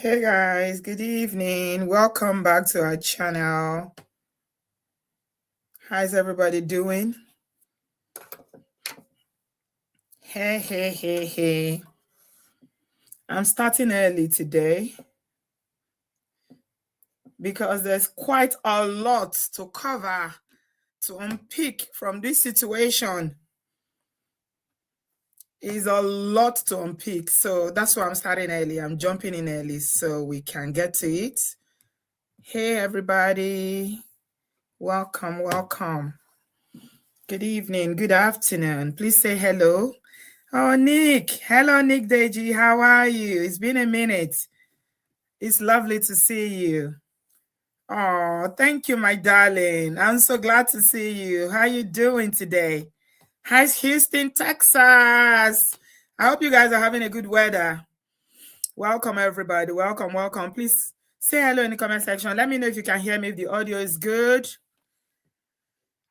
Hey guys, good evening. Welcome back to our channel. How's everybody doing? Hey. I'm starting early today because there's quite a lot to cover, to unpick from this situation. Is a lot to unpick. So that's why I'm starting early. I'm jumping in early so we can get to it. Hey everybody. Welcome. Good evening, good afternoon. Please say hello. Oh, Nick. Hello, Nick Deji. How are you? It's been a minute. It's lovely to see you. Oh, thank you, my darling. I'm so glad to see you. How you doing today? How's Houston, Texas? I hope you guys are having a good weather. Welcome, everybody. Welcome. Please say hello in the comment section. Let me know if you can hear me, if the audio is good.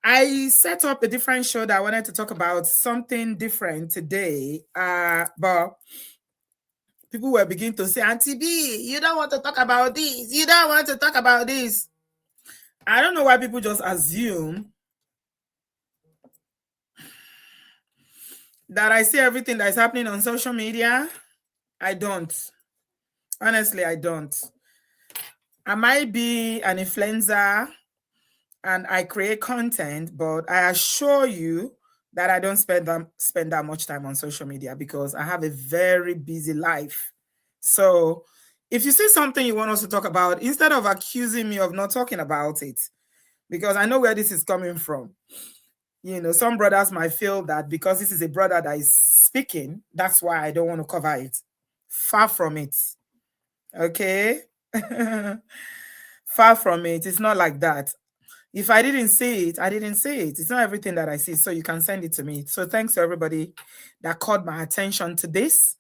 I set up a different show that I wanted to talk about something different today, but people were beginning to say, Auntie B, you don't want to talk about this. You don't want to talk about this. I don't know why people just assume that I see everything that is happening on social media. I don't. Honestly, I don't. I might be an influencer and I create content, but I assure you that I don't spend that much time on social media because I have a very busy life. So if you see something you want us to talk about, instead of accusing me of not talking about it, because I know where this is coming from. You know, some brothers might feel that because this is a brother that is speaking, that's why I don't want to cover it. Far from it. Okay? Far from it. It's not like that. If I didn't see it, I didn't see it. It's not everything that I see, so you can send it to me. So thanks to everybody that caught my attention to this.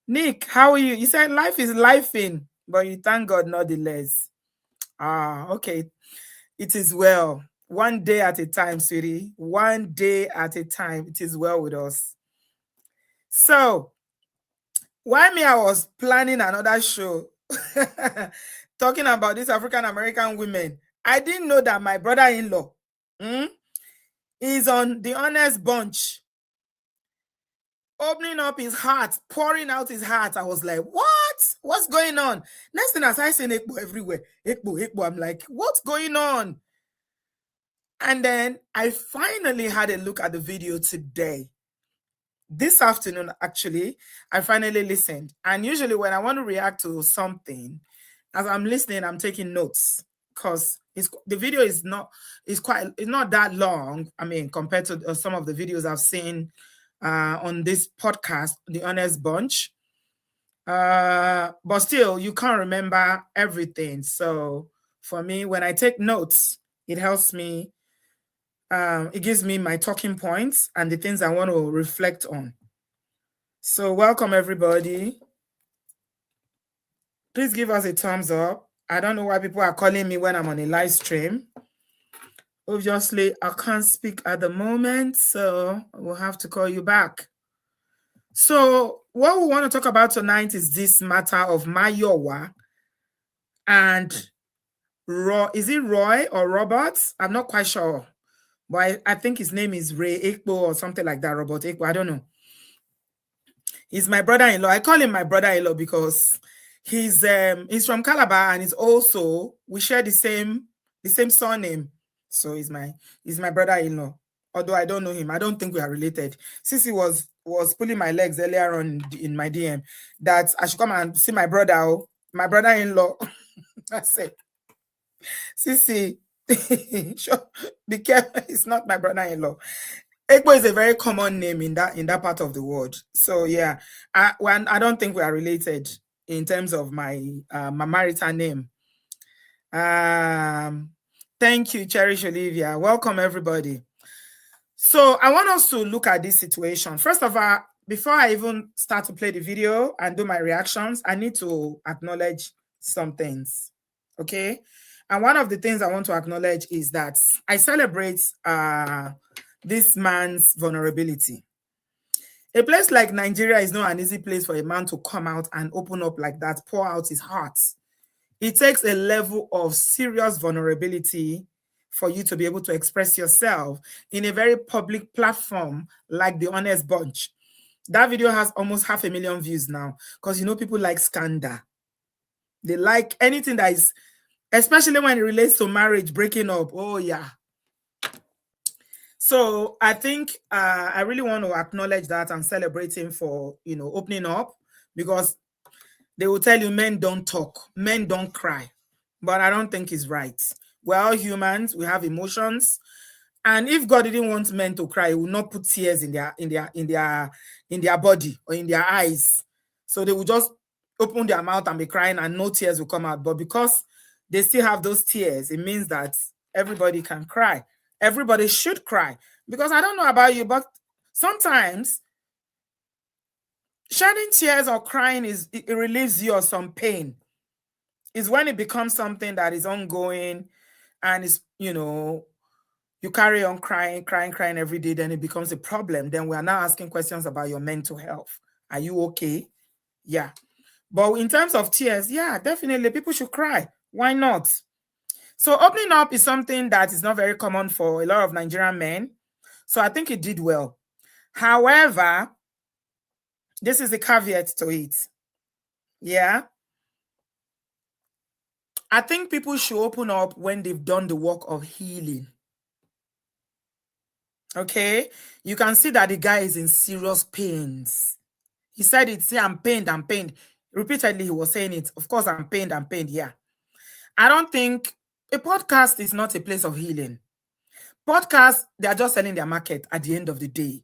Nick, how are you? You said life is lifing, but you thank God nonetheless. Ah, okay. It is well. One day at a time, sweetie. One day at a time. It is well with us. So, while me, I was planning another show talking about these African American women, I didn't know that my brother-in-law is on the honest bunch, opening up his heart, pouring out his heart. I was like, what? What's going on? Next thing as I seen Ekpo everywhere. Ekpo. I'm like, what's going on? And then I finally had a look at the video today. This afternoon, actually, I finally listened. And usually when I want to react to something, as I'm listening, I'm taking notes because the video is not that long. I mean, compared to some of the videos I've seen on this podcast, The Honest Bunch. But still, you can't remember everything. So for me, when I take notes, it helps me. It gives me my talking points and the things I want to reflect on. So welcome, everybody. Please give us a thumbs up. I don't know why people are calling me when I'm on a live stream. Obviously, I can't speak at the moment, so we'll have to call you back. So what we want to talk about tonight is this matter of Mayowa and is it Roy or Robert? I'm not quite sure. But I think his name is Ray Ekpo or something like that, Robert Ekpo. I don't know. He's my brother-in-law. I call him my brother-in-law because he's from Calabar and we share the same surname. So he's my brother-in-law. Although I don't know him, I don't think we are related. Sissy was pulling my legs earlier on in my DM that I should come and see my brother-in-law. I said, Sissy, sure, be careful. It's not my brother-in-law. Ekpo is a very common name in that part of the world. So yeah, I don't think we are related in terms of my marital name. Thank you, Cherish Olivia. Welcome, everybody. So I want us to look at this situation. First of all, before I even start to play the video and do my reactions, I need to acknowledge some things. Okay? And one of the things I want to acknowledge is that I celebrate this man's vulnerability. A place like Nigeria is not an easy place for a man to come out and open up like that, pour out his heart. It takes a level of serious vulnerability for you to be able to express yourself in a very public platform like The Honest Bunch. That video has almost 500,000 views now because people like scandal. They like anything that is, especially when it relates to marriage, breaking up. Oh, yeah. So I think I really want to acknowledge that and celebrate him for, opening up, because they will tell you men don't talk, men don't cry. But I don't think it's right. We're all humans, we have emotions. And if God didn't want men to cry, he would not put tears in their body or in their eyes. So they will just open their mouth and be crying and no tears will come out. But because they still have those tears, it means that everybody can cry. Everybody should cry. Because I don't know about you, but sometimes shedding tears or crying it relieves you of some pain. It's when it becomes something that is ongoing and is, you carry on crying every day, then it becomes a problem. Then we are now asking questions about your mental health. Are you okay? Yeah. But in terms of tears, yeah, definitely people should cry. Why not? So opening up is something that is not very common for a lot of Nigerian men. So I think it did well. However, this is a caveat to it. Yeah. I think people should open up when they've done the work of healing. Okay. You can see that the guy is in serious pains. He said it, say, I'm pained. Repeatedly, he was saying it. Of course, I'm pained. Yeah. I don't think a podcast is not a place of healing. Podcasts, they are just selling their market at the end of the day.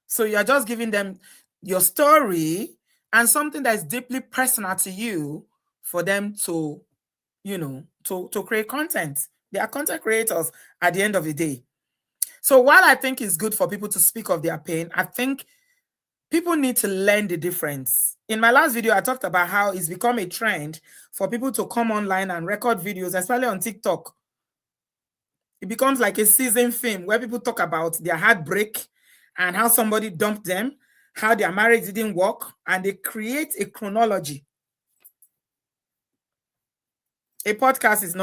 So you are just giving them your story and something that is deeply personal to you for them to, to create content. They are content creators at the end of the day. So while I think it's good for people to speak of their pain, I think people need to learn the difference. In my last video, I talked about how it's become a trend for people to come online and record videos, especially on TikTok. It becomes like a season film where people talk about their heartbreak and how somebody dumped them, how their marriage didn't work, and they create a chronology. A podcast is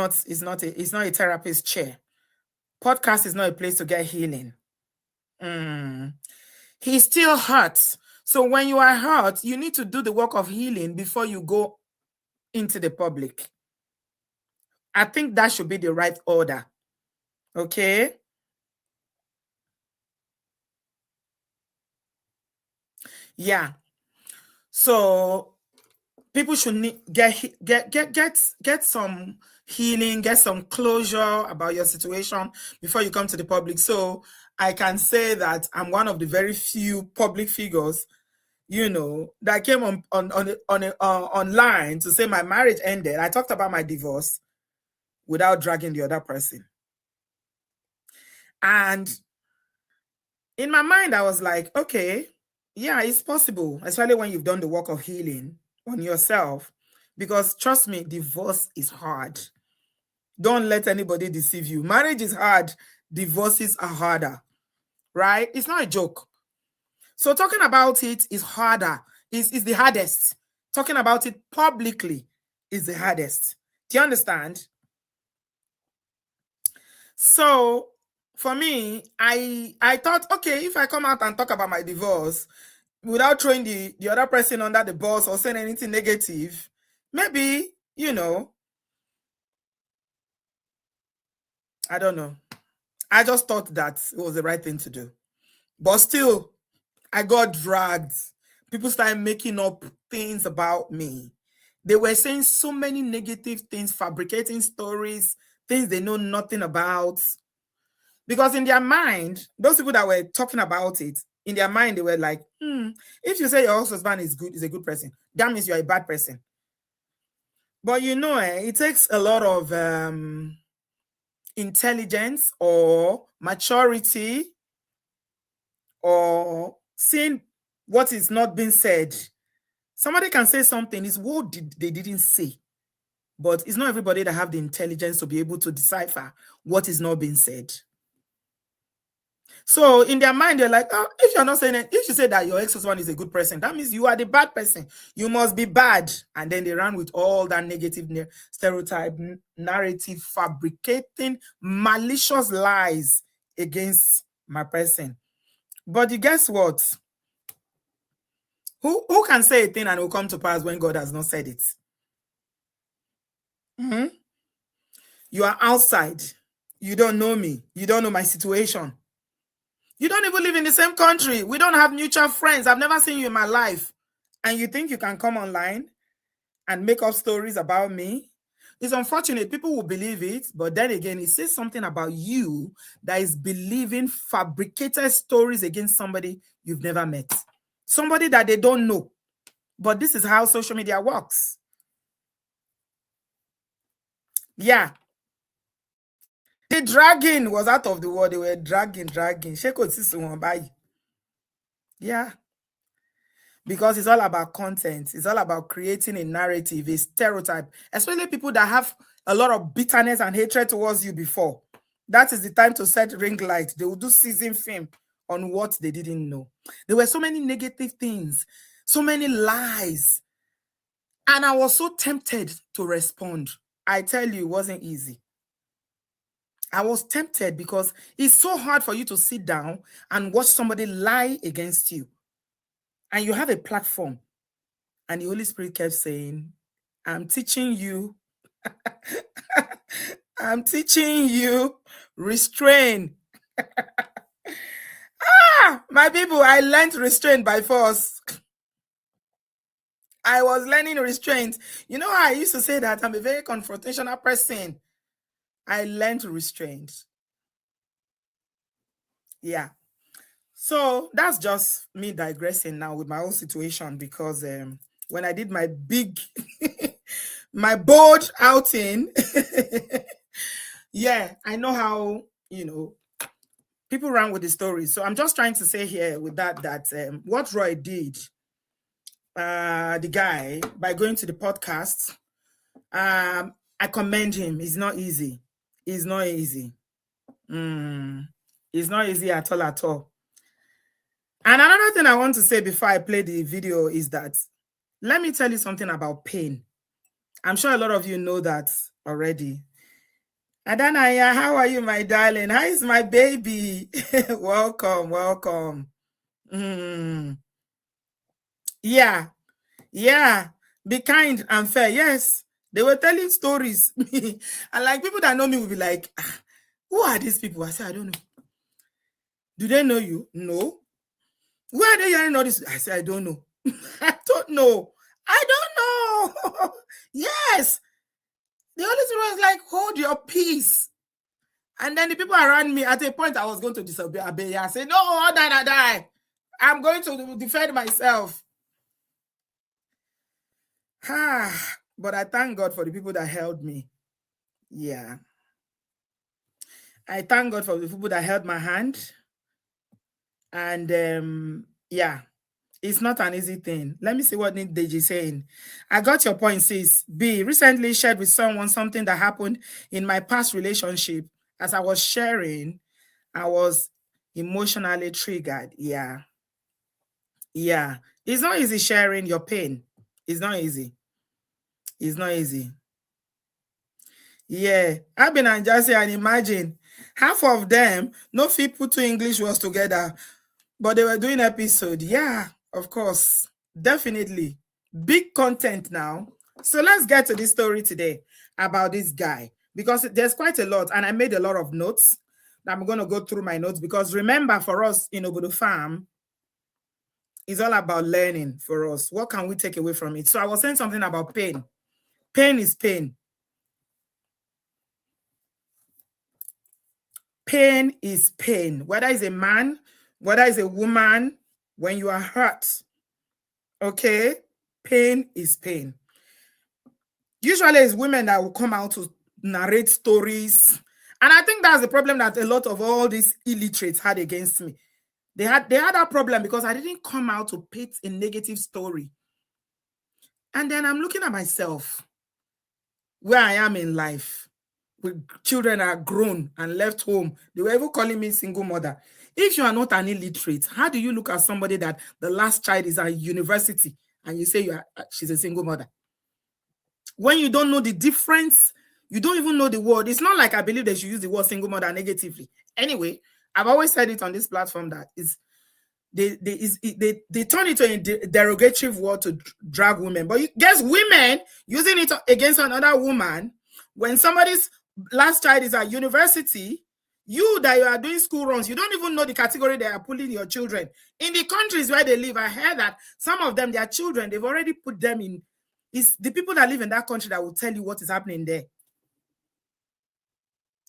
not a therapist chair. Podcast is not a place to get healing. He still hurts. So when you are hurt, you need to do the work of healing before you go into the public. I think that should be the right order. Okay? Yeah. So people should get some healing, get some closure about your situation before you come to the public. So I can say that I'm one of the very few public figures, that came online to say my marriage ended. I talked about my divorce without dragging the other person. And in my mind, I was like, okay, yeah, it's possible, especially when you've done the work of healing on yourself. Because trust me, divorce is hard. Don't let anybody deceive you. Marriage is hard. Divorces are harder, right? It's not a joke. So talking about it is harder. Is the hardest. Talking about it publicly is the hardest. Do you understand? So for me, I thought, okay, if I come out and talk about my divorce without throwing the other person under the bus or saying anything negative, maybe, I don't know. I just thought that it was the right thing to do. But still, I got dragged. People started making up things about me. They were saying so many negative things, fabricating stories, things they know nothing about. Because in their mind, those people that were talking about it, in their mind, they were like, if you say your husband is a good person, that means you're a bad person. But it takes a lot of intelligence or maturity or seeing what is not being said. Somebody can say something, is what they didn't say. But it's not everybody that have the intelligence to be able to decipher what is not being said. So in their mind, they're like, oh, if you're not saying it, if you say that your ex-husband is a good person, that means you are the bad person. You must be bad. And then they ran with all that negative stereotype, narrative, fabricating malicious lies against my person. But you guess what? Who can say a thing and it will come to pass when God has not said it? Mhm. You are outside. You don't know me. You don't know my situation. You don't even live in the same country. We don't have mutual friends. I've never seen you in my life. And you think you can come online and make up stories about me? It's unfortunate. People will believe it. But then again, it says something about you that is believing fabricated stories against somebody you've never met. Somebody that they don't know. But this is how social media works. Yeah. The dragging was out of the world. They were dragging. Yeah. Because it's all about content. It's all about creating a narrative, a stereotype, especially people that have a lot of bitterness and hatred towards you before. That is the time to set ring light. They will do season film on what they didn't know. There were so many negative things, so many lies. And I was so tempted to respond. I tell you, it wasn't easy. I was tempted because it's so hard for you to sit down and watch somebody lie against you. And you have a platform. And the Holy Spirit kept saying, I'm teaching you. I'm teaching you. Restrain. My people, I learned restraint by force. I was learning restraint. You know how I used to say that I'm a very confrontational person. I learned restraint. Yeah. So that's just me digressing now with my own situation because when I did my big, my bold outing, yeah, I know how, people ran with the story. So I'm just trying to say here with that what Roy did, the guy, by going to the podcast, I commend him. It's not easy. It's not easy. It's not easy at all, at all. And another thing I want to say before I play the video is that, let me tell you something about pain. I'm sure a lot of you know that already. Adanaya, how are you, my darling? How is my baby? Welcome, welcome. Yeah, yeah. Be kind and fair. Yes, they were telling stories. And like people that know me will be like, who are these people? I said, I don't know. Do they know you? No. Where are they hearing all this? I said, I don't know. I don't know. I don't know. Yes. The Holy Spirit was like, hold your peace. And then the people around me, at a point, I was going to disobey. I said, no, I'll die. I'm going to defend myself. But I thank God for the people that held me. Yeah. I thank God for the people that held my hand. And yeah, it's not an easy thing. Let me see what Deji is saying. I got your point, sis. B, recently shared with someone something that happened in my past relationship. As I was sharing, I was emotionally triggered. Yeah. Yeah. It's not easy sharing your pain. It's not easy. It's not easy. Yeah. I've been and just and imagine half of them, no fit put two English words together, but they were doing episode. Yeah, of course. Definitely. Big content now. So let's get to this story today about this guy, because there's quite a lot, and I made a lot of notes. I'm going to go through my notes because remember, for us in Obodo Farm, it's all about learning for us. What can we take away from it? So I was saying something about pain. Pain is pain. Pain is pain. Whether it's a man, whether it's a woman, when you are hurt, okay? Pain is pain. Usually it's women that will come out to narrate stories. And I think that's the problem that a lot of all these illiterates had against me. They had that problem because I didn't come out to paint a negative story. And then I'm looking at myself, where I am in life, with children are grown and left home. They were even calling me single mother. If you are not an illiterate, how do you look at somebody that the last child is at university and you say she's a single mother? When you don't know the difference, you don't even know the word. It's not like I believe they should use the word single mother negatively. Anyway, I've always said it on this platform that they turn it into a derogatory word to drag women. But guess women using it against another woman when somebody's last child is at university, you that you are doing school runs, you don't even know the category they are pulling your children. In the countries where they live, I heard that some of them, their children, they've already put them in. It's the people that live in that country that will tell you what is happening there.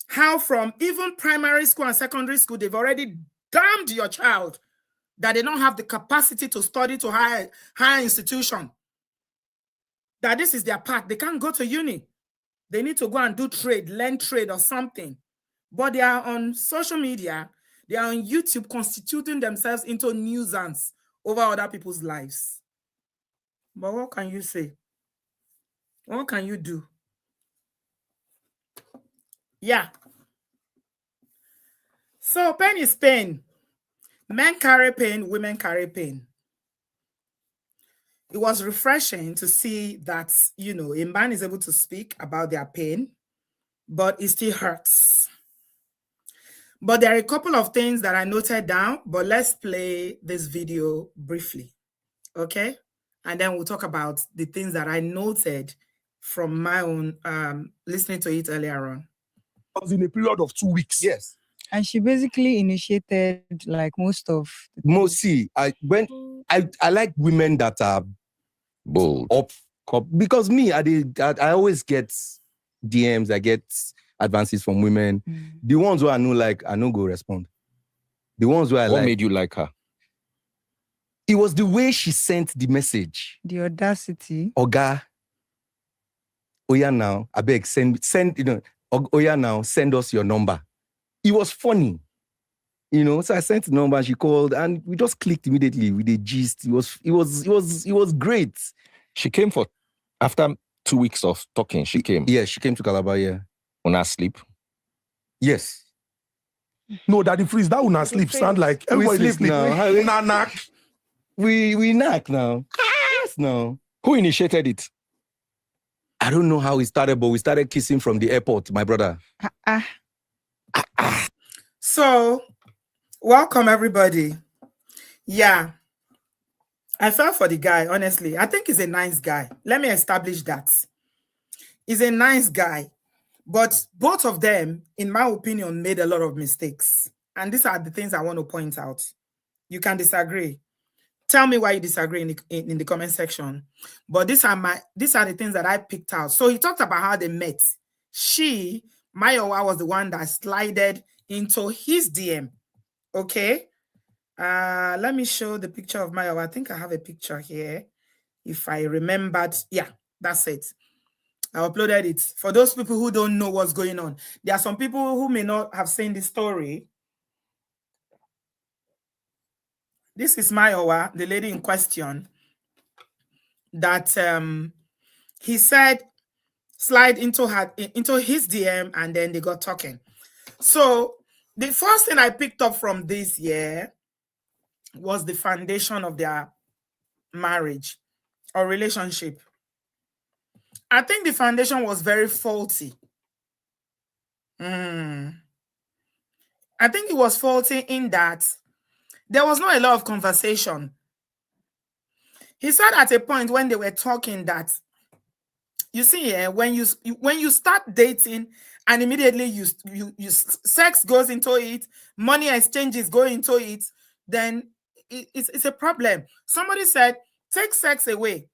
How from even primary school and secondary school, they've already damned your child that they don't have the capacity to study to higher institution. That this is their path. They can't go to uni. They need to go and do trade, learn trade or something. But they are on social media. They are on YouTube constituting themselves into nuisance over other people's lives. But what can you say? What can you do? Yeah. So pain is pain. Men carry pain, women carry pain. It was refreshing to see that, you know, a man is able to speak about their pain, but it still hurts. But there are a couple of things that I noted down, but let's play this video briefly, okay? And then we'll talk about the things that I noted from my own listening to it earlier on. I was in a period of 2 weeks. Yes. And she basically initiated like most of See, I like women that are bold. Because me, I always get DMs, I get advances from women. The ones who I know like, I no go respond. The ones who I What made you like her? It was the way she sent the message. the audacity. Oga, Oya now, I beg, send, you know, Oya now, send us your number. It was funny, you know. So I sent the number, and she called, and we just clicked immediately with the gist. It was great. She came after 2 weeks of talking. She came. Yeah, she came to Calabar. Yeah, on her sleep. Yes. No, Daddy Freeze, that will not sleep. Sound like everybody sleep now. We knock now. Yes, now. Who initiated it? I don't know how it started, but we started kissing from the airport, my brother. So, welcome everybody. Yeah, I fell for the guy, honestly. I think he's a nice guy. Let me establish that. He's a nice guy. But both of them, in my opinion, made a lot of mistakes. And these are the things I want to point out. You can disagree. Tell me why you disagree in the comment section. But these are the things that I picked out. So he talked about how they met. Mayowa was the one that slided into his DM. Okay. Let me show the picture of Mayowa. I think I have a picture here. If I remembered. Yeah, that's it. I uploaded it. For those people who don't know what's going on, there are some people who may not have seen the story. This is Mayowa, the lady in question, that he said slide into his DM, and then they got talking. So the first thing I picked up from this year was the foundation of their marriage or relationship. I think the foundation was very faulty. I think it was faulty in that there was not a lot of conversation. He said at a point when they were talking that, you see, when you start dating and immediately you sex goes into it, money exchanges go into it, then it's a problem. Somebody said, take sex away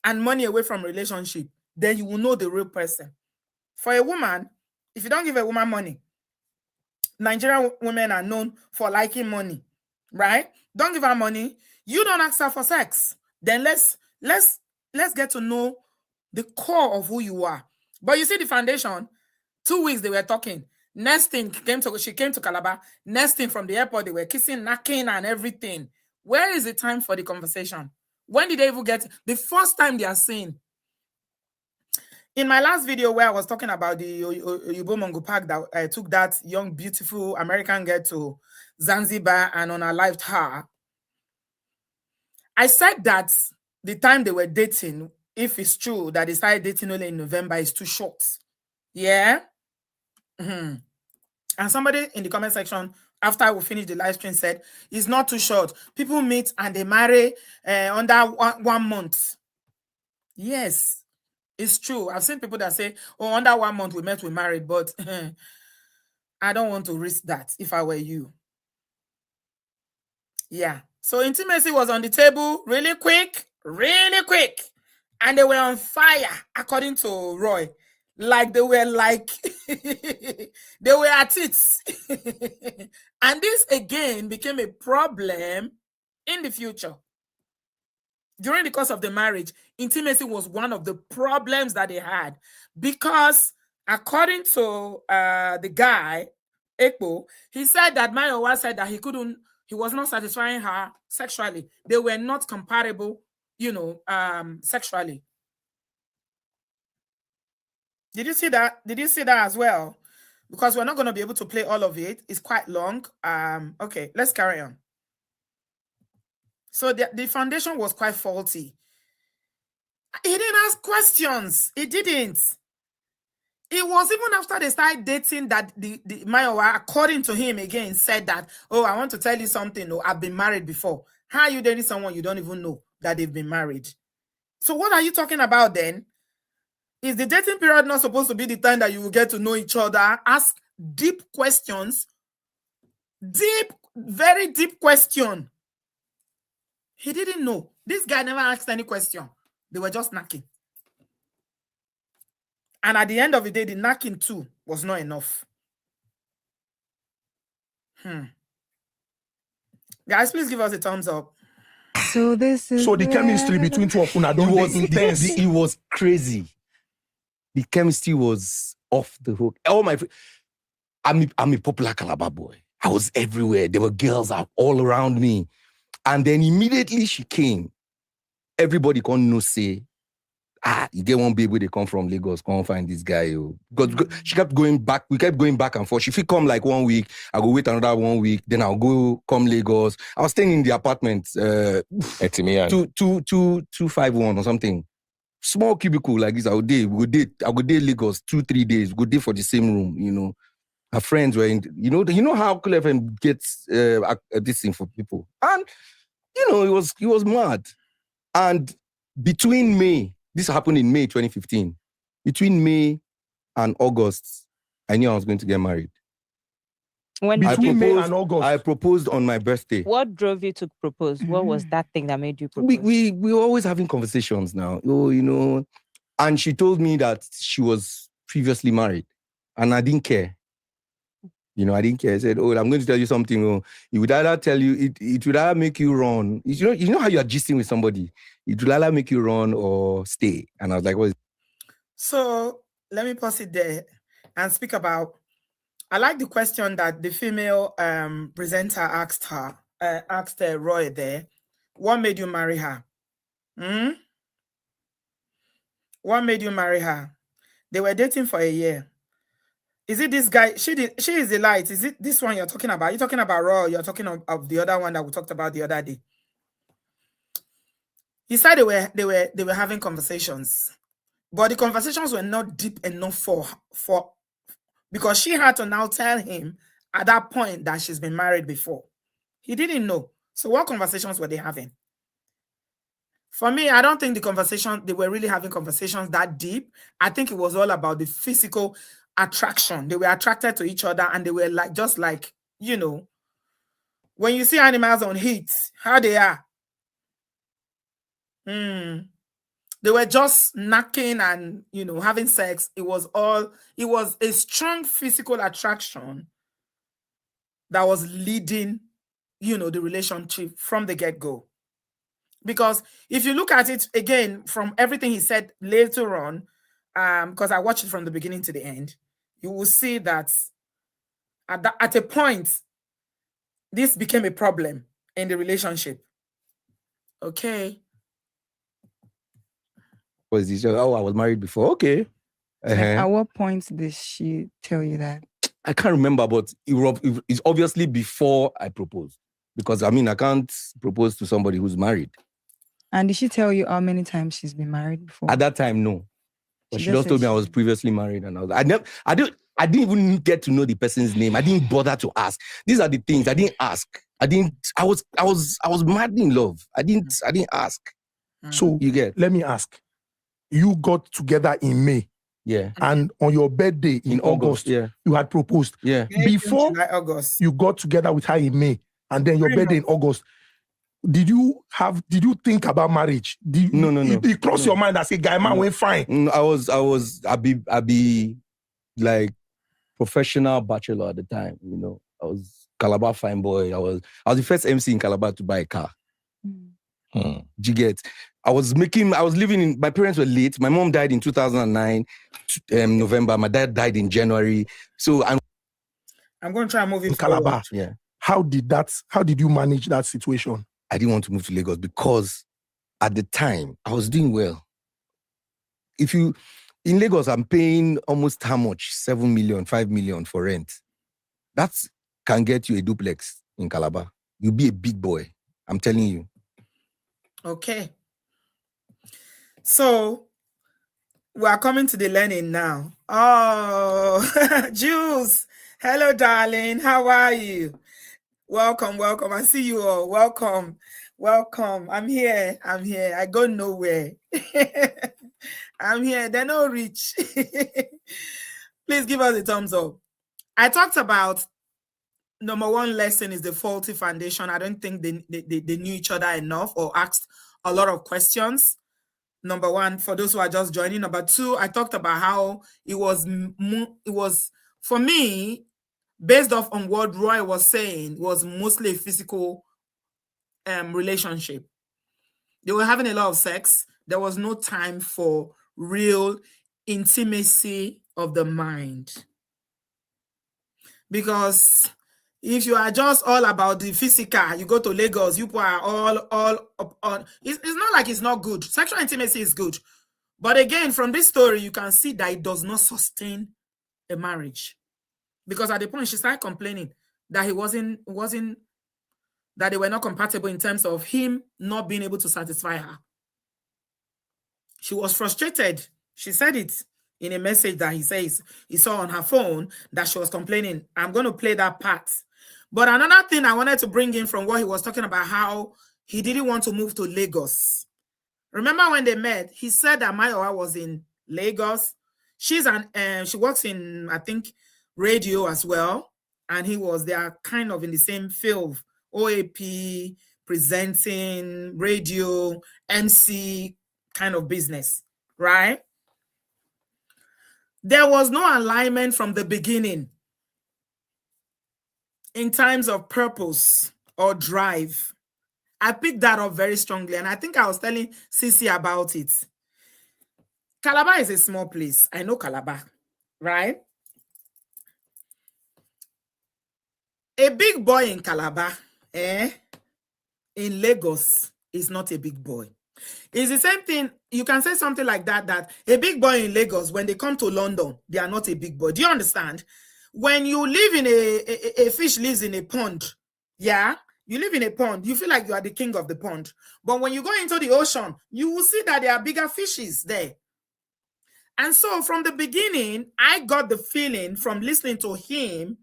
and money away from relationship, then you will know the real person. For a woman, if you don't give a woman money, Nigerian women are known for liking money, right? Don't give her money. You don't ask her for sex. Then let's get to know the core of who you are. But you see the foundation. 2 weeks they were talking. Next thing she came to Calabar. Next thing from the airport, they were kissing, knocking, and everything. Where is the time for the conversation? When did they even get the first time they are seeing? In my last video where I was talking about the Oyibo Mongo Park that took that young, beautiful American girl to Zanzibar and unalived her. I said that the time they were dating, if it's true that they started dating only in November, is too short. Yeah. And somebody in the comment section after we finished the live stream said it's not too short. People meet and they marry under 1 month. Yes, it's true. I've seen people that say, oh, under 1 month we met, we married, but I don't want to risk that if I were you. Yeah. So intimacy was on the table really quick. And they were on fire, according to Roy. Like they were they were at it. And this again became a problem in the future. During the course of the marriage, intimacy was one of the problems that they had because according to the guy, Ekpo, he said that Mayowa said that he was not satisfying her sexually. They were not compatible, sexually. Did you see that? Did you see that as well? Because we're not going to be able to play all of it. It's quite long. Okay, let's carry on. So the foundation was quite faulty. He didn't ask questions. He didn't. It was even after they started dating that the Mayowa, according to him again, said that, oh, I want to tell you something. Oh, I've been married before. How are you dating someone you don't even know that they've been married? So what are you talking about then? Is the dating period not supposed to be the time that you will get to know each other? Ask deep questions. Deep, very deep question. He didn't know. This guy never asked any question. They were just knocking. And at the end of the day, the knocking too was not enough. Guys, please give us a thumbs up. So this is So the chemistry between two of them was intense. It was crazy. The chemistry was off the hook. I'm a popular Calabar boy. I was everywhere. There were girls all around me. And then immediately she came. Everybody can't know say, you get one baby, they come from Lagos, can't find this guy. Because she kept going back. We kept going back and forth. If he come like 1 week, I go wait another 1 week. Then I'll go come Lagos. I was staying in the apartment. 251 or something. Small cubicle like this. I would date Lagos 2-3 days. We go date for the same room. Her friends were in. You know how Cool FM gets this thing for people. And it was mad. And between May. This happened in May 2015. Between May and August, I knew I was going to get married. Between May and August? I proposed on my birthday. What drove you to propose? What was that thing that made you propose? We were always having conversations now. And she told me that she was previously married. And I didn't care. I didn't care. I said, I'm going to tell you something. It would either tell you, it would either make you run. You know how you are gisting with somebody? It will either make you run or stay. And I was like, what is it? So let me pause it there and speak about, I like the question that the female presenter asked Roy there. What made you marry her? What made you marry her? They were dating for a year. Is it this guy? She is the light. Is it this one you're talking about? You're talking about Roy. You're talking of the other one that we talked about the other day. He said they were having conversations, but the conversations were not deep enough for because she had to now tell him at that point that she's been married before. He didn't know. So what conversations were they having? For me, I don't think they were really having conversations that deep. I think it was all about the physical attraction. They were attracted to each other and they were just like, when you see animals on heat, how they are. They were just knocking and, having sex. It was a strong physical attraction that was leading, the relationship from the get-go. Because if you look at it again, from everything he said later on, because I watched it from the beginning to the end, you will see that at a point, this became a problem in the relationship. Okay. Was this? I was married before. Okay. At what point did she tell you that? I can't remember, but it's obviously before I proposed. Because, I mean, I can't propose to somebody who's married. And did she tell you how many times she's been married before? At that time, no. But she just said told me I was previously married, and I didn't even get to know the person's name. I didn't bother to ask. These are the things I didn't ask. I was madly in love. I didn't ask. So You get? let me ask. You got together in May. Yeah. And on your birthday in August, yeah, you had proposed. Yeah. Before July, August. you got together with her in May, and then your birthday in August. Did you think about marriage? No. It crossed your mind as a guy man went fine. I be like professional bachelor at the time, you know. I was Calabar fine boy. I was the first MC in Calabar to buy a car. Do you get? I was living in, my parents were late. My mom died in 2009, November. My dad died in January. So I'm going to try and move it Calabar. forward. Yeah. How did you manage that situation? I didn't want to move to Lagos because at the time I was doing well. In Lagos, I'm paying almost how much? 7 million, 5 million for rent. That can get you a duplex in Calabar. You'll be a big boy. I'm telling you. Okay. So we are coming to the learning now. Oh, Jules. Hello, darling. How are you? Welcome. I see you all. Welcome. I'm here. I go nowhere. I'm here. They're no rich. Please give us a thumbs up. I talked about number one lesson is the faulty foundation. I don't think they knew each other enough or asked a lot of questions. Number one, for those who are just joining. Number two, I talked about how it was for me, based off on what Roy was saying, was mostly a physical relationship. They were having a lot of sex. There was no time for real intimacy of the mind. Because if you are just all about the physical, you go to Lagos, you are all up on. It's not like it's not good. Sexual intimacy is good. But again, from this story, you can see that it does not sustain a marriage. Because at the point she started complaining that that they were not compatible in terms of him not being able to satisfy her. She was frustrated. She said it in a message that he saw on her phone that she was complaining. I'm going to play that part. But another thing I wanted to bring in from what he was talking about, how he didn't want to move to Lagos. Remember when they met, he said that Mayowa was in Lagos. She works in, I think, radio as well. And they are kind of in the same field, OAP, presenting, radio, MC kind of business, right? There was no alignment from the beginning in terms of purpose or drive. I picked that up very strongly, and I think I was telling Sisi about it. Calabar is a small place. I know Calabar, right? A big boy in Calabar, in Lagos, is not a big boy. It's the same thing. You can say something like that a big boy in Lagos, when they come to London, they are not a big boy. Do you understand? When you live in a fish lives in a pond, yeah? You live in a pond, you feel like you are the king of the pond. But when you go into the ocean, you will see that there are bigger fishes there. And so from the beginning, I got the feeling from listening to him,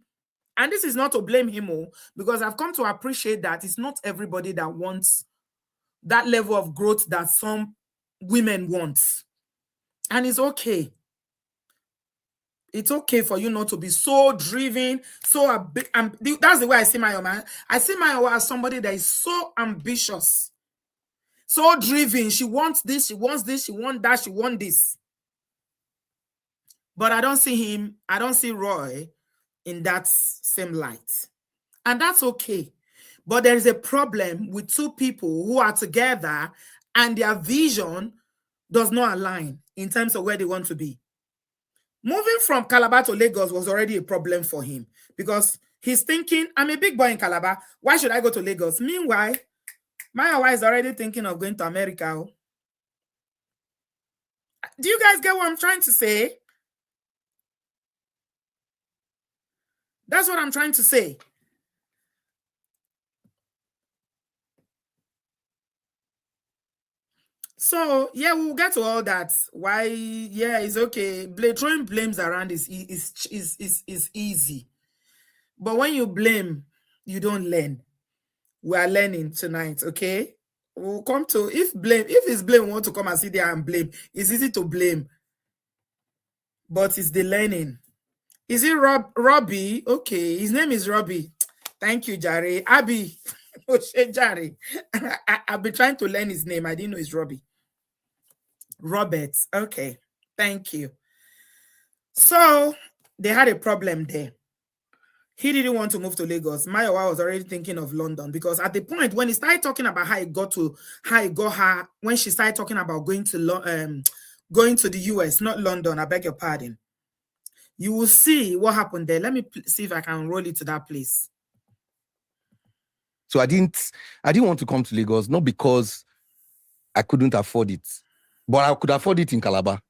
and this is not to blame him, because I've come to appreciate that it's not everybody that wants that level of growth that some women want. And it's okay. It's okay for you not to be so driven, so that's the way I see Mayowa. I see Mayowa as somebody that is so ambitious, so driven. She wants this, she wants this, she wants that, she wants this. But I don't see Roy in that same light. And that's okay. But there is a problem with two people who are together and their vision does not align in terms of where they want to be. Moving from Calabar to Lagos was already a problem for him because he's thinking, I'm a big boy in Calabar. Why should I go to Lagos? Meanwhile, Mayowa is already thinking of going to America. Do you guys get what I'm trying to say? That's what I'm trying to say. So yeah, we'll get to all that. Why? Yeah, it's okay. Throwing blames around is easy, but when you blame, you don't learn. We are learning tonight, okay? We'll come to if it's blame, we want to come and sit there and blame. It's easy to blame, but it's the learning. Is it Roby? Okay, his name is Roby. Thank you, Jare. Abby. Jare. I've been trying to learn his name. I didn't know it's Roby. Robert. Okay. Thank you. So they had a problem there. He didn't want to move to Lagos. Mayowa was already thinking of London because at the point when he started talking about how he got her, when she started talking about going to the US, not London, I beg your pardon. You will see what happened there. Let me see if I can roll it to that place. So I didn't want to come to Lagos, not because I couldn't afford it, but I could afford it in Calabar.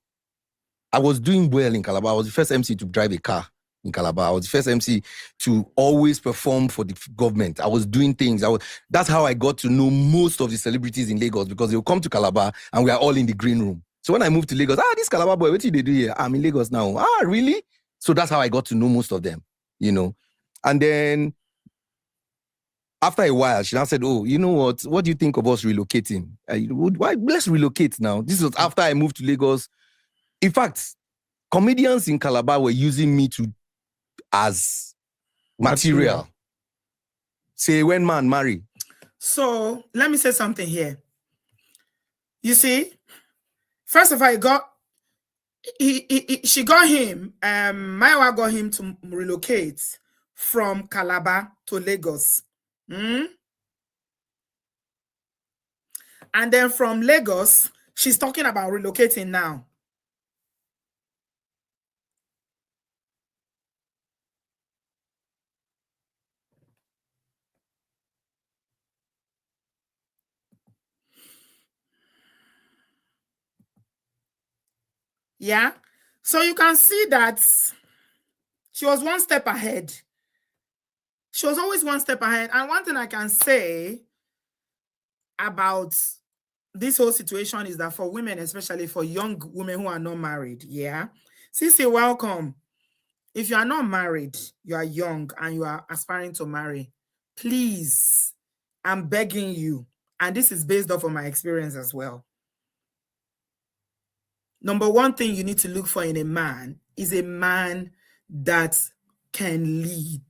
I was doing well in Calabar. I was the first MC to drive a car in Calabar. I was the first MC to always perform for the government. I was doing things. That's how I got to know most of the celebrities in Lagos, because they will come to Calabar and we are all in the green room. So when I moved to Lagos, this Calabar boy, what did they do here? I'm in Lagos now. Really? So that's how I got to know most of them, And then after a while, she now said, oh, you know what? What do you think of us relocating? Why? Let's relocate now. This was after I moved to Lagos. In fact, comedians in Calabar were using me as material. Say, when man marry. So let me say something here. You see, first of all, she got him, Mayowa got him to relocate from Calabar to Lagos. And then from Lagos, she's talking about relocating now. Yeah. So you can see that she was one step ahead. She was always one step ahead. And one thing I can say about this whole situation is that for women, especially for young women who are not married, yeah. Sisi, welcome. If you are not married, you are young and you are aspiring to marry, please, I'm begging you, and this is based off of my experience as well. Number one thing you need to look for in a man is a man that can lead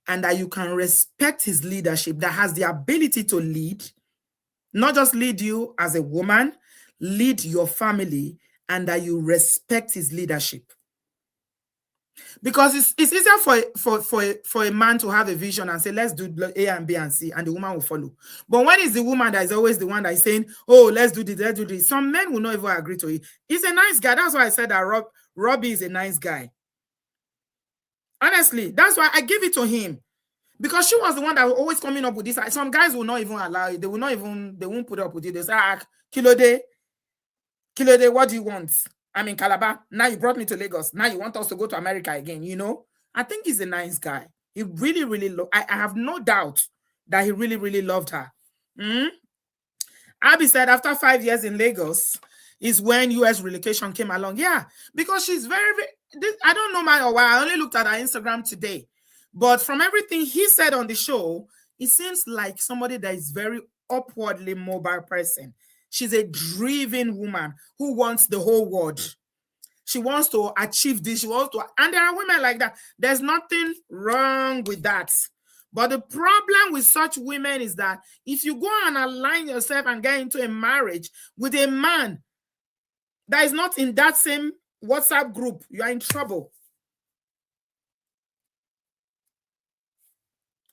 and that you can respect his leadership, that has the ability to lead, not just lead you as a woman, lead your family, and that you respect his leadership. Because it's easier for a man to have a vision and say, let's do A and B and C, and the woman will follow. But when it's the woman that is always the one that is saying, oh, let's do this, let's do this, some men will not even agree to it. He's a nice guy. That's why I said that Roby is a nice guy. Honestly, that's why I give it to him. Because she was the one that was always coming up with this. Some guys will not even allow it. They won't put up with it. They say, Kilode, what do you want? I'm in Calabar. Now you brought me to Lagos. Now you want us to go to America again, I think he's a nice guy. He really, really I have no doubt that he really, really loved her. Abby said after 5 years in Lagos is when US relocation came along. Yeah, because she's very, very I don't know Mayowa. I only looked at her Instagram today. But from everything he said on the show, it seems like somebody that is very upwardly mobile person. She's a driven woman who wants the whole world. She wants to achieve this. She wants to, and there are women like that. There's nothing wrong with that. But the problem with such women is that if you go and align yourself and get into a marriage with a man that is not in that same WhatsApp group, you are in trouble.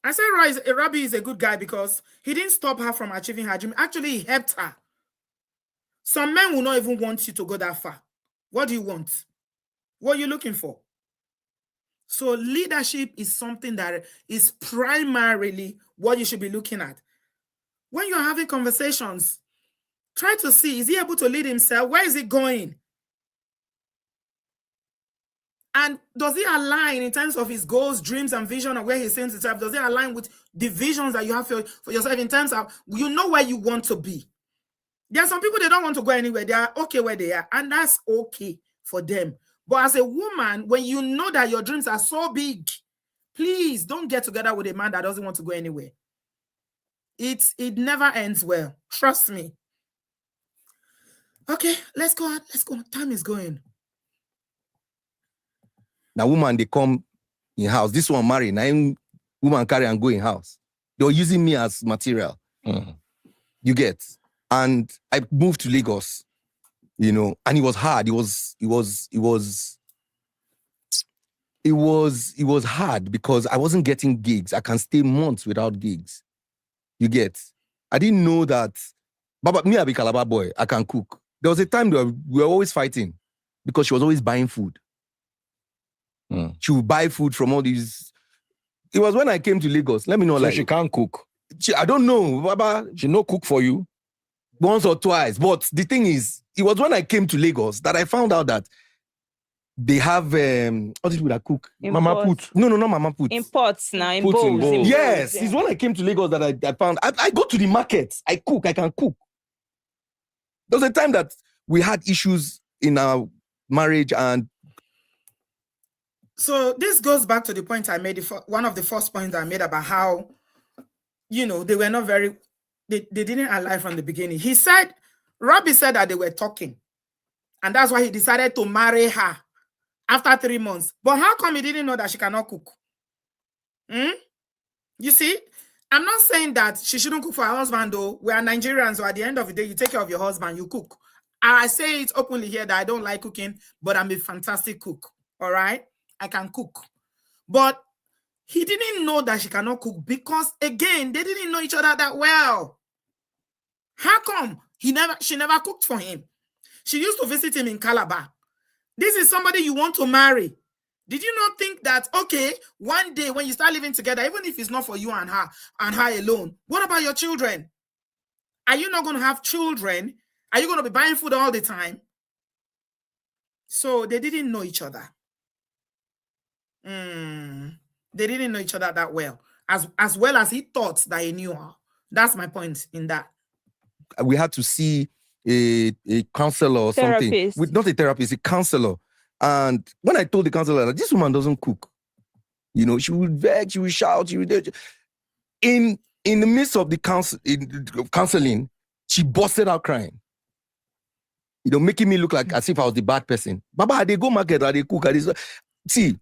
I said Roby is a good guy because he didn't stop her from achieving her dream. Actually, he helped her. Some men will not even want you to go that far. What do you want? What are you looking for? So leadership is something that is primarily what you should be looking at. When you're having conversations, try to see, is he able to lead himself? Where is he going? And does it align in terms of his goals, dreams, and vision of where he sees himself? Does it align with the visions that you have for yourself in terms of you know where you want to be? There are some people, they don't want to go anywhere. They are okay where they are, and that's okay for them. But as a woman, when you know that your dreams are so big, please don't get together with a man that doesn't want to go anywhere. It never ends well. Trust me. Okay, let's go on. Let's go. Time is going. Now, woman, they come in house. This one marry. Now, woman carry and go in house. They were using me as material. You get. And I moved to Lagos, you know, and it was hard. It was hard because I wasn't getting gigs. I can stay months without gigs. You get. I didn't know that. But me, I be Calabar boy. I can cook. There was a time that we were always fighting because she was always buying food. She would buy food from all these. It was when I came to Lagos. Let me know, So like she can't cook. I don't know, Baba. She no cook for you. Once or twice. But the thing is, it was when I came to Lagos that I found out that they have what did we cook? Mama put. No, not Mama put. Imports now, in Puts in bowls. bowls. Yes, yeah. it's when I came to Lagos that I found I go to the market. I cook. I can cook. There was a time that we had issues in our marriage, and So this goes back to the point I made, one of the first points I made about how, you know, they were not very, they didn't align from the beginning. He said, Roby said that they were talking, and that's why he decided to marry her after 3 months. But how come he didn't know that she cannot cook? You see, I'm not saying that she shouldn't cook for her husband, though. We are Nigerians, so at the end of the day, you take care of your husband, you cook. I say it openly here that I don't like cooking, but I'm a fantastic cook. All right? I can cook. But he didn't know that she cannot cook because, again, they didn't know each other that well. How come she never cooked for him? She used to visit him in Calabar. This is somebody you want to marry. Did you not think that, okay, one day when you start living together, even if it's not for you and her alone, what about your children? Are you not going to have children? Are you going to be buying food all the time? So they didn't know each other. They didn't know each other that well, as well as he thought that he knew her. That's my point in that. we had to see a counselor or Therapist. something. Not a therapist, a counselor. And when I told the counselor that this woman doesn't cook, you know, she would beg, she would shout, she would. In the midst of the counseling, she busted out crying. You know, making me look like as if I was the bad person. Baba, they go market, they cook. See,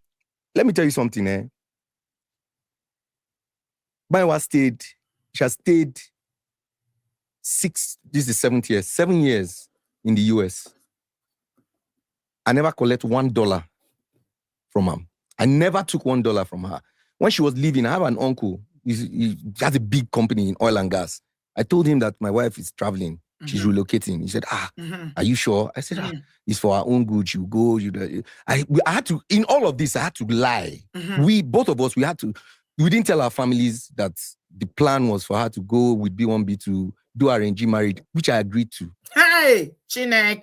let me tell you something. Mayowa she has stayed 7 years in the US. I never collect $1 from her. I never took $1 from her. When she was leaving, I have an uncle. He has a big company in oil and gas. I told him that my wife is traveling. She's relocating. He said, are you sure? I said, it's for our own good. You go. I had to, in all of this, I had to lie. Both of us, we didn't tell our families that the plan was for her to go with B1B to do arranged marriage, which I agreed to. Hey, Chineke,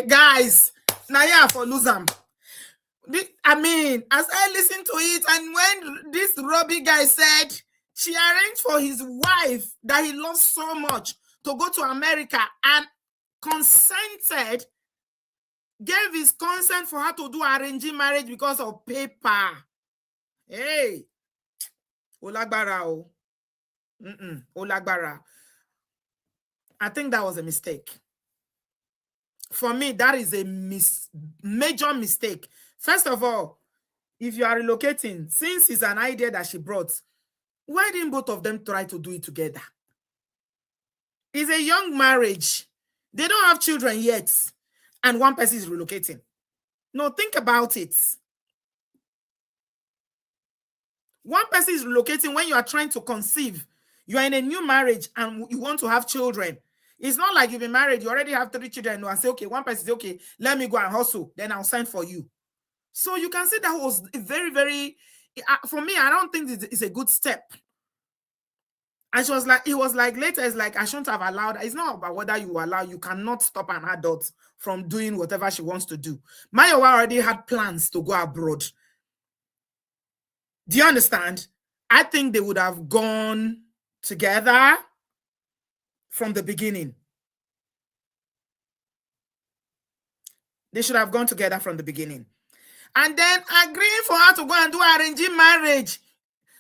guys, now yeah, for lose them. I mean, as I listened to it, and when this Roby guy said she arranged for his wife that he loves so much to go to America and gave his consent for her to do arranged marriage because of paper. Hey, Olagbara. Olagbara. I think that was a mistake. For me, that is a major mistake. First of all, if you are relocating, since it's an idea that she brought, why didn't both of them try to do it together? It's a young marriage. They don't have children yet, and one person is relocating. No, think about it. One person is relocating when you are trying to conceive. You are in a new marriage and you want to have children. It's not like you've been married, you already have 3 children, and say, okay, one person is okay, let me go and hustle, then I'll sign for you. So you can see that was very, very, for me, I don't think it's a good step. And she was like, it was like later, it's like, I shouldn't have allowed. It's not about whether you allow, you cannot stop an adult from doing whatever she wants to do. Mayowa already had plans to go abroad. Do you understand? I think they would have gone together from the beginning. They should have gone together from the beginning. And then agreeing for her to go and do arranging marriage.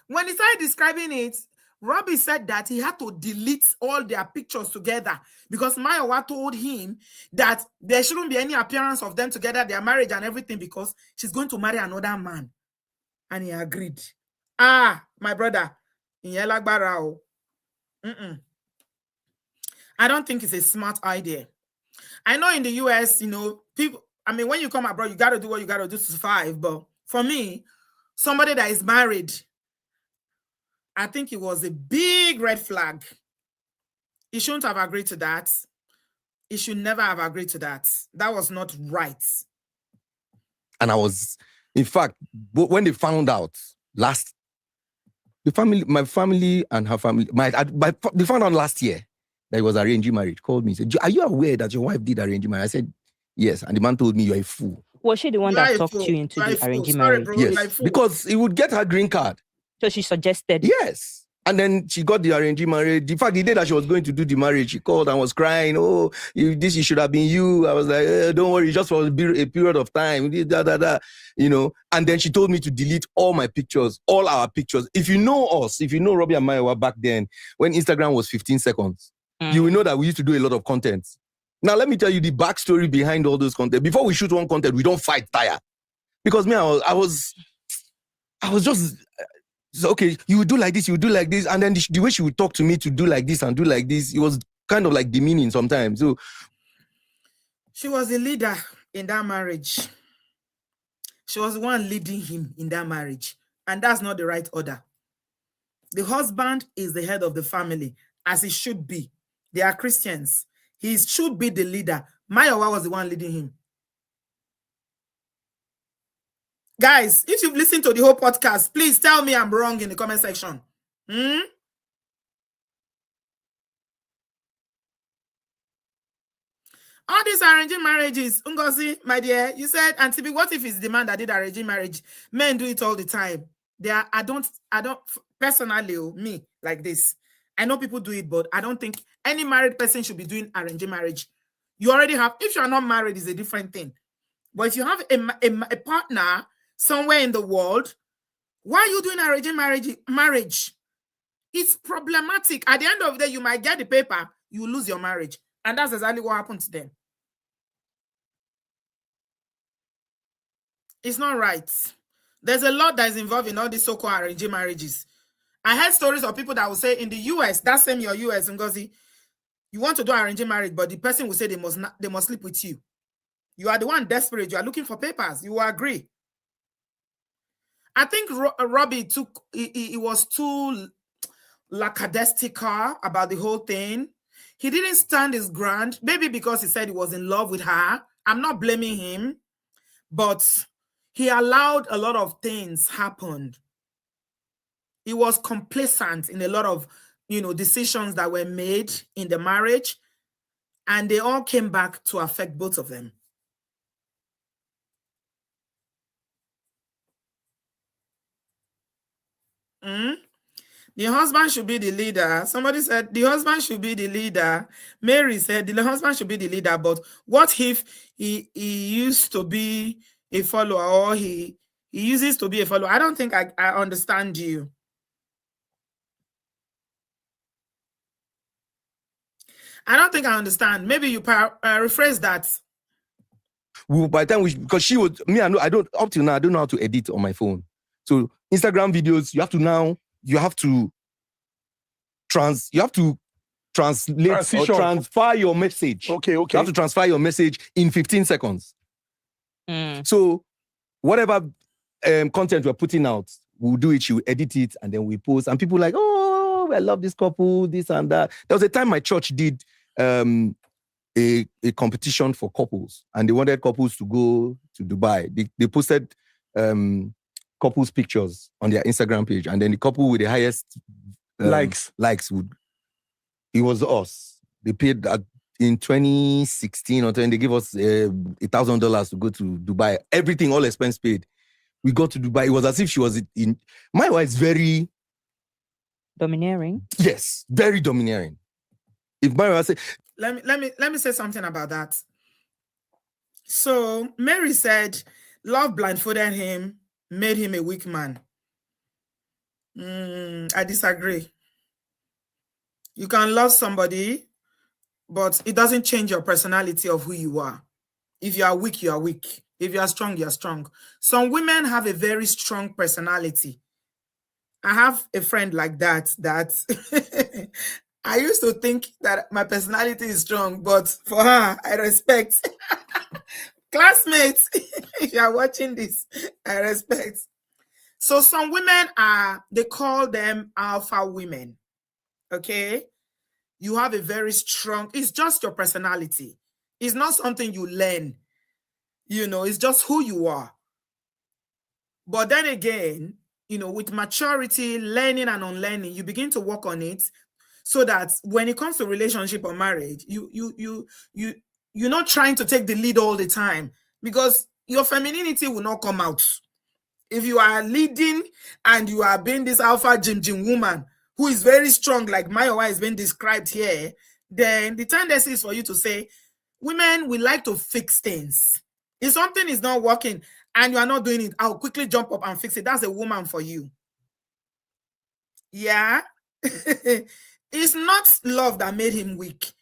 When he started describing it, Roby said that he had to delete all their pictures together because Mayowa told him that there shouldn't be any appearance of them together, their marriage and everything, because she's going to marry another man. And he agreed. Ah, my brother. I don't think it's a smart idea. I know in the US, you know, people, I mean, when you come abroad, you got to do what you got to do to survive. But for me, somebody that is married, I think it was a big red flag. He shouldn't have agreed to that. He should never have agreed to that. That was not right. And I was, in fact, when they found out my family and her family, they found out last year that it was arranged marriage. Called me, said, "Are you aware that your wife did arrange marriage?" I said, "Yes." And the man told me, "You're a fool." Was she the one that talked you into the arranging marriage? Bro, yes, because it would get her green card. So she suggested. Yes. And then she got the arranging marriage. In fact, the day that she was going to do the marriage, she called and was crying. "Oh, it should have been you." I was like, "Don't worry, just for a period of time." You know. And then she told me to delete all my pictures, all our pictures. If you know us, if you know Roby and Mayowa back then, when Instagram was 15 seconds, you will know that we used to do a lot of content. Now, let me tell you the backstory behind all those content. Before we shoot one content, we don't fight tire. Because me, I was just... So, okay, you would do like this, you would do like this. And then the way she would talk to me to do like this and do like this, it was kind of like demeaning sometimes. So she was the leader in that marriage. She was the one leading him in that marriage. And that's not the right order. The husband is the head of the family, as he should be. They are Christians. He should be the leader. Mayowa was the one leading him. Guys, if you've listened to the whole podcast, please tell me I'm wrong in the comment section. All these arranging marriages, Ngozi, my dear, you said, Auntie B, what if it's the man that did arranging marriage? Men do it all the time. I don't personally, me, like this. I know people do it, but I don't think any married person should be doing arranging marriage. You already have, if you're not married, it's a different thing. But if you have a partner somewhere in the world, why are you doing arranging marriage? It's problematic. At the end of the day, you might get the paper, you lose your marriage. And that's exactly what happened to them. It's not right. There's a lot that is involved in all these so-called arranging marriages. I heard stories of people that will say in the US, that same your US, Ngozi, you want to do arranging marriage, but the person will say they must sleep with you. You are the one desperate. You are looking for papers. You will agree. I think Roby he was too lackadaisical about the whole thing. He didn't stand his ground, maybe because he said he was in love with her. I'm not blaming him, but he allowed a lot of things happen. He was complacent in a lot of, decisions that were made in the marriage, and they all came back to affect both of them. The husband should be the leader. Somebody said the husband should be the leader. Mary said the husband should be the leader. But what if he used to be a follower, or he uses to be a follower? I don't think I understand you. I don't think I understand. Maybe you rephrase that. Well, by the time because she would, I don't, up till now, I don't know how to edit on my phone. So Instagram videos, you have to translate or transfer your message. Okay. You have to transfer your message in 15 seconds. So whatever content we're putting out, we'll do it, she'll edit it, and then we post. And people like, "Oh, I love this couple, this and that." There was a time my church did a competition for couples, and they wanted couples to go to Dubai. They posted couples pictures on their Instagram page, and then the couple with the highest Likes. would. It was us. They paid in 2016 or 20. They gave us $1,000 to go to Dubai. Everything, all expense paid. We got to Dubai. It was as if she was in. Mayowa is very Domineering. yes, very domineering. If Mayowa say, let me say something about that. So Mary said, love blindfolded him, made him a weak man. I disagree. You can love somebody, but it doesn't change your personality of who you are. If you are weak, you are weak. If you are strong, you are strong. Some women have a very strong personality. I have a friend like that I used to think that my personality is strong, but for her, I respect. Classmates, if you are watching this, I respect. So some women they call them alpha women. Okay? You have a very strong, it's just your personality. It's not something you learn. It's just who you are. But then again, with maturity, learning and unlearning, you begin to work on it so that when it comes to relationship or marriage, you're not trying to take the lead all the time, because your femininity will not come out. If you are leading and you are being this alpha Jim woman who is very strong, like Mayowa is being described here, then the tendency is for you to say, women, we like to fix things. If something is not working and you are not doing it, I'll quickly jump up and fix it. That's a woman for you. Yeah. It's not love that made him weak.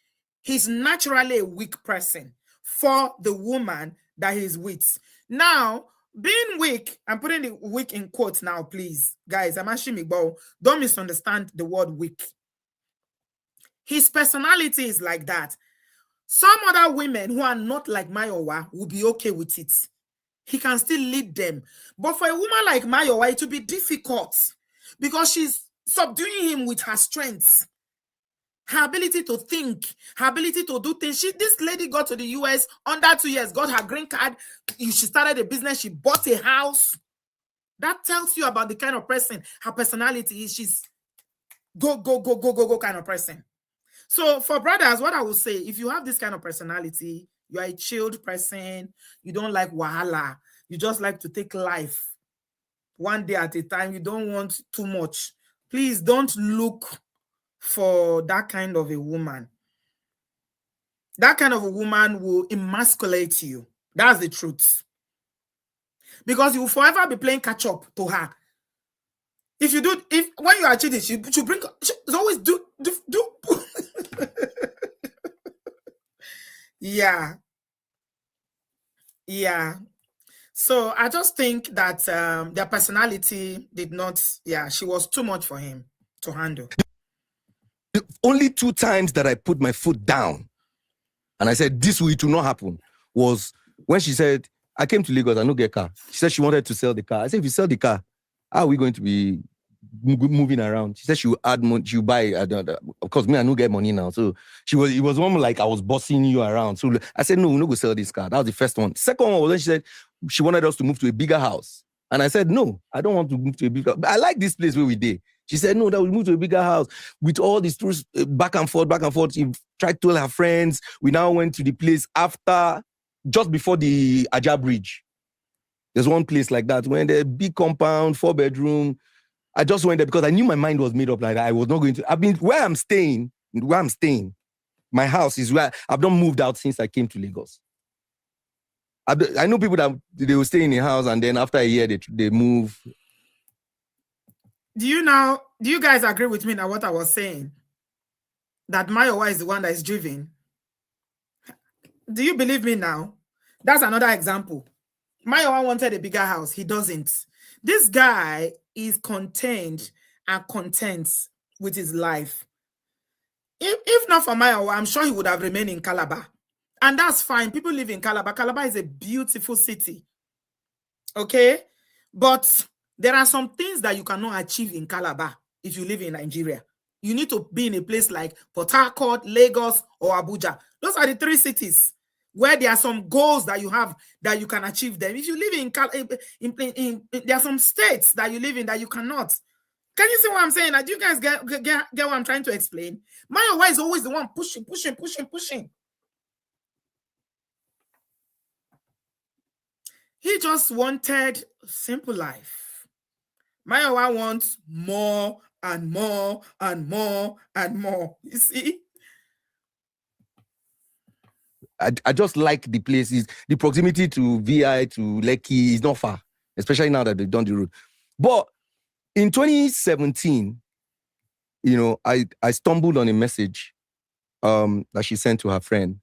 He's naturally a weak person for the woman that he's with. Now, being weak, I'm putting the weak in quotes now, please. Guys, I'm asking me, don't misunderstand the word weak. His personality is like that. Some other women who are not like Mayowa will be okay with it. He can still lead them. But for a woman like Mayowa, it will be difficult because she's subduing him with her strengths. Her ability to think, her ability to do things. This lady got to the US under 2 years, got her green card. She started a business. She bought a house. That tells you about the kind of person her personality is. She's go kind of person. So for brothers, what I will say, if you have this kind of personality, you are a chilled person, you don't like wahala, you just like to take life one day at a time, you don't want too much. Please don't look for that kind of a woman. That kind of a woman will emasculate you. That's the truth. Because you will forever be playing catch up to her. When you are cheating, she always do. Yeah. So I just think that their personality did not, she was too much for him to handle. The only 2 times that I put my foot down and I said, this will not happen, was when she said, I came to Lagos, I no get car. She said she wanted to sell the car. I said, if you sell the car, how are we going to be moving around? She said she will add money, she will buy. Of course, me, I no get money now. So it was one like I was bossing you around. So I said, no, we're not going to sell this car. That was the first one. Second one was when she said she wanted us to move to a bigger house. And I said, no, I don't want to move to a bigger house. I like this place where we did. She said, no, that we move to a bigger house with all these tours back and forth. She tried to tell her friends. We now went to the place just before the Aja Bridge. There's one place like that when the big compound, 4-bedroom. I just went there because I knew my mind was made up like that. I was not going to. Where I'm staying, my house is where I've not moved out since I came to Lagos. I know people that they will stay in a house and then after a year they move. Do you guys agree with me now what I was saying? That Mayowa is the one that is driven. Do you believe me now? That's another example. Mayowa wanted a bigger house. He doesn't. This guy is contained and content with his life. If not for Mayowa, I'm sure he would have remained in Calabar. And that's fine. People live in Calabar. Calabar is a beautiful city. Okay? But there are some things that you cannot achieve in Calabar if you live in Nigeria. You need to be in a place like Port Harcourt, Lagos, or Abuja. Those are the 3 cities where there are some goals that you have that you can achieve them. If you live in there are some states that you live in that you cannot. Can you see what I'm saying? Do you guys get what I'm trying to explain? Mayowa is always the one pushing. He just wanted simple life. Mayowa wants more and more and more and more. You see? I just like the places, the proximity to VI, to Lekki is not far, especially now that they've done the route. But in 2017, you know, I stumbled on a message that she sent to her friend.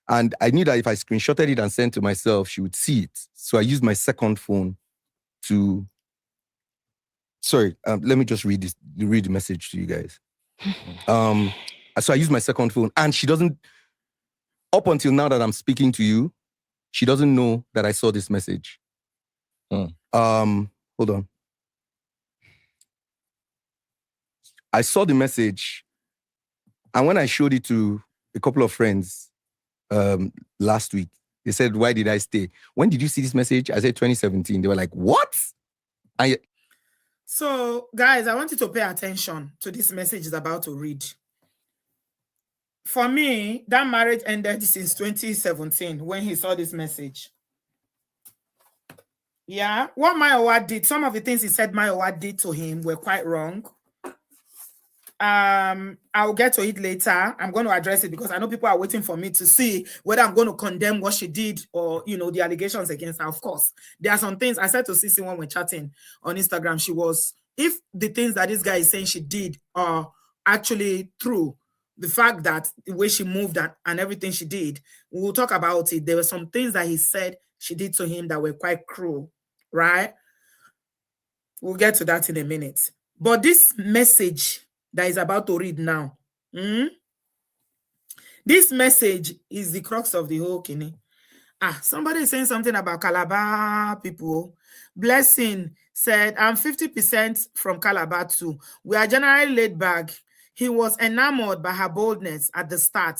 And I knew that if I screenshotted it and sent to myself, she would see it. So I used my second phone to... Sorry, let me just read the message to you guys. So I used my second phone, and she doesn't... Up until now that I'm speaking to you, she doesn't know that I saw this message. Hold on. I saw the message, and when I showed it to a couple of friends last week, they said, "Why did I stay? When did you see this message?" I said 2017. They were like, "What?" So, guys, I want you to pay attention to this message is about to read. For me, that marriage ended since 2017 when he saw this message. Yeah, what Mayowa did, some of the things he said Mayowa did to him were quite wrong. I'll get to it later. I'm going to address it because I know people are waiting for me to see whether I'm going to condemn what she did or, you know, the allegations against her. Of course, there are some things I said to Sissy when we're chatting on Instagram. She was, if the things that this guy is saying she did are actually true, the fact that the way she moved and everything she did, we'll talk about it. There were some things that he said she did to him that were quite cruel, right? We'll get to that in a minute. But this message that is about to read now, this message is the crux of the whole kini. Somebody is saying something about Calabar people. Blessing said, I'm 50% from Calabar too. We are generally laid back. He was enamored by her boldness at the start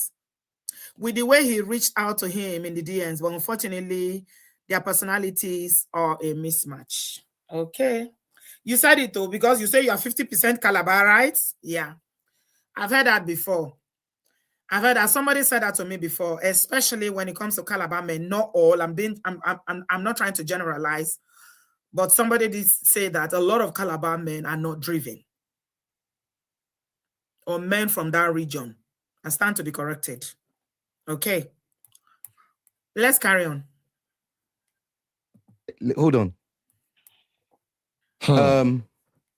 with the way he reached out to him in the DMs, but unfortunately, their personalities are a mismatch. Okay. You said it though, because you say you are 50% Calabar, right? Yeah. I've heard that before. I've heard that somebody said that to me before, especially when it comes to Calabar men. Not all. I'm not trying to generalize, but somebody did say that a lot of Calabar men are not driven, or men from that region. I stand to be corrected. Okay. Let's carry on. Hold on.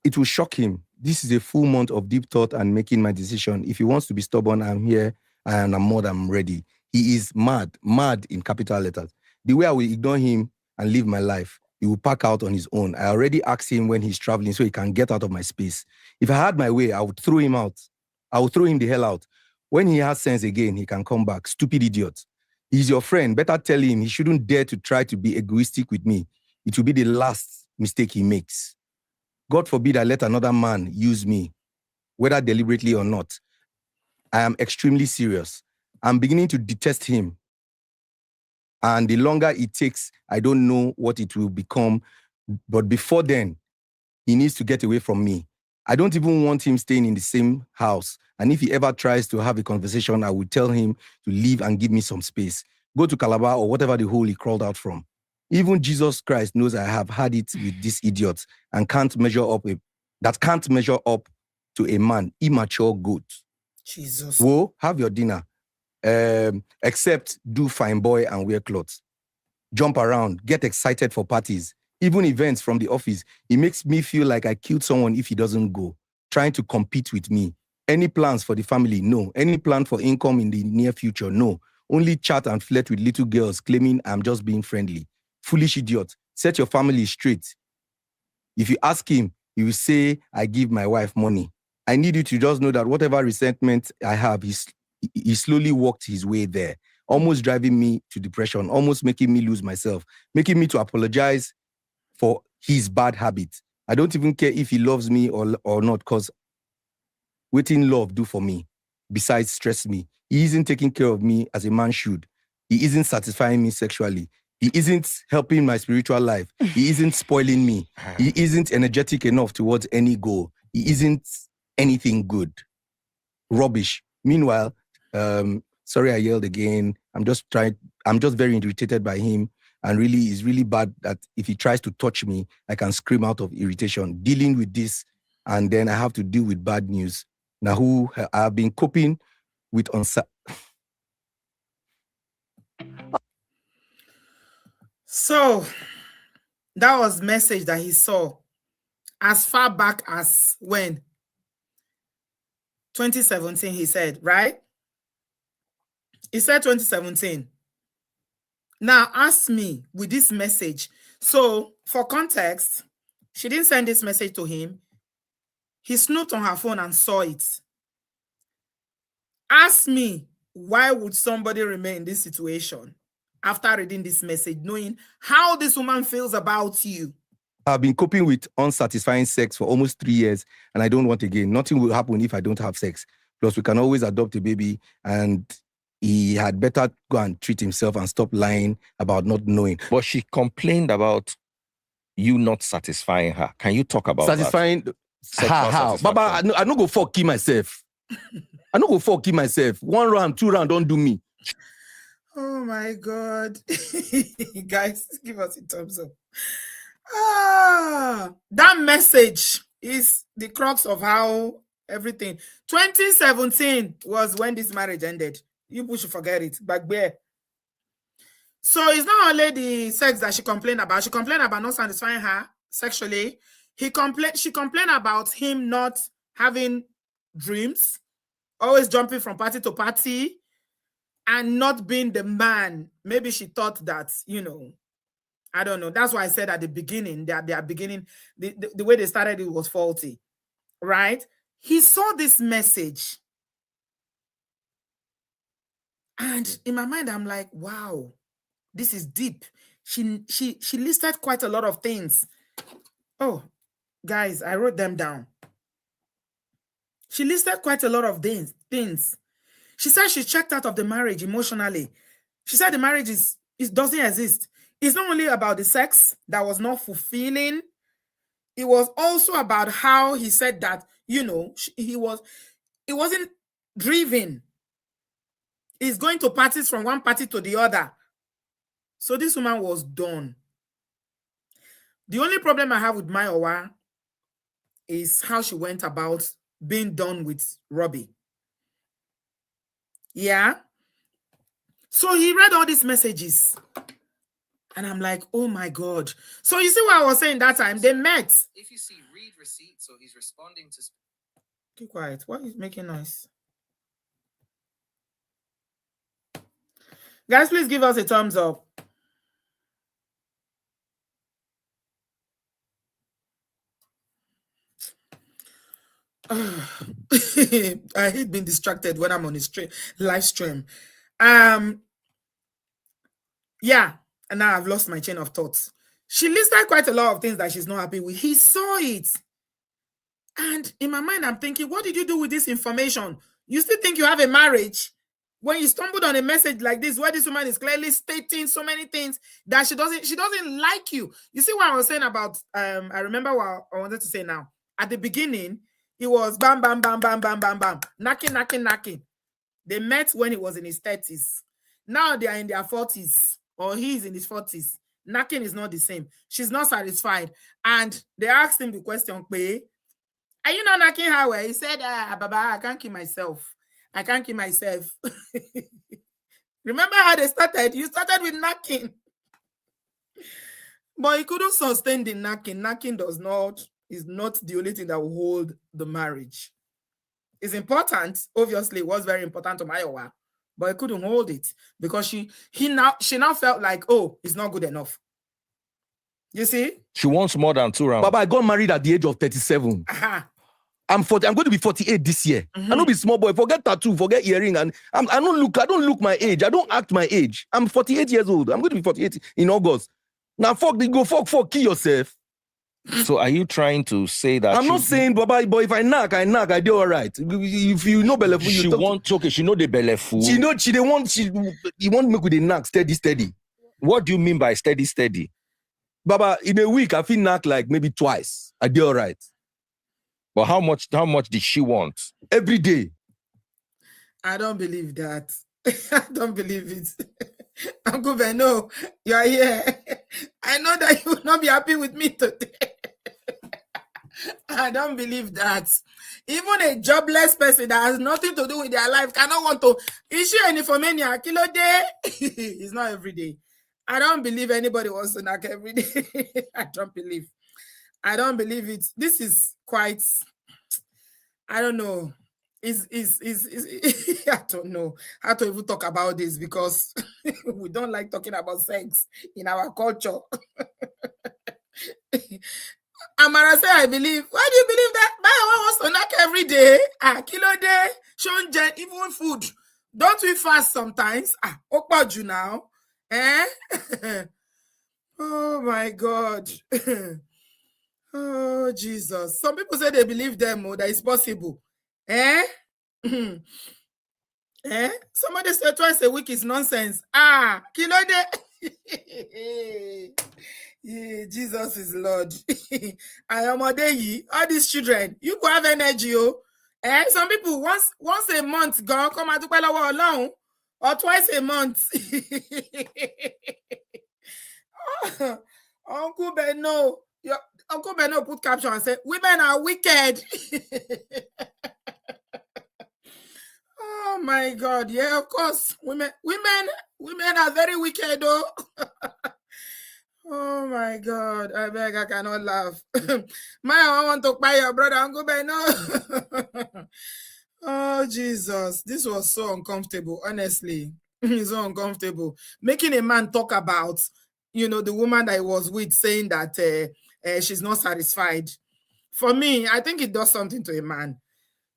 It will shock him. This is a full month of deep thought and making my decision. If he wants to be stubborn, I'm here and I'm more than ready. He is mad in capital letters. The way I will ignore him and live my life, he will pack out on his own. I already asked him when he's traveling so he can get out of my space. If I had my way, I would throw him out. I would throw him the hell out. When he has sense again, he can come back. Stupid idiot. He's your friend. Better tell him he shouldn't dare to try to be egoistic with me. It will be the last mistake he makes. God forbid I let another man use me, whether deliberately or not. I am extremely serious. I'm beginning to detest him. And the longer it takes, I don't know what it will become. But before then, he needs to get away from me. I don't even want him staying in the same house. And if he ever tries to have a conversation, I will tell him to leave and give me some space. Go to Calabar or whatever the hole he crawled out from. Even Jesus Christ knows I have had it with this idiot and can't measure up to a man, immature goat. Jesus. Whoa, have your dinner. Except do fine boy and wear clothes. Jump around, get excited for parties, even events from the office. He makes me feel like I killed someone if he doesn't go. Trying to compete with me. Any plans for the family? No. Any plan for income in the near future? No. Only chat and flirt with little girls claiming I'm just being friendly. Foolish idiot. Set your family straight. If you ask him, he will say, I give my wife money. I need you to just know that whatever resentment I have, he slowly walked his way there, almost driving me to depression, almost making me lose myself, making me to apologize for his bad habit. I don't even care if he loves me or not, because waiting love do for me, besides stress me. He isn't taking care of me as a man should. He isn't satisfying me sexually. He isn't helping my spiritual life. He isn't spoiling me. He isn't energetic enough towards any goal. he isn't anything good. Rubbish. Meanwhile, sorry I yelled again. I'm just very irritated by him. And really, it's really bad that if he tries to touch me, I can scream out of irritation. Dealing with this, and then I have to deal with bad news. Now, who I've been coping with So that was message that he saw as far back as when? 2017, he said, right? He said 2017. Now ask me with this message. So for context, she didn't send this message to him. He snooped on her phone and saw it. Ask me, why would somebody remain in this situation after reading this message, knowing how this woman feels about you? I've been coping with unsatisfying sex for almost 3 years, and I don't want again. Nothing will happen if I don't have sex. Plus, we can always adopt a baby, and he had better go and treat himself and stop lying about not knowing. But she complained about you not satisfying her. Can you talk about satisfying that? how? Baba, I no go fuck kill myself. I no go fuck kill myself. 1 round, 2 round, don't do me. Oh my God. Guys, give us a thumbs up. That message is the crux of how everything. 2017 was when this marriage ended. You people should forget it. Back there. So it's not only the sex that she complained about. She complained about not satisfying her sexually. She complained about him not having dreams, always jumping from party to party, and not being the man. Maybe she thought that, I don't know. That's why I said at the beginning that the way they started it was faulty, right? He saw this message, and in my mind, I'm like, wow, this is deep. She listed quite a lot of things. Oh, guys, I wrote them down. She listed quite a lot of things. She said she checked out of the marriage emotionally. She said the marriage doesn't exist. It's not only about the sex that was not fulfilling. It was also about how he said that, it wasn't driven. He's going to parties from one party to the other. So this woman was done. The only problem I have with Mayowa is how she went about being done with Roby. Yeah. So he read all these messages. And I'm like, oh my God. So you see what I was saying that time? They met. If you see read receipts, so he's responding to... Keep quiet. Why are you making noise? Guys, please give us a thumbs up. I hate being distracted when I'm on a live stream. Yeah, and now I've lost my chain of thoughts. She listed quite a lot of things that she's not happy with. He saw it. And in my mind, I'm thinking, what did you do with this information? You still think you have a marriage? When you stumbled on a message like this, where this woman is clearly stating so many things that she doesn't like you. You see what I was saying about, I remember what I wanted to say now. At the beginning, it was bam, bam, bam, bam, bam, bam, bam, knocking. They met when he was in his 30s. Now they are in their 40s, or he's in his 40s. Knocking is not the same. She's not satisfied. And they asked him the question, are you not knocking her well? He said, Baba, I can't keep myself. Remember how they started? You started with knocking. But he couldn't sustain the knocking. Knocking is not the only thing that will hold the marriage. It's important. Obviously, it was very important to Mayowa, but he couldn't hold it because she now felt like, oh, it's not good enough. You see? She wants more than 2 rounds. Baba, I got married at the age of 37. I'm 40. I'm going to be 48 this year. I don't be small boy. Forget tattoo, forget earring, and I don't look my age. I don't act my age. I'm 48 years old. I'm going to be 48 in August. Now fuck, kill yourself. So are you trying to say that? I'm not saying, Baba, but if I knock, I do all right. If you know Belefu, she know the Belefu. You want me with a knock, steady. What do you mean by steady? Baba, in a week, I feel knock like maybe twice. I do all right. But how much did she want? Every day. I don't believe that. I don't believe it. Uncle Beno, you are here. I know that you will not be happy with me today. I don't believe that. Even a jobless person that has nothing to do with their life cannot want to issue any for many kilo day. It's not every day. I don't believe anybody wants to knock every day. I don't believe it. This is quite, I don't know. I don't know how to even talk about this because we don't like talking about sex in our culture. Amara say, I believe. Why do you believe that? Mayowa wants to knock every day. Kilo day, shonje, even food. Don't we fast sometimes? Okpaju now. Oh my God. Oh Jesus. Some people say they believe them, that it's possible. Somebody said twice a week is nonsense. Kilo day. Yeah, Jesus is Lord. I am all these children, you go have energy. Some people once a month go come out alone or twice a month. Uncle Beno, Uncle Beno put caption and said, women are wicked. Oh my God. Yeah, of course. Women are very wicked, though. Oh my God. I beg, I cannot laugh. I want to buy your brother, Uncle Beno. Oh, Jesus. This was so uncomfortable, honestly. It's so uncomfortable. Making a man talk about, the woman that he was with saying that she's not satisfied. For me, I think it does something to a man.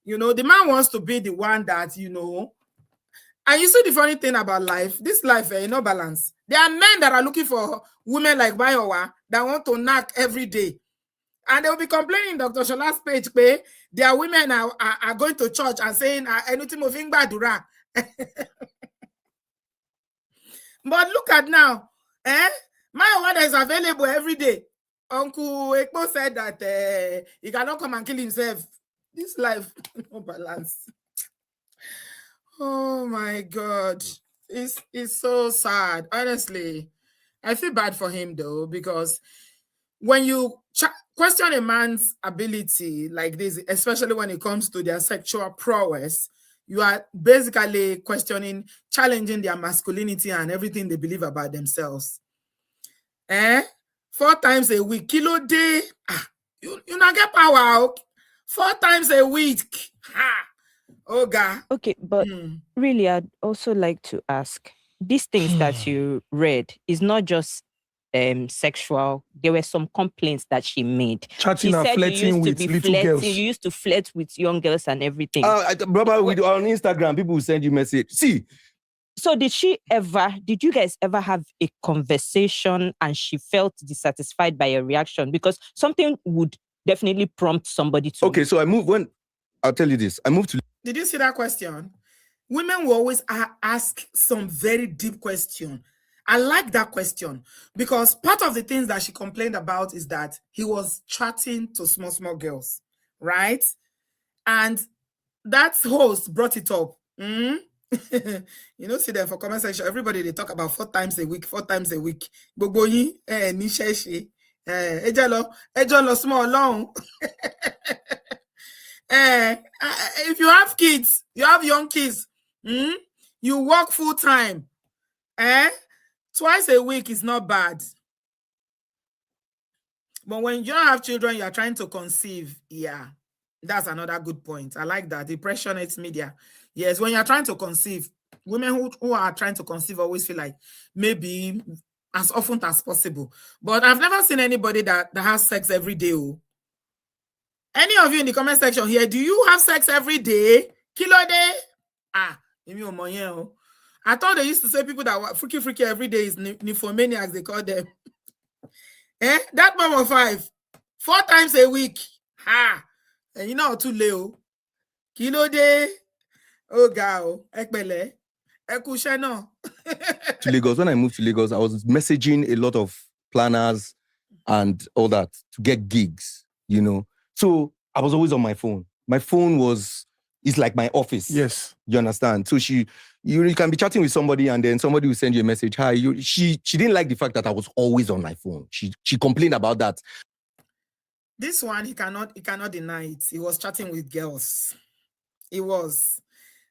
The man wants to be the one that, and you see the funny thing about life, this life, no balance. There are men that are looking for women like Mayowa that want to knock every day. And they'll be complaining Dr. Shola's page, their women are going to church and saying, anything moving badura. But look at now, Mayowa that is available every day. Uncle Ekpo said that he cannot come and kill himself. This life, no balance. Oh my God. It's so sad. Honestly, I feel bad for him though, because when you question a man's ability like this, especially when it comes to their sexual prowess, you are basically challenging their masculinity and everything they believe about themselves. 4 times a week, kilo day, you not get power out. 4 times a week. Oh God. Okay, but really, I'd also like to ask, these things that you read is not just sexual. There were some complaints that she made. Chatting She and said you flirting used to with be little girls. You used to flirt with young girls and everything. Brother, on Instagram, people will send you message. See. So did you guys ever have a conversation and she felt dissatisfied by your reaction? Because something would definitely prompt somebody to. Okay, so I'll tell you this. I moved to. Did you see that question? Women will always ask some very deep question. I like that question because part of the things that she complained about is that he was chatting to small girls, right? And that host brought it up. See there for comment section, everybody they talk about 4 times a week. Boboyi, nisheshi, ejalo small long. If you have kids, you have young kids, you work full time, twice a week is not bad. But when you don't have children, you are trying to conceive. Yeah, that's another good point. I like that. Impressionates media. Yes, when you're trying to conceive, women who are trying to conceive always feel like maybe as often as possible. But I've never seen anybody that has sex every day. Any of you in the comment section here, do you have sex every day? Kilo day? I thought they used to say people that were freaky every day is nymphomaniacs, they call them. That mom of 5, 4 times a week. And too late. Kilo day. Oh, God. Ekpele. Ekusheno. To Lagos. When I moved to Lagos, I was messaging a lot of planners and all that to get gigs, So I was always on my phone. My phone is like my office. Yes. You understand? So you can be chatting with somebody and then somebody will send you a message. Hi, she didn't like the fact that I was always on my phone. She complained about that. This one, he cannot deny it. He was chatting with girls. He was.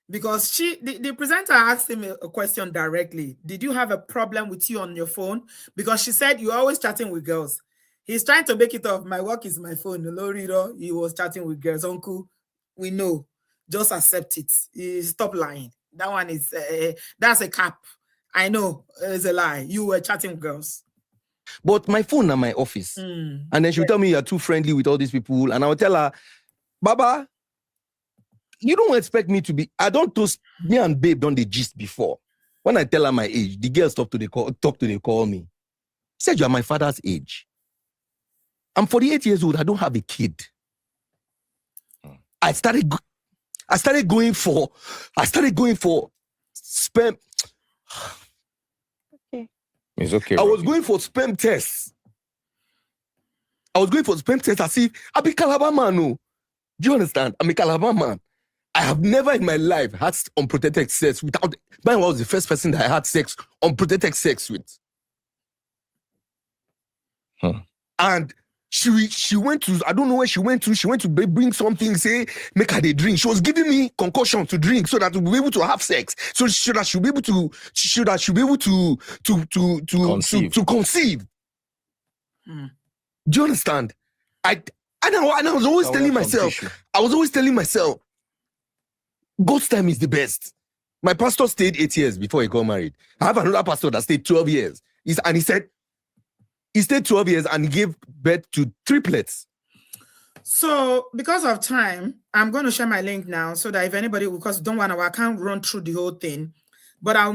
Because the presenter asked him a question directly. Did you have a problem with you on your phone? Because she said, you're always chatting with girls. He's trying to make it off. My work is my phone. Loriro, he was chatting with girls. Uncle, we know. Just accept it. Stop lying. That one is, that's a cap. I know it's a lie. You were chatting with girls. But my phone at my office. And then she'll tell me you're too friendly with all these people. And I will tell her, Baba, you don't expect me to be. I don't toast me and babe done the gist before. When I tell her my age, the girl talk to they call me. Said you are my father's age. I'm 48 years old. I don't have a kid. I started going for sperm. Okay. It's okay. I was Roby. going for sperm tests. As if I be Calabar man. No. Do you understand? I'm a Calabar man. I have never in my life had unprotected sex without. Mine was the first person that I had unprotected sex with. And she went to, I don't know where she went to. She went to bring something, say, make her a drink. She was giving me concoction to drink so that we'll be able to have sex. So she'll be able to conceive. Do you understand? I was always telling myself, God's time is the best. My pastor stayed 8 years before he got married. I have another pastor that stayed 12 years. He said he stayed 12 years and he gave birth to triplets. So because of time, I'm going to share my link now so that if anybody, because don't want to, I can't run through the whole thing, but I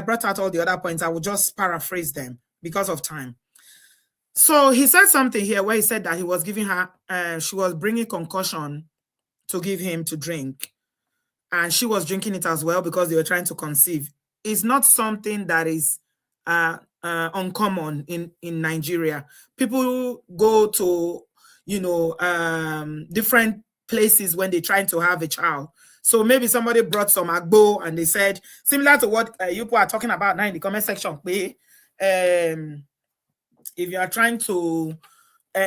brought out all the other points. I will just paraphrase them because of time. So he said something here where he said that he was giving her, she was bringing concoction to give him to drink. And she was drinking it as well because they were trying to conceive. It's not something that is uncommon in Nigeria. People go to, different places when they're trying to have a child. So maybe somebody brought some agbo and they said, similar to what you people are talking about now in the comment section, if you are trying to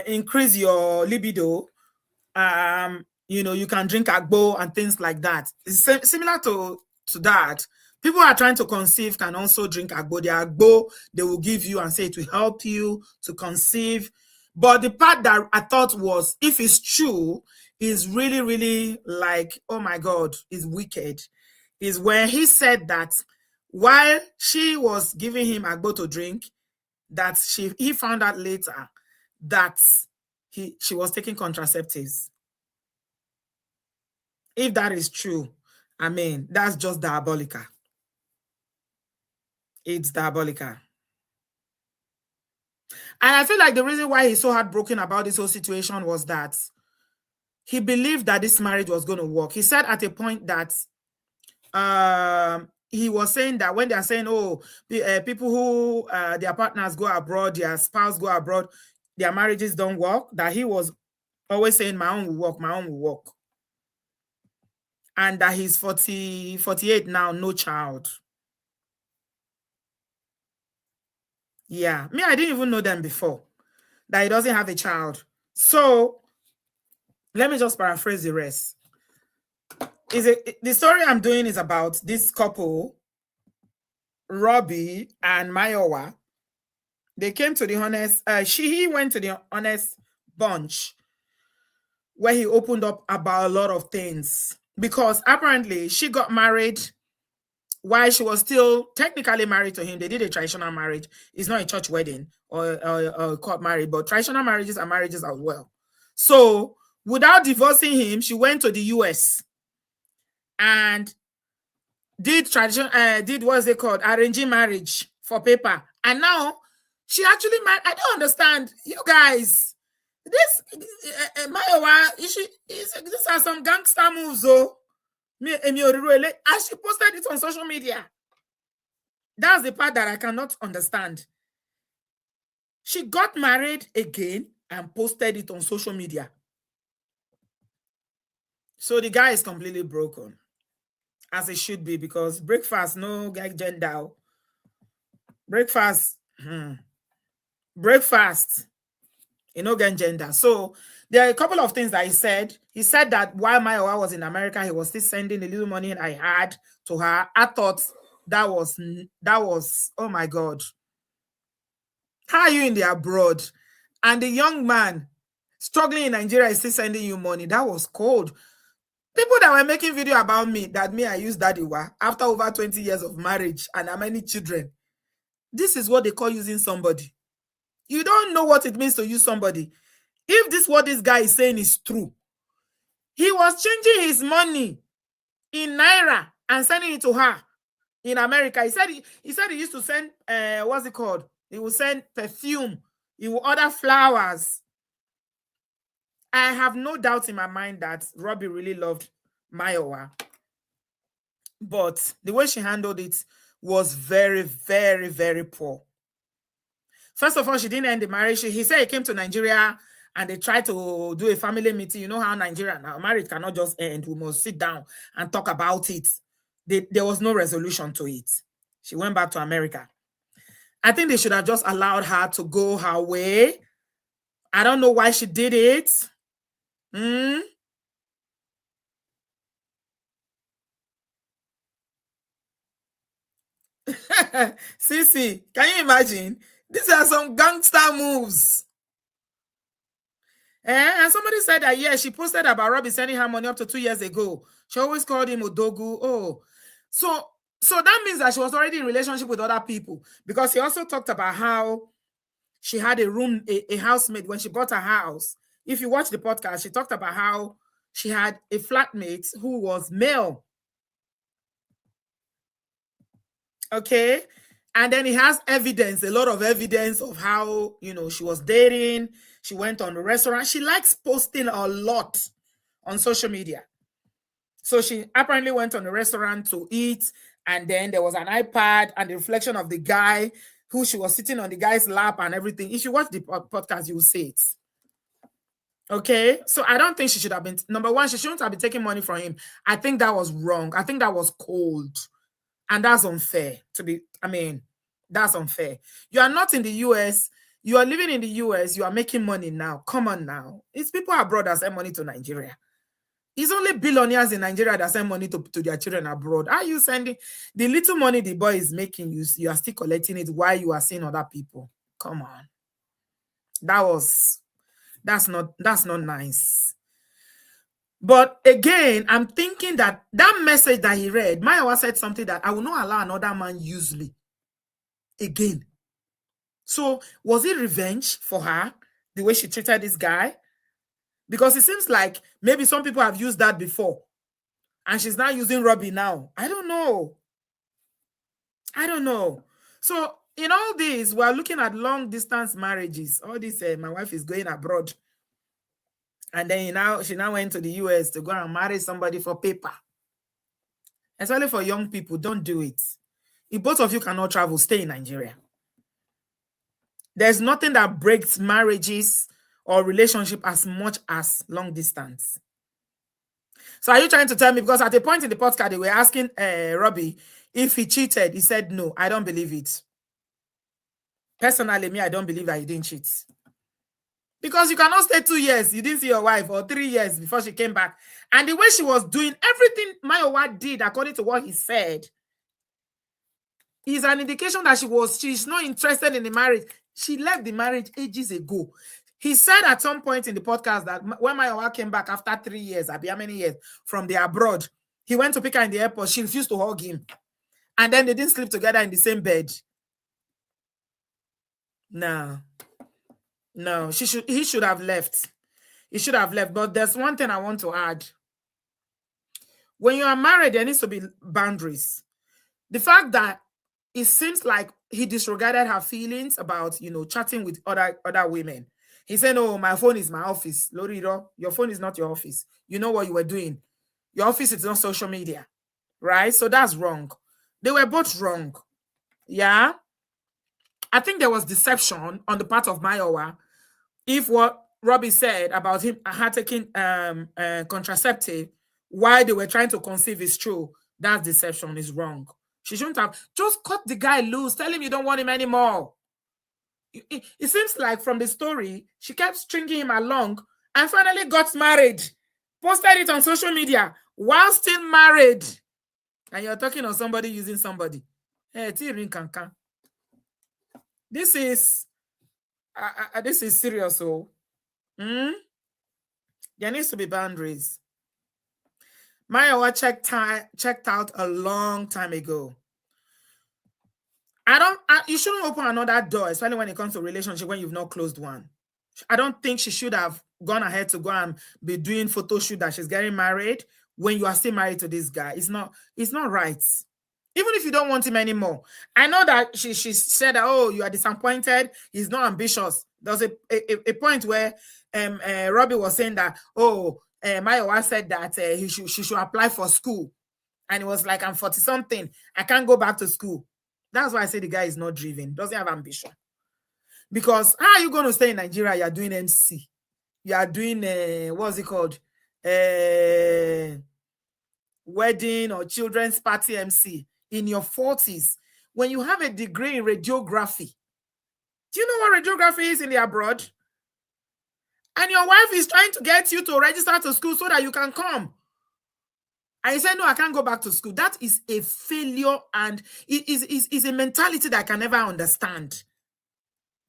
increase your libido, you can drink agbo and things like that. It's similar to that. People are trying to conceive can also drink agbo. The agbo they will give you and say it will help you to conceive. But the part that I thought was, if it's true, is really, really like, oh my God, is wicked. Is when he said that while she was giving him agbo to drink, that he found out later that she was taking contraceptives. If that is true, I mean, that's just diabolical. It's diabolical. And I feel like the reason why he's so heartbroken about this whole situation was that he believed that this marriage was going to work. He said at a point that he was saying that when they're saying, oh, people who their partners go abroad, their spouse go abroad, their marriages don't work, that he was always saying, my own will work, my own will work. And that he's 48 now, no child. Yeah, me, I didn't even know them before, that he doesn't have a child. So let me just paraphrase the rest. The story I'm doing is about this couple, Roby and Mayowa. They came to the Honest, he went to the Honest Bunch where he opened up about a lot of things, because apparently she got married while she was still technically married to him. They did a traditional marriage. It's not a church wedding or a court marriage, but traditional marriages are marriages as well. So without divorcing him, she went to the US and did what's it called? Arranging marriage for paper. And now she actually married. I don't understand. You guys, this Mayowa, these are some gangster moves, though. And she posted it on social media. That's the part that I cannot understand. She got married again and posted it on social media. So the guy is completely broken, as it should be, because breakfast, no gender. Breakfast, breakfast, no gender. So there are a couple of things that he said. He said that while Mayowa was in America, he was still sending the little money I had to her. I thought that was, oh my God. How are you in the abroad? And the young man struggling in Nigeria is still sending you money. That was cold. People that were making video about me, that I used Dadiwa after over 20 years of marriage and how many children. This is what they call using somebody. You don't know what it means to use somebody. If this what this guy is saying is true, he was changing his money in Naira and sending it to her in America. He said he used to send, what's it called? He will send perfume. He will order flowers. I have no doubt in my mind that Roby really loved Mayowa. But the way she handled it was very, very, very poor. First of all, she didn't end the marriage. He said he came to Nigeria and they tried to do a family meeting. You know how Nigeria now, marriage cannot just end. We must sit down and talk about it. There was no resolution to it. She went back to America. I think they should have just allowed her to go her way. I don't know why she did it. Sissy, can you imagine? These are some gangster moves. And somebody said that, yeah, she posted about Roby sending her money up to 2 years ago. She always called him Odogu. Oh, so that means that she was already in relationship with other people, because he also talked about how she had a housemate when she bought her house. If you watch the podcast, she talked about how she had a flatmate who was male. Okay. And then he has evidence, a lot of evidence of how, she was dating. She went on a restaurant. She likes posting a lot on social media. So she apparently went on a restaurant to eat. And then there was an iPad and the reflection of the guy who she was sitting on the guy's lap and everything. If you watch the podcast, you will see it. Okay. So I don't think she should have been, number one, she shouldn't have been taking money from him. I think that was wrong. I think that was cold. And that's unfair that's unfair. You are not in the US. You are living in the US. You are making money now. Come on now. It's people abroad that send money to Nigeria. It's only billionaires in Nigeria that send money to their children abroad. Are you sending the little money the boy is making? You are still collecting it while you are seeing other people. Come on. That's not nice. But again, I'm thinking that message that he read, Mayowa said something that I will not allow another man use me again. So was it revenge for her, the way she treated this guy? Because it seems like maybe some people have used that before and she's not using Roby now. I don't know. So in all this, we're looking at long distance marriages. All this, my wife is going abroad. And then she now went to the US to go and marry somebody for paper. Especially for young people, don't do it. If both of you cannot travel, stay in Nigeria. There's nothing that breaks marriages or relationship as much as long distance. So are you trying to tell me, because at a point in the podcast, they were asking Roby if he cheated. He said, no, I don't believe it. Personally, I don't believe that he didn't cheat. Because you cannot stay 2 years. You didn't see your wife, or 3 years before she came back. And the way she was doing everything Mayowa did, according to what he said, is an indication that she's not interested in the marriage. She left the marriage ages ago. He said at some point in the podcast that when Mayowa came back after 3 years, how many years from the abroad, he went to pick her in the airport. She refused to hug him. And then they didn't sleep together in the same bed. No, he should have left. He should have left. But there's one thing I want to add. When you are married, there needs to be boundaries. The fact that it seems like he disregarded her feelings about, chatting with other women. He said, "No, my phone is my office." Loriro, your phone is not your office. You know what you were doing. Your office is not social media, right? So that's wrong. They were both wrong. Yeah. I think there was deception on the part of Mayowa. If what Roby said about her taking contraceptive why they were trying to conceive is true, that's deception, is wrong. She shouldn't have just cut the guy loose, tell him you don't want him anymore. It seems like from the story, she kept stringing him along and finally got married, posted it on social media while still married. And you're talking on somebody using somebody. Hey, this is serious. So there needs to be boundaries. Mayowa checked out a long time ago. You shouldn't open another door, especially when it comes to relationship when you've not closed one. I don't think she should have gone ahead to go and be doing photo shoot that she's getting married when you are still married to this guy. It's not right. Even if you don't want him anymore. I know that she said that, oh, you are disappointed. He's not ambitious. There was a point where Roby was saying that, oh, Mayowa said that she should apply for school. And it was like, I'm 40-something. I can't go back to school. That's why I say the guy is not driven. Doesn't have ambition. Because how are you going to stay in Nigeria? You are doing MC. You are doing, what's it called? Wedding or children's party MC in your 40s. When you have a degree in radiography. Do you know what radiography is in the abroad? And your wife is trying to get you to register to school so that you can come. And you say, no, I can't go back to school. That is a failure, and it is a mentality that I can never understand.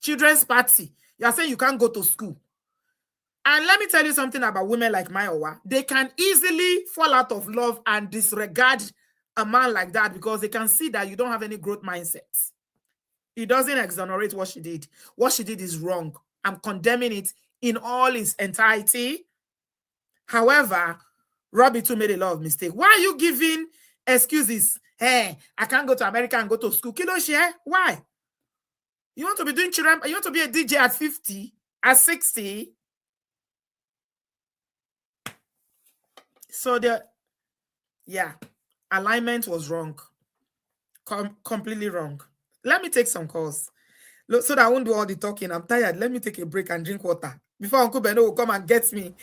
Children's party. You are saying you can't go to school. And let me tell you something about women like Mayowa. They can easily fall out of love and disregard a man like that because they can see that you don't have any growth mindset. It doesn't exonerate what she did. What she did is wrong. I'm condemning it in all its entirety. However, Roby too made a lot of mistakes. Why are you giving excuses? Hey, I can't go to America and go to school. Kilo share? Why? You want to be doing children? You want to be a DJ at 50, at 60? So alignment was wrong. Completely wrong. Let me take some calls. Look, so that I won't do all the talking. I'm tired. Let me take a break and drink water before Uncle Beno will come and get me.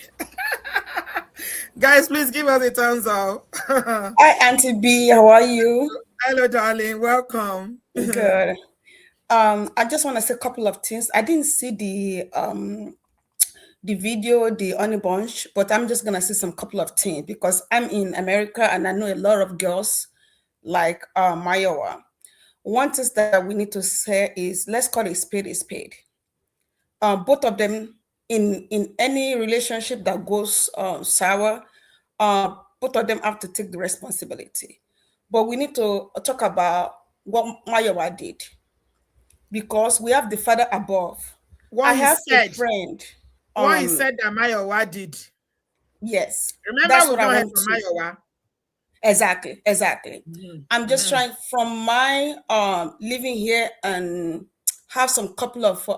Guys, please give us a thumbs up. Hi, Auntie B. How are you? Hello, darling. Welcome. Good. I just want to say a couple of things. I didn't see the video, the honey bunch, but I'm just gonna say some couple of things because I'm in America and I know a lot of girls like Mayowa. One thing that we need to say is let's call it a spade. Both of them in any relationship that goes sour, both of them have to take the responsibility. But we need to talk about what Mayowa did because we have the Father above. What I have said, a friend. What he said that Mayowa did. Yes. Remember, that's we what I don't hear want from to. Mayowa. Exactly. I'm just Mhm. trying from my living here and have some couple of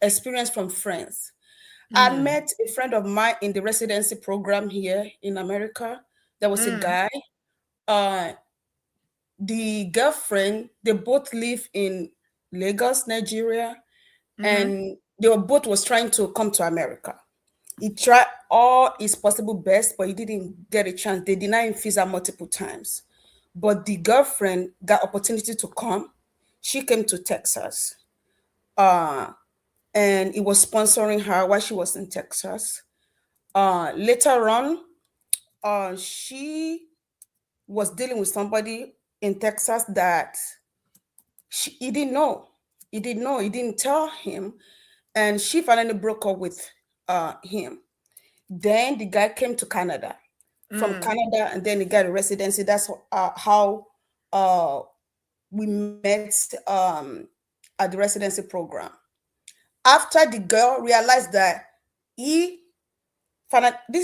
experience from friends. I met a friend of mine in the residency program here in America. There was a guy. The girlfriend, they both live in Lagos, Nigeria, and they were both was trying to come to America. He tried all his possible best, but he didn't get a chance. They denied him visa multiple times. But the girlfriend got opportunity to come. She came to Texas. And it was sponsoring her while she was in Texas. Later on, she was dealing with somebody in Texas that he didn't know. He didn't tell him. And she finally broke up with him. Then the guy came to Canada. From Canada, and then he got a residency. That's how we met at the residency program. After the girl realized that this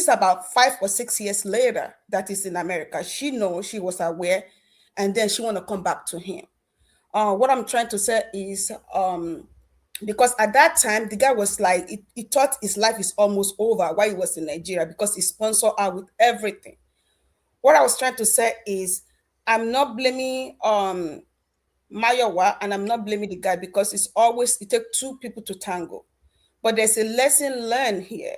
is about 5 or 6 years later that is in America. She was aware, and then she want to come back to him. What I'm trying to say is because at that time the guy was like he thought his life is almost over while he was in Nigeria because he sponsored her with everything. What I was trying to say is I'm not blaming Mayowa and I'm not blaming the guy because it takes two people to tango. But there's a lesson learned here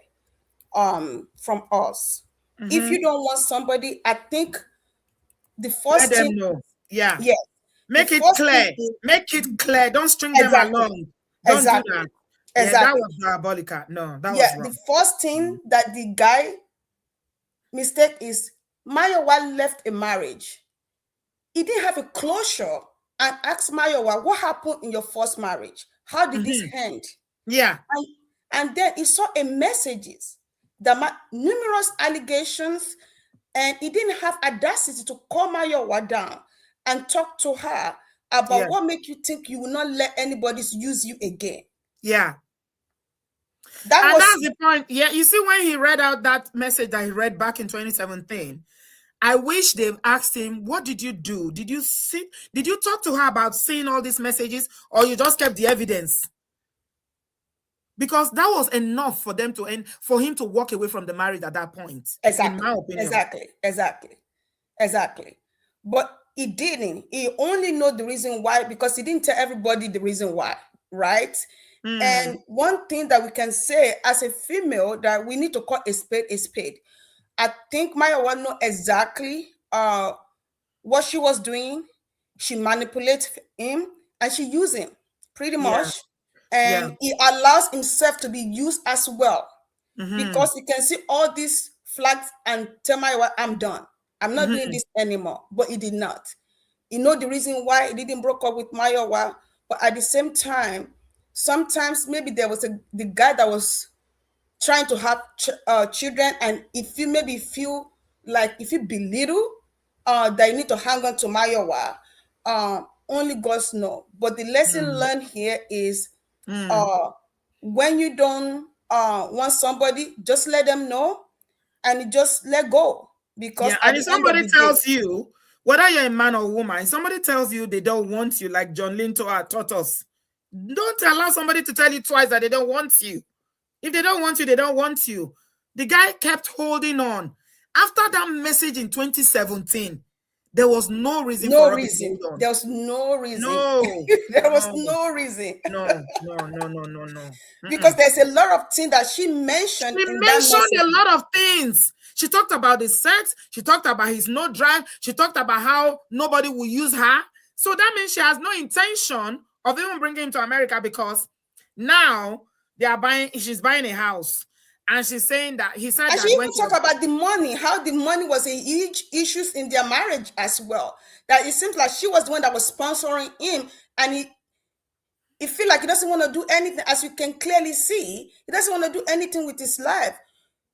from us. If you don't want somebody, I think the Let first them thing, know. Yeah. yeah, Make the it first clear. thing is Make it clear. Don't string them exactly, along. Don't do exactly, that. Yeah, that exactly. was diabolical. No, that Yeah, was the wrong. first thing that the guy mistake is Mayowa left a marriage. He didn't have a closure and asked Mayowa, what happened in your first marriage? How did this end? Yeah. And then he saw a messages, numerous allegations, and he didn't have audacity to call Mayowa down and talk to her about Yeah. what make you think you will not let anybody use you again. Yeah. That And was that's the point. Yeah, you see, when he read out that message that he read back in 2017, I wish they've asked him, what did you do? Did you talk to her about seeing all these messages, or you just kept the evidence? Because that was enough for them to end, for him to walk away from the marriage at that point. exactly, In my opinion. exactly. But he didn't. He only know the reason why because he didn't tell everybody the reason why, right? And one thing that we can say as a female that we need to call a spade a spade. I think Mayowa know exactly what she was doing. She manipulates him and she used him pretty much. And he allows himself to be used as well. Because he can see all these flags and tell Mayowa, I'm done. I'm not doing this anymore. But he did not. You know the reason why he didn't broke up with Mayowa, but at the same time, sometimes maybe there was the guy that was trying to have children, and if you maybe feel like if you belittle that you need to hang on to Mayowa, only God knows. But the lesson learned here is when you don't want somebody, just let them know and just let go. Because and at if the end of somebody the tells day, you, whether you're a man or woman, if somebody tells you they don't want you, like John Linto taught us, don't allow somebody to tell you twice that they don't want you. If they don't want you, they don't want you. The guy kept holding on. After that message in 2017, there was no reason for Roby to hold on. There was no reason. No. There was no reason. No. Because there's a lot of things that she mentioned She in that mentioned message. a lot of things. She talked about the sex. She talked about his no drive. She talked about how nobody will use her. So that means she has no intention of even bringing him to America, because now she's buying a house. And she's saying that he said And that she when even talked about the money, how the money was a huge issue in their marriage as well. That it seems like she was the one that was sponsoring him, and he feel like he doesn't want to do anything, as you can clearly see. He doesn't want to do anything with his life.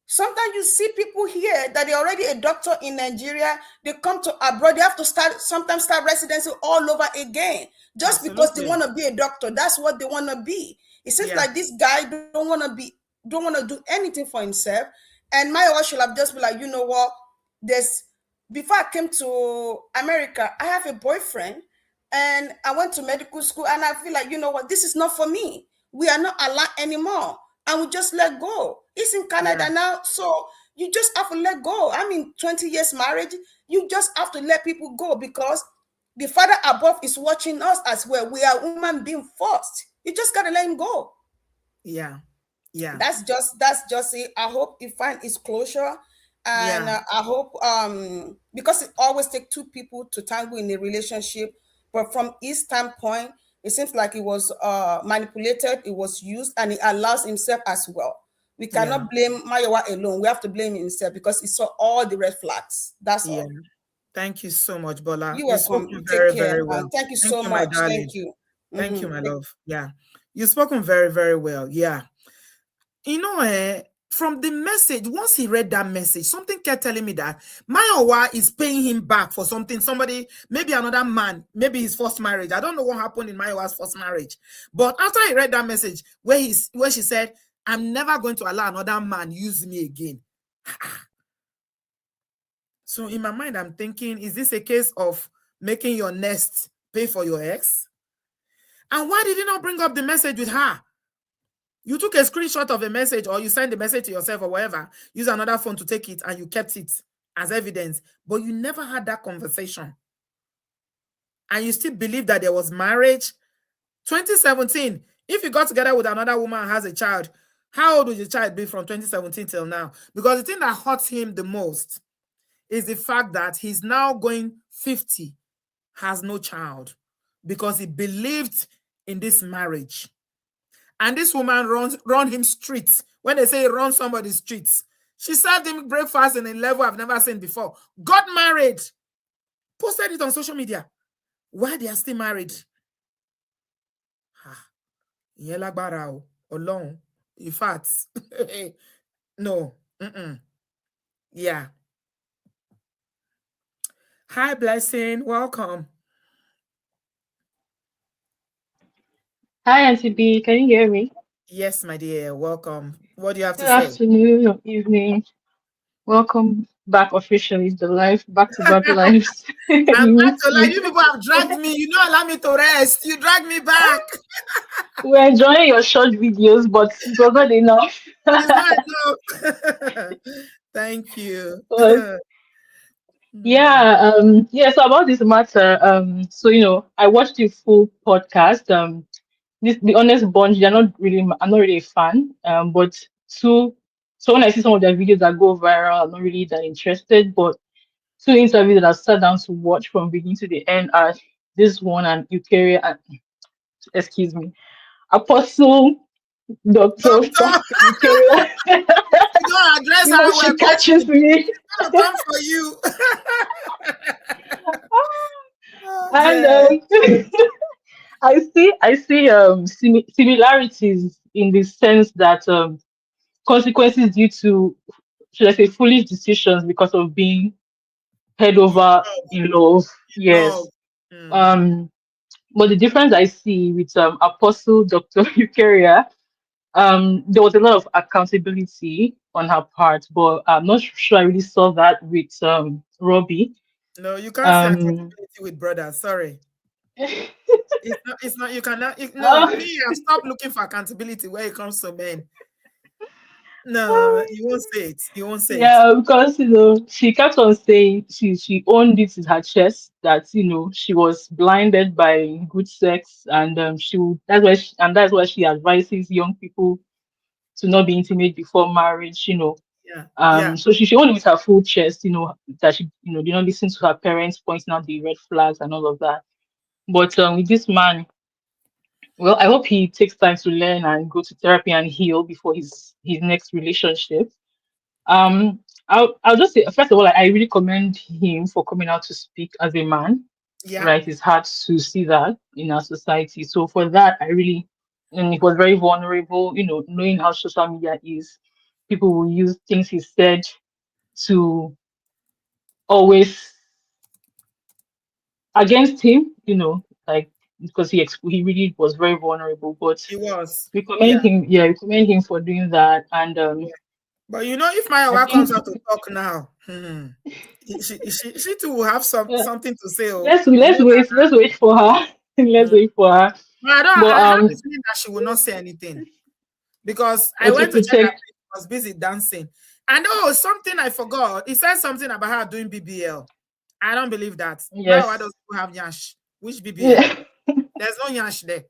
Sometimes you see people here that they're already a doctor in Nigeria. They come to abroad. They have to sometimes start residency all over again, just because they want to be a doctor. That's what they want to be. It seems like this guy don't want to do anything for himself. And Mayowa should have just been like, you know what? Before I came to America, I have a boyfriend, and I went to medical school, and I feel like, you know what? This is not for me. We are not aligned anymore. And we just let go. It's in Canada now, so you just have to let go. I mean, 20 years marriage, you just have to let people go, because the Father above is watching us as well. We are human being first. You just gotta let him go. Yeah. That's just it. I hope he find his closure, and I hope because it always takes two people to tango in a relationship. But from his standpoint, it seems like it was manipulated, it was used, and he allows himself as well. We cannot blame Mayowa alone. We have to blame himself, because he saw all the red flags. That's all. Thank you so much, Bola. You're You welcome. spoken Take very, care. very well. Thank you so my much. darling. Thank you. Thank you, my love. Yeah. You've spoken very, very well. Yeah. You know, from the message, once he read that message, something kept telling me that Mayowa is paying him back for something. Somebody, maybe another man, maybe his first marriage. I don't know what happened in Mayowa's first marriage. But after he read that message, where she said, I'm never going to allow another man use me again. So in my mind, I'm thinking, is this a case of making your nest pay for your ex? And why did he not bring up the message with her? You took a screenshot of a message, or you sent the message to yourself or whatever, use another phone to take it, and you kept it as evidence, but you never had that conversation. And you still believe that there was marriage. 2017, if you got together with another woman and has a child, How old will the child be from 2017 till now? Because the thing that hurts him the most is the fact that he's now going 50, has no child, because he believed in this marriage. And this woman run him streets. When they say run somebody's streets, she served him breakfast in a level I've never seen before. Got married, posted it on social media. Why they are still married? Ìyẹn lágbára o, Ọlọ́run. In fact, no. Yeah. Hi, Blessing. Welcome. Hi, Auntie B. Can you hear me? Yes, my dear. Welcome. What do you have Good to say? afternoon or evening. Welcome back officially to the life, back-to-back lives. I'm back to life. You You people have dragged me. You don't allow me to rest. You drag me back. We're enjoying your short videos, but it was not enough. It's not enough. Thank you. But yeah, so about this matter, so I watched the full podcast. This the honest bunch, I'm not really a fan. But so when I see some of their videos that go viral, I'm not really that interested. But two interviews that I sat down to watch from beginning to the end are this one and Eukarya, excuse me, Apostle Doctor Doctor, Eukarya. you don't address her well. She catches me. I'm gonna come for you. Oh, And dear. I see similarities in the sense that consequences due to, should I say, foolish decisions because of being head over in love. Love. Yes. But the difference I see with Apostle Dr. Eukarya, there was a lot of accountability on her part, but I'm not sure I really saw that with Roby. No, you can't see accountability with brothers. Sorry. It's not, you cannot, no, me, I've stopped looking for accountability where it comes to men. No, you won't say it. You won't say it. Yeah, because she kept on saying she owned it in her chest that she was blinded by good sex, and that's why she advises young people to not be intimate before marriage. Yeah. So she owned it with her full chest. That she did not listen to her parents pointing out the red flags and all of that. But with this man, well, I hope he takes time to learn and go to therapy and heal before his next relationship. I'll just say, first of all, I really commend him for coming out to speak as a man. Yeah. Right, it's hard to see that in our society. So for that, and it was very vulnerable. Knowing how social media is, people will use things he said to always against him. Like because he really was very vulnerable. But He was. we commend him. Yeah, we commend him for doing that. And but if Mayowa comes out to talk now, she too will have something to say. Let's wait for her. Let's wait for her. I have a feeling that she will not say anything, because I went to check her page, she was busy dancing. And something I forgot. It said something about her doing BBL. I don't believe that. Yes. Mayowa doesn't have Nyash. Which BBL? There's no Nyash there.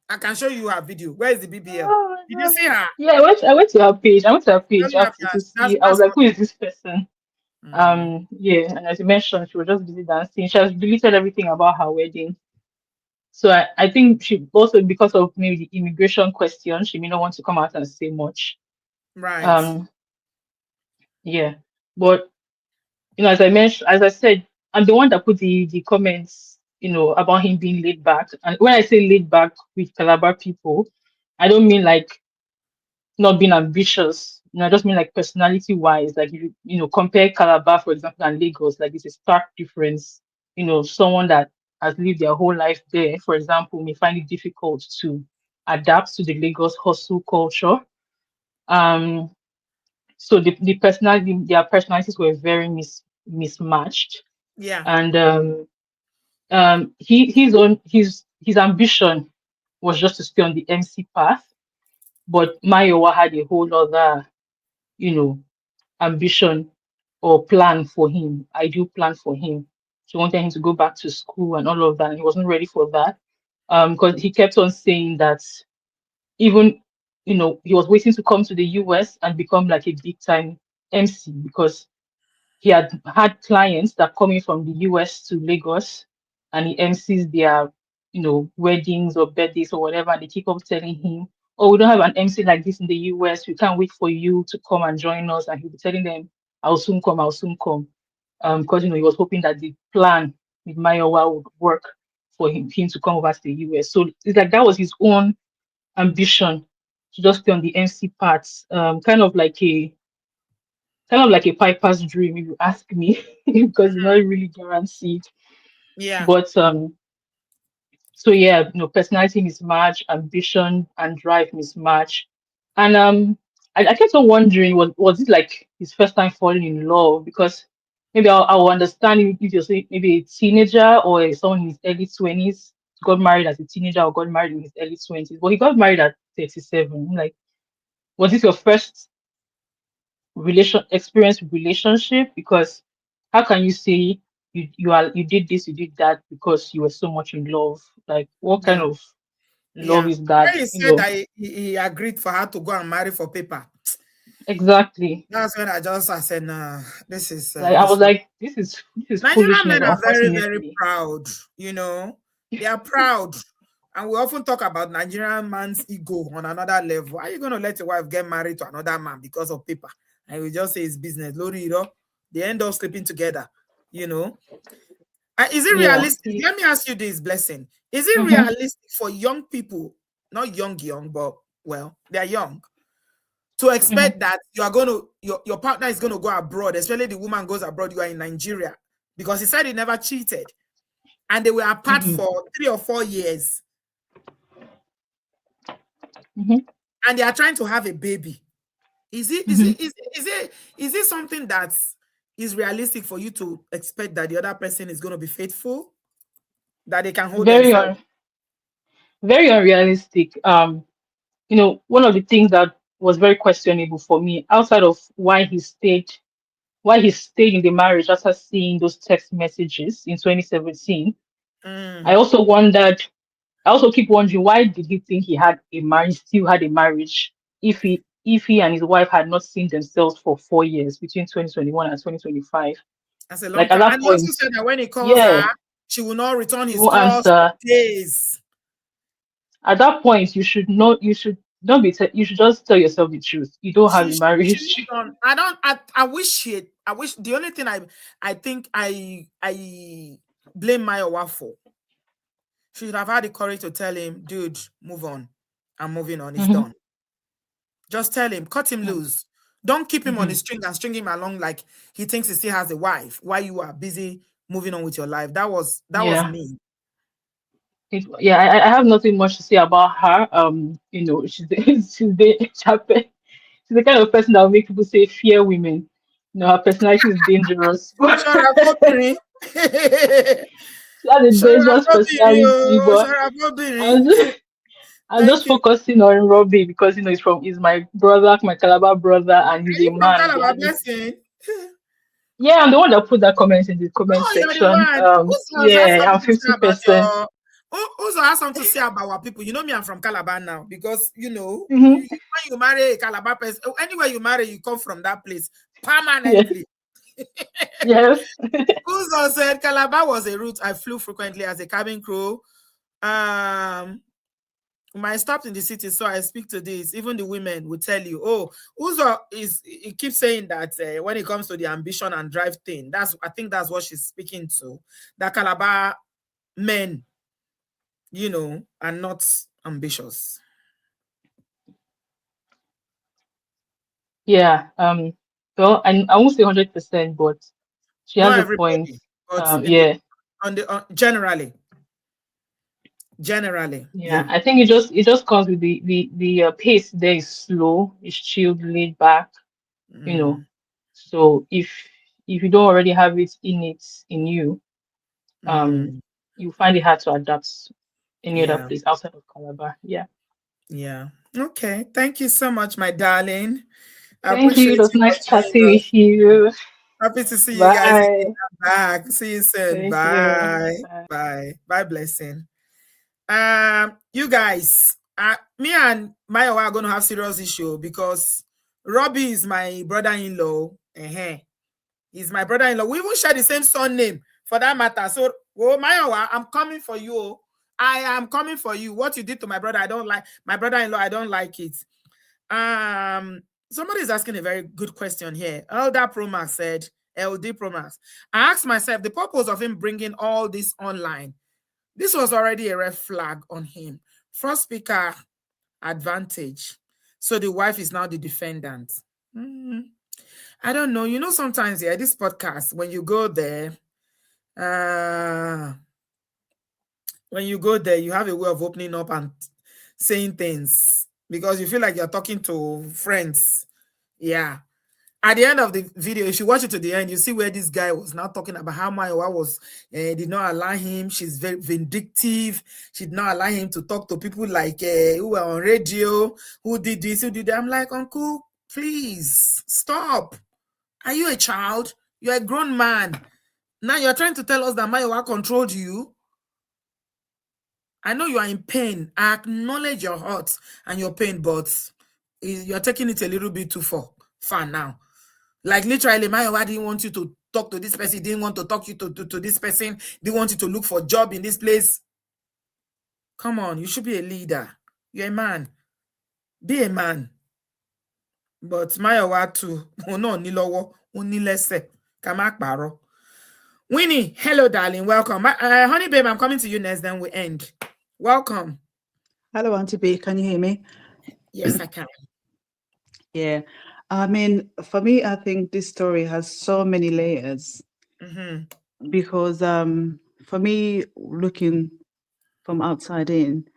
I can show you her video. Where is the BBL? Did you see her? Yeah, I went to her page. After to see. I was like, who is this person? Yeah, and as you mentioned, she was just busy dancing. She has deleted everything about her wedding. So I think she also, because of maybe the immigration question, she may not want to come out and say much. Right. Yeah. But as I said, I'm the one that put the comments, about him being laid back. And when I say laid back with Calabar people, I don't mean like not being ambitious. I just mean like personality wise. Like if you compare Calabar, for example, and Lagos, like it's a stark difference. Someone that has lived their whole life there, for example, may find it difficult to adapt to the Lagos hustle culture. So their personalities were very mismatched. Yeah. And his ambition was just to stay on the MC path, but Mayowa had a whole other, ambition or plan for him, ideal plan for him. She wanted him to go back to school and all of that, and he wasn't ready for that. Because he kept on saying that even he was waiting to come to the US and become like a big time MC, because he had clients that coming from the US to Lagos, and he MCs their, weddings or birthdays or whatever. And they keep on telling him, "Oh, we don't have an MC like this in the US. We can't wait for you to come and join us." And he'll be telling them, "I'll soon come, I'll soon come." Because he was hoping that the plan with Mayowa would work for him to come over to the US. So it's like that was his own ambition to just stay on the MC parts. Kind of like a piper's dream, if you ask me, because it's not really guaranteed. Yeah. But so yeah, personality mismatch, ambition and drive mismatch. And I kept on wondering, was it like his first time falling in love? Because maybe I'll understand if you're saying maybe a teenager or someone in his early 20s got married as a teenager or got married in his early 20s. But he got married at 37. Like, was this your first relationship? Because how can you say you did this, you did that because you were so much in love? Like, what kind Yeah. of love Yeah. is that? When he said that he agreed for her to go and marry for paper, Exactly. that's when I said, nah, this is Like, I was like, this is Nigerian foolishness, men are very, very unfortunately. proud, They are proud. And we often talk about Nigerian man's ego on another level. Are you going to let your wife get married to another man because of paper? And we just say it's business. Lori, they end up sleeping together, Is it Yeah. realistic? Let me ask you this, Blessing. Is it Mm-hmm. realistic for young people, not young, but, well, they're young, to expect that you are going to, your partner is going to go abroad, especially the woman goes abroad, you are in Nigeria? Because he said he never cheated. And they were apart for 3 or 4 years. And they are trying to have a baby. Is it something that is realistic for you to expect that the other person is going to be faithful, that they can hold Very themselves? very unrealistic. One of the things that was very questionable for me, outside of why he stayed in the marriage after seeing those text messages in 2017, I also keep wondering, why did he think he had a marriage, still had a marriage, if he and his wife had not seen themselves for 4 years between 2021 and 2025? That's a long Like, at time. that And he also point, said that when he calls yeah, her, she will not return he his won't calls for answer. days. At that point, you should not be. You should just tell yourself the truth. You don't have a She marriage. moved on. I wish the only thing I think I blame Mayowa for, she should have had the courage to tell him, dude, move on. I'm moving on. It's done. Just tell him, cut him loose. Don't keep him on the string and string him along like he thinks he still has a wife while you are busy moving on with your life. That was Yeah. me. I have nothing much to say about her. She's the kind of person that will make people say fear women. Her personality is dangerous. Sharafobiri. She has a dangerous personality, but Sharafobiri. I'm just, I'm Thank just you. focusing on Robbie because he's my brother, my Calabar brother, and he's Are a you from man. He Calabar, has this. Blessing? Yeah, I'm the one that put that comment in the comment Oh, you're the section. one. Who's has Yeah, I'm something to say about 50%. Who's has something to say about our people? You know me, I'm from Calabar now because Hmm. when you marry a Calabar person, anywhere you marry, you come from that place Yeah. permanently. Yes. Uzo said Calabar was a route I flew frequently as a cabin crew. When I stopped in the city, so I speak to this. Even the women will tell you, "Oh, Uzo he keeps saying that when it comes to the ambition and drive thing, I think that's what she's speaking to. That Calabar men, are not ambitious." Yeah. Well, I won't say 100%, but she has Not a point. everybody, but Yeah. generally, Yeah. I think it just comes with the pace there is slow, it's chilled, laid back, you know. So if you don't already have it in you, mm, you find it hard to adapt any other yeah, place outside of Calabar. Yeah. yeah. Okay, thank you so much, my darling. I Thank you. It appreciate was you for nice joining chatting us. with you. Happy to see you guys again. Bye. I'm back. See you soon. Thank you. Bye. Bye. Bye. Bye, Blessing. You guys, Me and Mayowa are going to have serious issue because Roby is my brother-in-law. He's my brother-in-law. We even share the same surname for that matter. So, Mayowa, I'm coming for you. I am coming for you. What you did to my brother, I don't like. My brother-in-law, I don't like it. Somebody is asking a very good question here. Elder Promax said, LD Promax. I asked myself the purpose of him bringing all this online. This was already a red flag on him. First speaker advantage. So the wife is now the defendant. I don't know. You know, sometimes, this podcast, when you go there, you have a way of opening up and saying things because you feel like you're talking to friends. Yeah. At the end of the video, if you watch it to the end, you see where this guy was now talking about how Mayowa did not allow him. She's very vindictive. She did not allow him to talk to people like who were on radio, who did this, who did that. I'm like, uncle, please stop. Are you a child? You're a grown man. Now you're trying to tell us that Mayowa controlled you. I know you are in pain. I acknowledge your hurt and your pain, but you're taking it a little bit too far now. Like literally, Mayowa didn't want you to talk to this person, didn't want to talk you to this person, didn't want you to look for a job in this place. Come on, you should be a leader. You're a man. Be a man. But Mayowa too. Oh no, nilowo, unilese. Kamak baro. Winnie, hello, darling. Welcome. Honey babe, I'm coming to you next, then we end. Welcome. Hello, Auntie B. Can you hear me? Yes, I can. Yeah. I mean, for me, I think this story has so many layers because for me, looking from outside in,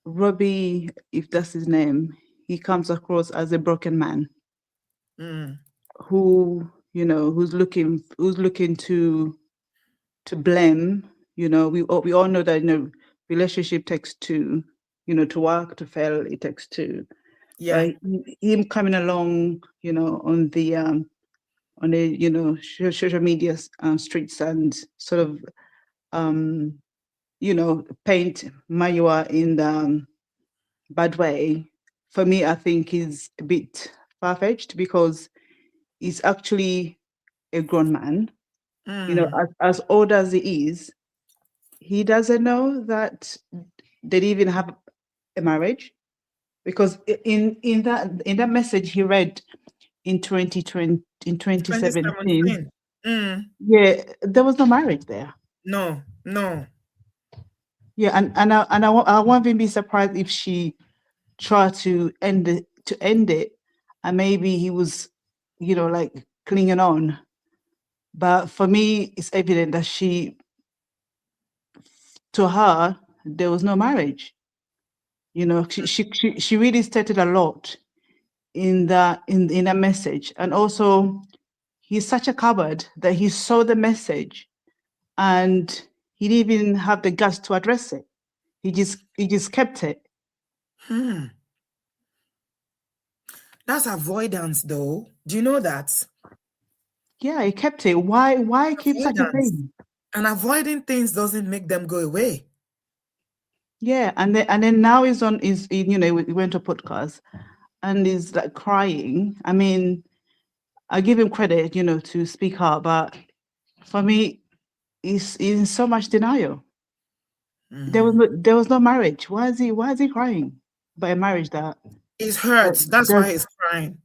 Roby, if that's his name, he comes across as a broken man who, who's looking to blame. We all know that relationship takes two. To work, to fail, it takes two. Yeah. Him coming along, on the social media streets and sort of, paint Mayowa in the bad way. For me, I think is a bit far-fetched because he's actually a grown man. As old as he is, he doesn't know that they didn't even have a marriage. Because in that message he read in 2017, yeah, there was no marriage there. No. Yeah, and I won't even be surprised if she tried to end it, and maybe he was, like clinging on. But for me, it's evident that to her, there was no marriage. She really stated a lot in that message, and also he's such a coward that he saw the message and he didn't even have the guts to address it. He just kept it. That's avoidance, though. Do you know that? Yeah, he kept it. Why keep such a thing? And avoiding things doesn't make them go away. Yeah, and then now he went to a podcast and he's like crying. I mean, I give him credit, to speak out, but for me, he's in so much denial. There was no marriage. Why is he crying about a marriage that he's hurt? That's why he's crying.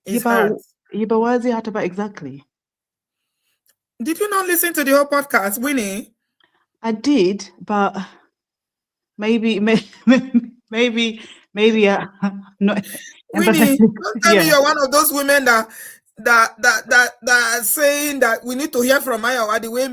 He's hurt. Yeah, but why is he hurt about exactly? Did you not listen to the whole podcast, Winnie? I did, but maybe not. Winnie, don't tell me you're one of those women that are saying that we need to hear from Mayowa. The way,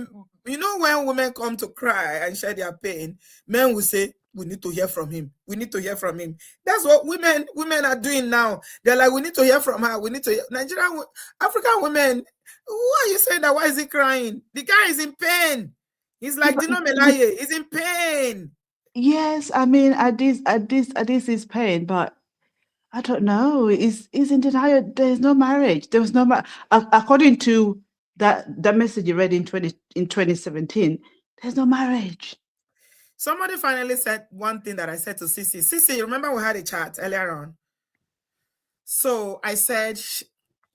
when women come to cry and share their pain, men will say, we need to hear from him. We need to hear from him. That's what women are doing now. They're like, we need to hear from her. We need to hear. Nigerian, African women, who are you saying that? Why is he crying? The guy is in pain. He's like Dino Melaye. He's in pain. Yes, I mean, at this is pain, but I don't know. Is in denial. There's no marriage. There was no according to that message you read in 2017. There's no marriage. Somebody finally said one thing that I said to Sissy. Sissy, remember we had a chat earlier on? So I said,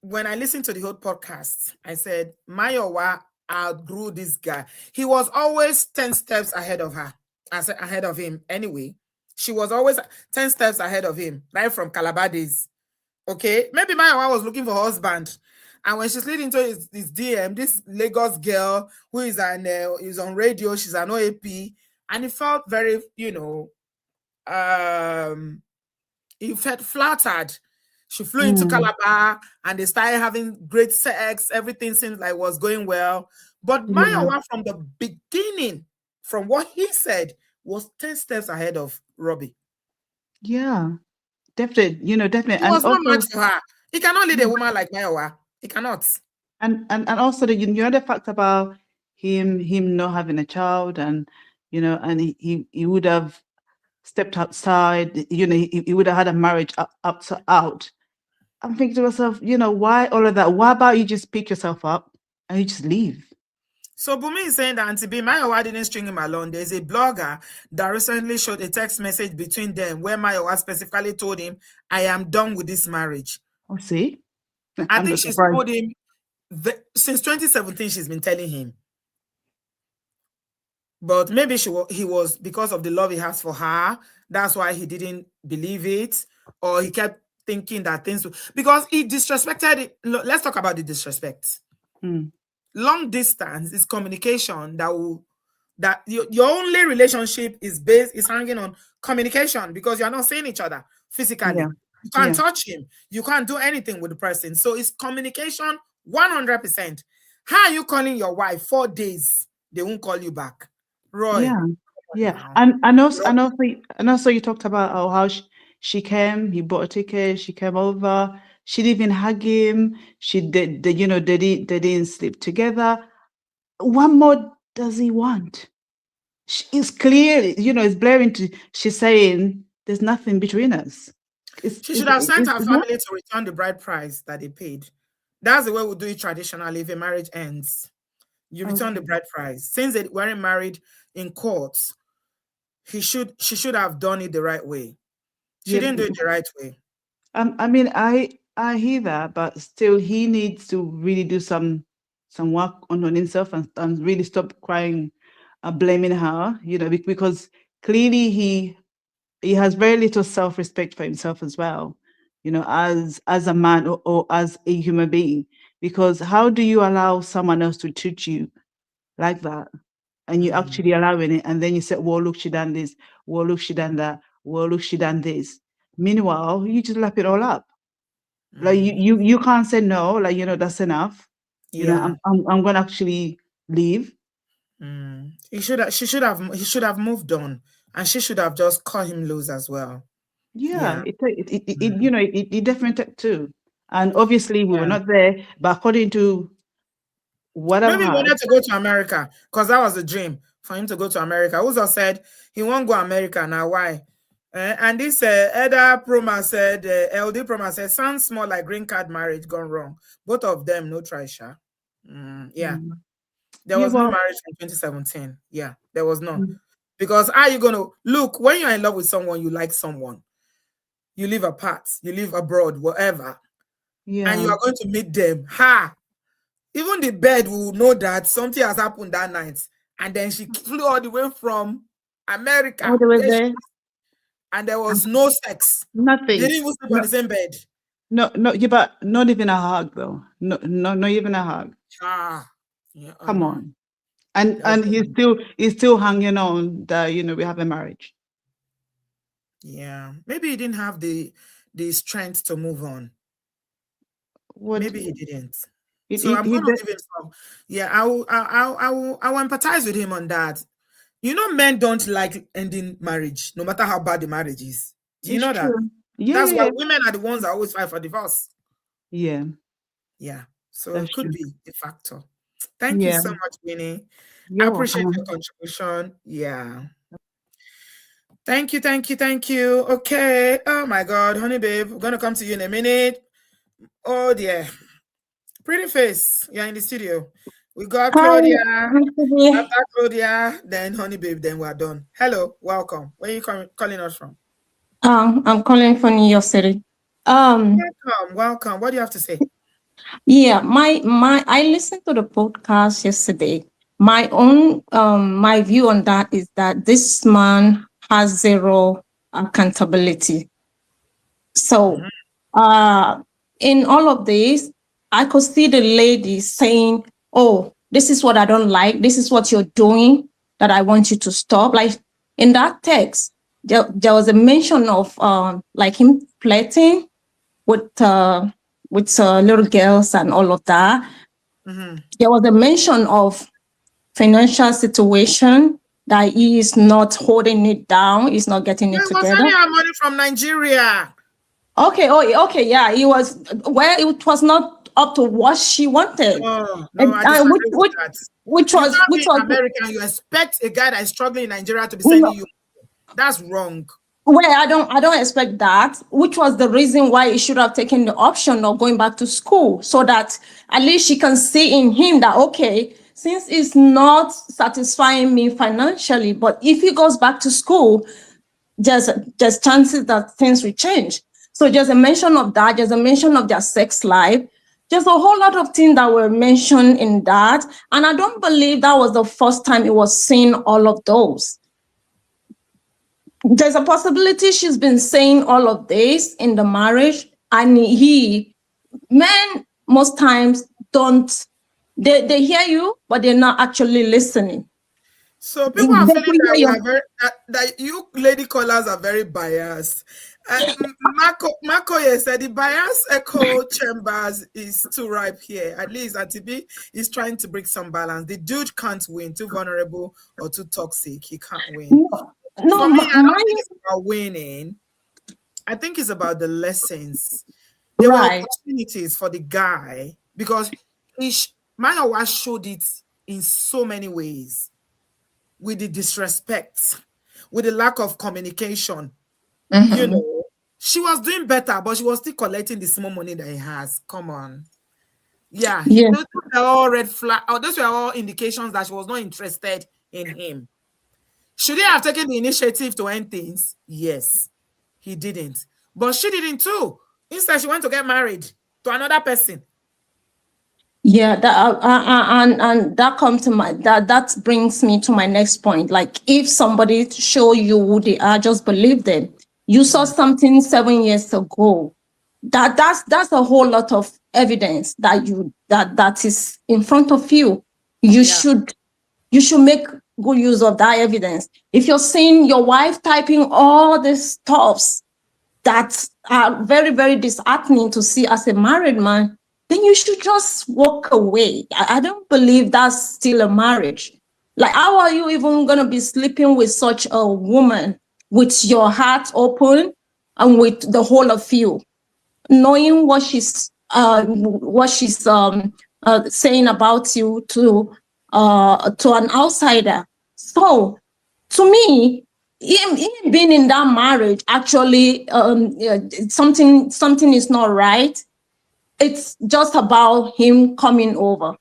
when I listened to the whole podcast, I said, Mayowa outgrew this guy. He was always 10 steps ahead of her, ahead of him anyway. She was always 10 steps ahead of him, right from Calabar days. Okay, maybe Mayowa was looking for a husband. And when she slid into his DM, this Lagos girl who is on radio, she's an OAP, and he felt very, he felt flattered. She flew into Calabar and they started having great sex. Everything seemed like was going well. But Mayowa from the beginning, from what he said, was 10 steps ahead of Roby. Yeah, definitely. Definitely. He was not much to her. He cannot lead a woman like Mayowa. He cannot. And also the fact about him not having a child, and and he would have stepped outside, he would have had a marriage out. I'm thinking to myself, why all of that? Why about you just pick yourself up and you just leave? So Bumi is saying that Auntie B, Mayowa didn't string him along. There's a blogger that recently showed a text message between them where Mayowa specifically told him, I am done with this marriage. Oh, see? I think she's told him, since 2017, she's been telling him. But maybe he was, because of the love he has for her, that's why he didn't believe it. Or he kept thinking that things... Because he disrespected it. Let's talk about the disrespect. Long distance is communication that your only relationship is hanging on communication, because you're not seeing each other physically. Yeah. You can't touch him. You can't do anything with the person. So it's communication 100%. How are you calling your wife 4 days? They won't call you back. Roy. Yeah. And also you talked about how she came, he bought a ticket, she came over, she didn't even hug him, they didn't sleep together. What more does he want? It's clear, it's blaring she's saying there's nothing between us. She should have sent her family to return the bride price that they paid. That's the way we do it traditionally. If a marriage ends, you return the bride price. Since they weren't married in courts, she should have done it the right way. She didn't do it the right way. I mean, I hear that, but still, he needs to really do some work on himself and really stop crying, blaming her. Because clearly he has very little self-respect for himself as well. As a man or as a human being. Because how do you allow someone else to treat you like that? And you actually allowing it, and then you say, well, look, she done this. Well, look, she done that. Well, look, she done this. Meanwhile, you just lap it all up. Like you can't say no, like, that's enough. Yeah. I'm gonna actually leave. He should have moved on, and she should have just cut him loose as well. Yeah. It definitely took two. And obviously we were not there, but according to what maybe he wanted to go to America, because that was a dream for him to go to America. Uzo said he won't go to America now. Why? And this Eda Proma said, LD Proma said, sounds more like green card marriage gone wrong. Both of them, no try, Sha. There was no marriage in 2017. Yeah, there was none. Because are you going to look, when you're in love with someone, you like someone, you live apart, you live abroad, whatever, and you are going to meet them. Even the bed will know that something has happened that night. And then she flew all the way from America. All the way there. And there was no sex. Nothing. They didn't even sleep on the same bed. No, but not even a hug though. No, not even a hug. Come on. And he's still hanging on that, we have a marriage. Yeah. Maybe he didn't have the strength to move on. Maybe he didn't. So I'm going to give him some. Yeah, I will empathize with him on that. Men don't like ending marriage, no matter how bad the marriage is. Do you know that? Yeah. That's why women are the ones that always fight for divorce. Yeah. Yeah. So it could be a factor. Thank you so much, Winnie. I appreciate your contribution. Yeah. Thank you. Okay. Oh my God, honey babe, we're gonna come to you in a minute. Oh dear. Pretty face, you're in the studio. We got Hi, Claudia. Auntie. After Claudia, then Honey Babe, then we're done. Hello, welcome. Where are you calling us from? I'm calling from New York City. Welcome. What do you have to say? Yeah, I listened to the podcast yesterday. My own my view on that is that this man has zero accountability. So in all of this, I could see the lady saying, "Oh, this is what I don't like. This is what you're doing that I want you to stop." Like in that text, there was a mention of like him flirting with little girls and all of that. There was a mention of financial situation that he is not holding it down. He's not getting it He was together. sending her money from Nigeria. Okay. Oh, okay. Yeah, it was where it was not up to what she wanted. Oh, no, I disagree with that. Which was American. You expect a guy that is struggling in Nigeria to be sending you. That's wrong. Well, I don't expect that, which was the reason why he should have taken the option of going back to school, so that at least she can see in him that, okay, since it's not satisfying me financially, but if he goes back to school, there's chances that things will change. So there's a mention of that, there's a mention of their sex life. There's a whole lot of things that were mentioned in that. And I don't believe that was the first time it was saying all of those. There's a possibility she's been saying all of this in the marriage, and men most times don't, they hear you, but they're not actually listening. So people are feeling that you lady callers are very biased. Makoye said the bias echo chambers is too ripe here. At least Auntie B is trying to bring some balance. The dude can't win. Too vulnerable or too toxic. He can't win. No, for me, I don't think it's about winning. I think it's about the lessons. There were opportunities for the guy because Mayowa showed it in so many ways. With the disrespect, with the lack of communication. You know, she was doing better, but she was still collecting the small money that he has. Come on. Yeah. Those were all red flag. Those were all indications that she was not interested in him. Should he have taken the initiative to end things? Yes, he didn't. But she didn't too. Instead, she went to get married to another person. Yeah, that and that comes to that brings me to my next point. Like, if somebody show you who they are, just believe them. You saw something 7 years ago. That's a whole lot of evidence that is in front of you. You should make good use of that evidence. If you're seeing your wife typing all these stuffs that are very, very disheartening to see as a married man, then you should just walk away. I don't believe that's still a marriage. Like, how are you even going to be sleeping with such a woman with your heart open and with the whole of you, knowing what she's saying about you to an outsider? So, to me, him being in that marriage, actually, something is not right. It's just about him coming over.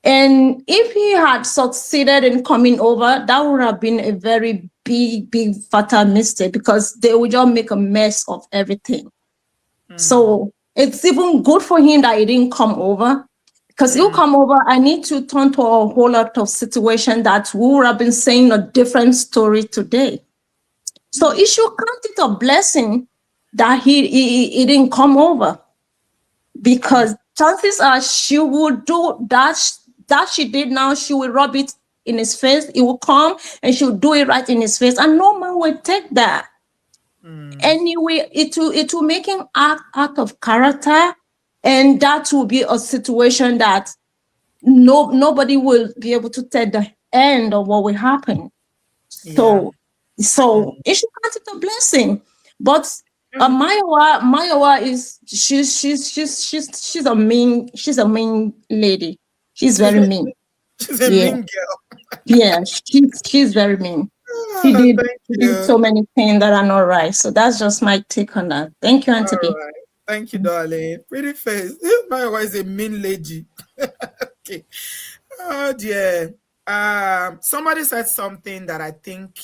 And if he had succeeded in coming over, that would have been a very big, fatal mistake, because they would just make a mess of everything. So it's even good for him that he didn't come over, because he'll come over, I need to turn to a whole lot of situation that we would have been saying a different story today. So he should count it a blessing that he didn't come over, because chances are she would do that she did now. She will rub it in his face. He will come and she will do it right in his face, and no man will take that. Anyway, it will make him act out of character, and that will be a situation that nobody will be able to tell the end of what will happen. So it should count it a blessing. But Mayowa is she's a mean lady. She's very mean. She's a mean girl. Yeah, she's very mean. She did so many things that are not right. So that's just my take on that. Thank you, Auntie B. Right. Thank you, darling. Pretty face. Mayowa is a mean lady. Oh dear. Somebody said something that I think,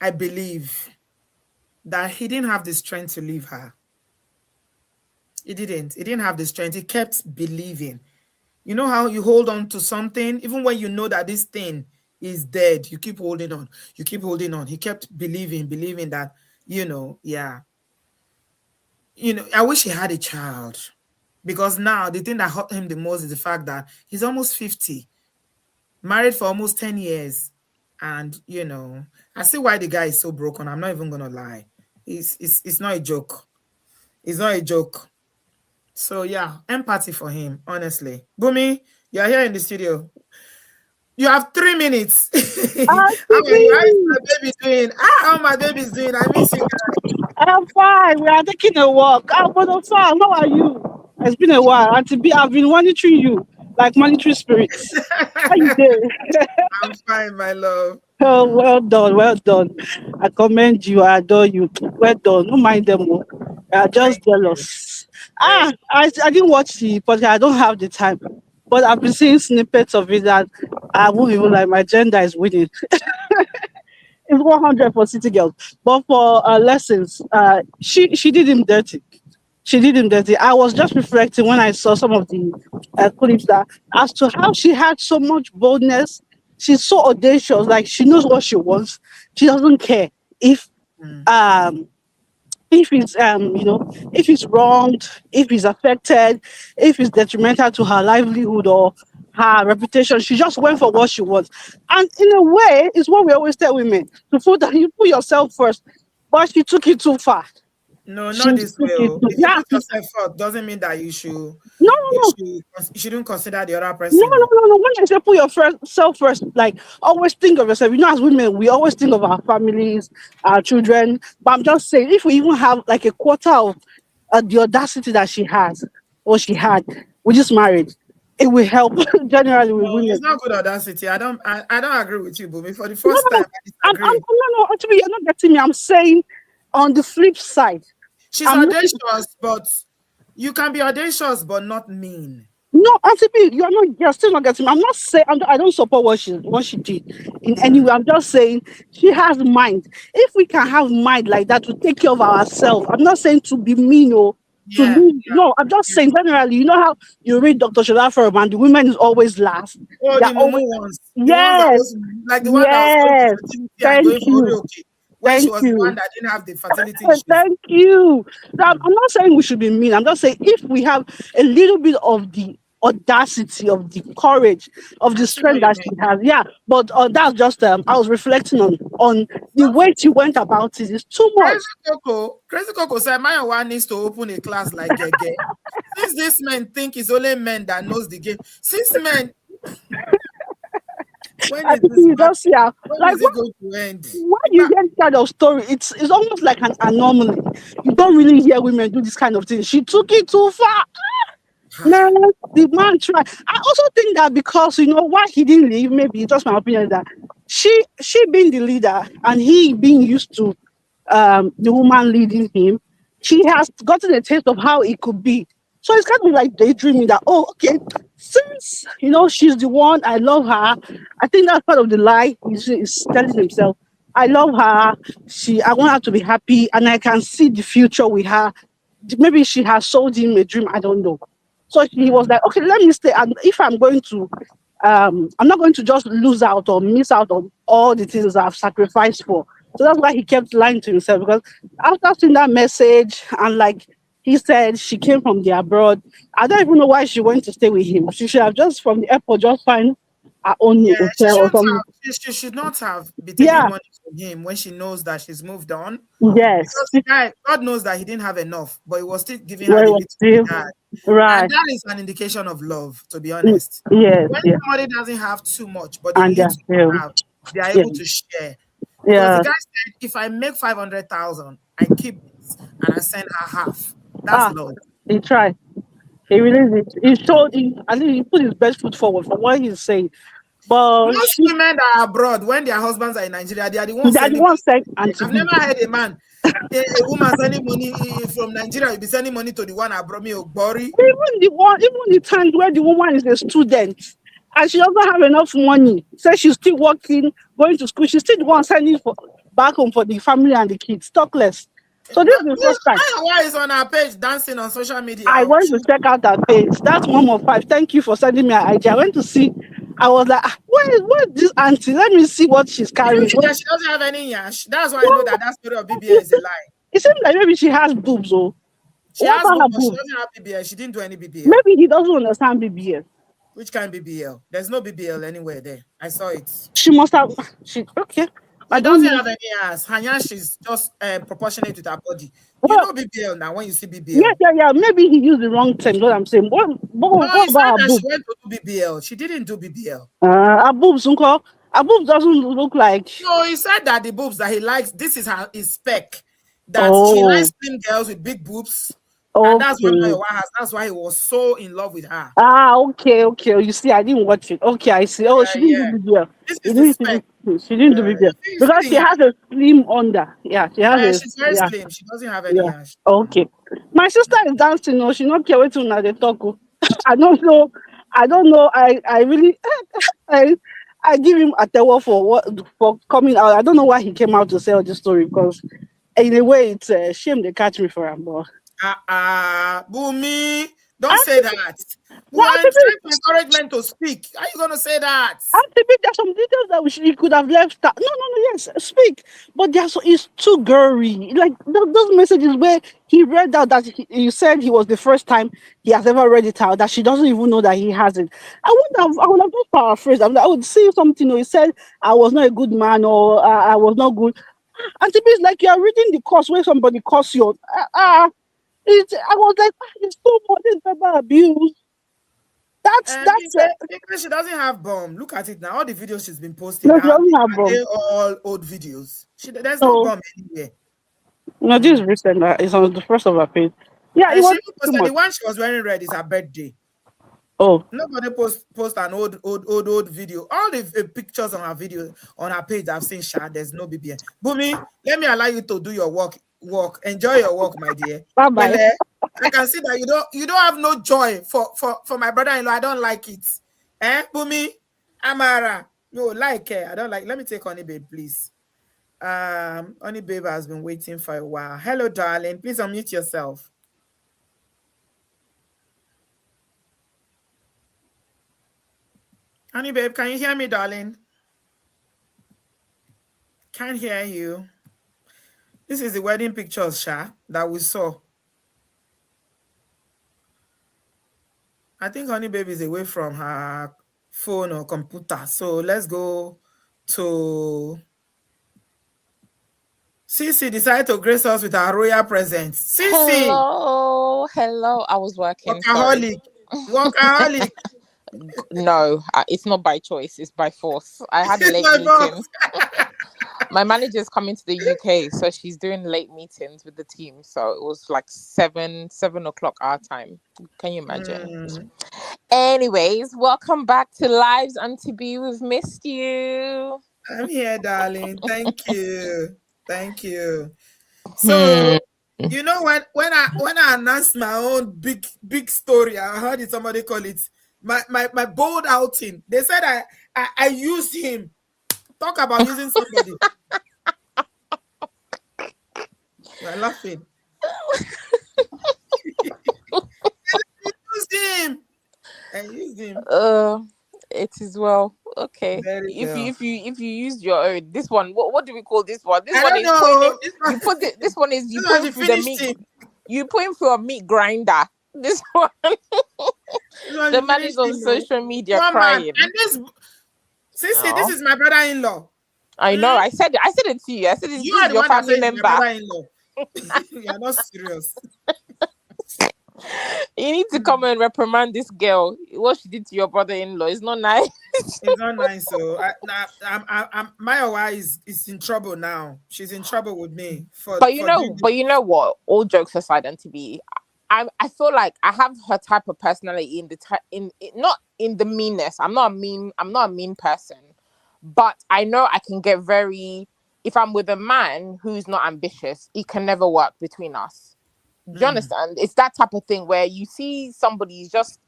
I believe that he didn't have the strength to leave her. He didn't. He didn't have the strength. He kept believing. You know how you hold on to something, even when you know that this thing is dead, you keep holding on. You keep holding on. He kept believing that, yeah. I wish he had a child. Because now the thing that hurt him the most is the fact that he's almost 50, married for almost 10 years. And, I see why the guy is so broken. I'm not even going to lie. It's not a joke. It's not a joke. So, yeah, empathy for him, honestly. Bumi, you're here in the studio. You have 3 minutes. How are you? How is my baby doing? How my baby's doing? I miss you guys. I'm fine. We are taking a walk. I'm fine. How are you? It's been a while. Auntie B, I've been monitoring you like monitoring spirits. How you doing? I'm fine, my love. Oh, well done, well done. I commend you. I adore you. Well done. Don't mind them. They are just jealous. I didn't watch the podcast. I don't have the time. But I've been seeing snippets of it that I won't even like my gender is winning. It's 100 for City Girls. But for lessons, she did him dirty. She did him dirty. I was just reflecting when I saw some of the clips that as to how she had so much boldness. She's so audacious. Like she knows what she wants. She doesn't care um if it's if it's wronged, if it's affected, if it's detrimental to her livelihood or her reputation. She just went for what she wants. And in a way, it's what we always tell women to put that you put yourself first. But she took it too far. No, She not this took way. it too, If you put yourself first, doesn't mean that you no. shouldn't consider the other No. person. When I say put yourself first, like always think of yourself. As women, we always think of our families, our children. But I'm just saying, if we even have like a quarter of the audacity that she has or she had, we just married, it will help generally with No, women. it's not good audacity. I don't agree with you, Bumi. For the No, first time, I disagree. no. Actually, you're not getting me. I'm saying on the flip side, She's I'm looking. audacious, but you can be audacious, but not mean. No, Auntie B, you're still not getting me. I'm not saying I don't support what she did in any way. I'm just saying she has mind. If we can have mind like that to take care of ourselves, I'm not saying to be mean or to lose. No, I'm just saying generally, you know how you read Dr. Sholafer and the women is always last. Oh, They're the always mumu ones. The ones that yes, was like the one that was going to fertility and thank going for you. okay. When she Thank was the one you. that didn't have the fertility issues. Thank you. So I'm not saying we should be mean. I'm just saying if we have a little bit of the audacity, of the courage, of the strength that she has, yeah. But that's just I was reflecting on the way she went about it. It's too much. Crazy Coco said Mayowa needs to open a class like Gege. Since these men think it's only men that knows the game. Since men when is this when is it going to end? When you hear this kind of story, it's almost like an anomaly. You don't really hear women do this kind of thing. She took it too far. No, the man tried. I also think that because why he didn't leave, maybe just my opinion, that she being the leader and he being used to the woman leading him, she has gotten a taste of how it could be. So it's kind of like daydreaming that, oh, okay, since she's the one, I love her. I think that's part of the lie he's telling himself. I love her. I want her to be happy, and I can see the future with her. Maybe she has sold him a dream. I don't know. So he was like, okay, let me stay. And if I'm going to, I'm not going to just lose out or miss out on all the things I've sacrificed for. So that's why he kept lying to himself, because after seeing that message and like he said she came from the abroad, I don't even know why she went to stay with him. She should have just from the airport just find her own hotel or something. She should not have been taking money from him when she knows that she's moved on. Yes. Because the guy, God knows that he didn't have enough, but he was still giving her the little he had. Right. And that is an indication of love, to be honest. Yes. When somebody doesn't have too much, but the And little they have, they are able to share. Because the guy said, if I make 500,000, I keep this and I send her half. That's love. He tried. He really did. He showed. I think he put his best foot forward from what he's saying. But Most women that are abroad, when their husbands are in Nigeria, they are the ones they're the sending ones money. saying Auntie I've B. never heard a man, a woman sending money from Nigeria, will be sending money to the one abroad. Me, Ogbori. Even the times where the woman is a student and she doesn't have enough money, says she's still working, going to school, she's still the one sending for back home for the family and the kids. Talk less. So this is the first time. Mayowa is on her page dancing on social media. I went to check out that page. That's Mom of Five. Thank you for sending me an idea. I went to see. I was like, where is this auntie? Let me see what she's carrying. She doesn't have any yash. That's why I know that story of BBL is a lie. It seems like maybe she has boobs, oh. She What has about her boobs, but she boobs? doesn't have BBL. She didn't do any BBL. Maybe he doesn't understand BBL. Which kind of BBL? There's no BBL anywhere there. I saw it. She must have. Okay. I don't doesn't know. have any ass. Her yash is just proportionate with her body. Well, You know BBL now when you see BBL. Yeah. Maybe he used the wrong term. What I'm saying. What He said about her that boobs? she went to do BBL. She didn't do BBL. Her boobs, uncle. Her boobs doesn't look like. No, he said that the boobs that he likes, this is his spec. That she likes slim girls with big boobs. And that's what Mayowa has. That's why he was so in love with her. Okay. You see, I didn't watch it. Okay, I see. Oh, she didn't do BBL. This is the spec. She didn't do BBL because she has a slim under. Yeah, she has she's very slim. She doesn't have any ash. Okay. My sister is dancing. No, she not care what to they talk. I don't know. I really I give him a towel for coming out. I don't know why he came out to sell this story because in a way it's a shame they catch me for him. But Bumi, don't say that. We are trying to encourage men to speak. How are you gonna say that? There's some details that he could have left out. No, yes, speak. But it's too girly. Like those messages where he read out that he said he was the first time he has ever read it out, that she doesn't even know that he has it. I would have just paraphrased. I would say something, he said, I was not a good man, or I was not good. And it's like you are reading the course where somebody calls you. I was like, it's so more than verbal abuse. That's because she doesn't have bomb. Look at it now. All the videos she's been posting. No, she doesn't have bomb. They're all old videos. There's no bomb anywhere. No, this is recent. It's on the first of her page. Yeah, and it was posted, the one she was wearing red is her birthday. Oh. Nobody post an old video. All the pictures on her video on her page I've seen. There's no BBN. Bumi, let me allow you to do your work. Enjoy your work, my dear. Bye-bye. I can see that you don't have no joy for my brother-in-law. I don't like it. Bumi, Amara, no, like it. I don't like. Let me take Honey Babe, please. Honey Babe has been waiting for a while. Hello, darling. Please unmute yourself. Honey Babe, can you hear me, darling? Can't hear you. This is the wedding pictures, Sha, that we saw. I think Honey Babe is away from her phone or computer. So let's go to Cece decided to grace us with our royal presence. Cece! Hello. I was working. Workaholic. No, it's not by choice. It's by force. I had a late meeting. My manager is coming to the UK, so she's doing late meetings with the team. So it was like 7 o'clock our time. Can you imagine? Anyways, welcome back to Lives Auntie B. We've missed you. I'm here, darling. Thank you. So you know when I announced my own big story, I heard it, somebody call it my bold outing. They said I used him. Talk about using somebody. You're laughing. I used him. It is well. Okay. If you used your own, this one, what do we call this one? This one is this one is you put him through the meat. You put him through a meat grinder. This one. The man is on social media crying. And this is my brother-in-law. I know. I said it to you. I said this is your family member. You're not serious. You need to come and reprimand this girl. What she did to your brother-in-law is not nice. It's not nice. So Mayowa is in trouble now. She's in trouble with me. But you know what? All jokes aside, and to be, I feel like I have her type of personality not in the meanness. I'm not a mean person, but I know I can get very, if I'm with a man who's not ambitious, it can never work between us. Do you understand? It's that type of thing where you see somebody just,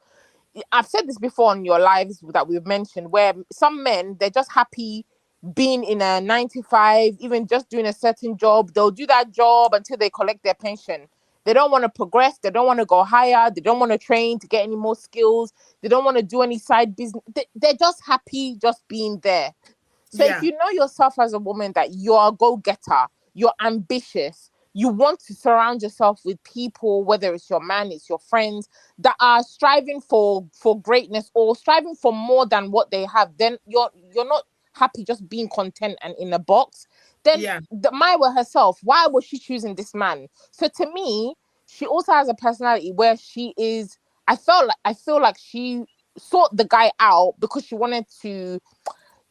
I've said this before on your lives that we've mentioned, where some men, they're just happy being in a 9 to 5, even just doing a certain job. They'll do that job until they collect their pension. They don't want to progress. They don't want to go higher. They don't want to train to get any more skills. They don't want to do any side business. They're just happy just being there. So if you know yourself as a woman that you're a go-getter, you're ambitious, you want to surround yourself with people, whether it's your man, it's your friends, that are striving for greatness or striving for more than what they have, then you're not happy just being content and in a box. Then the Mayowa herself, why was she choosing this man? So to me, she also has a personality where she is, I feel like she sought the guy out because she wanted to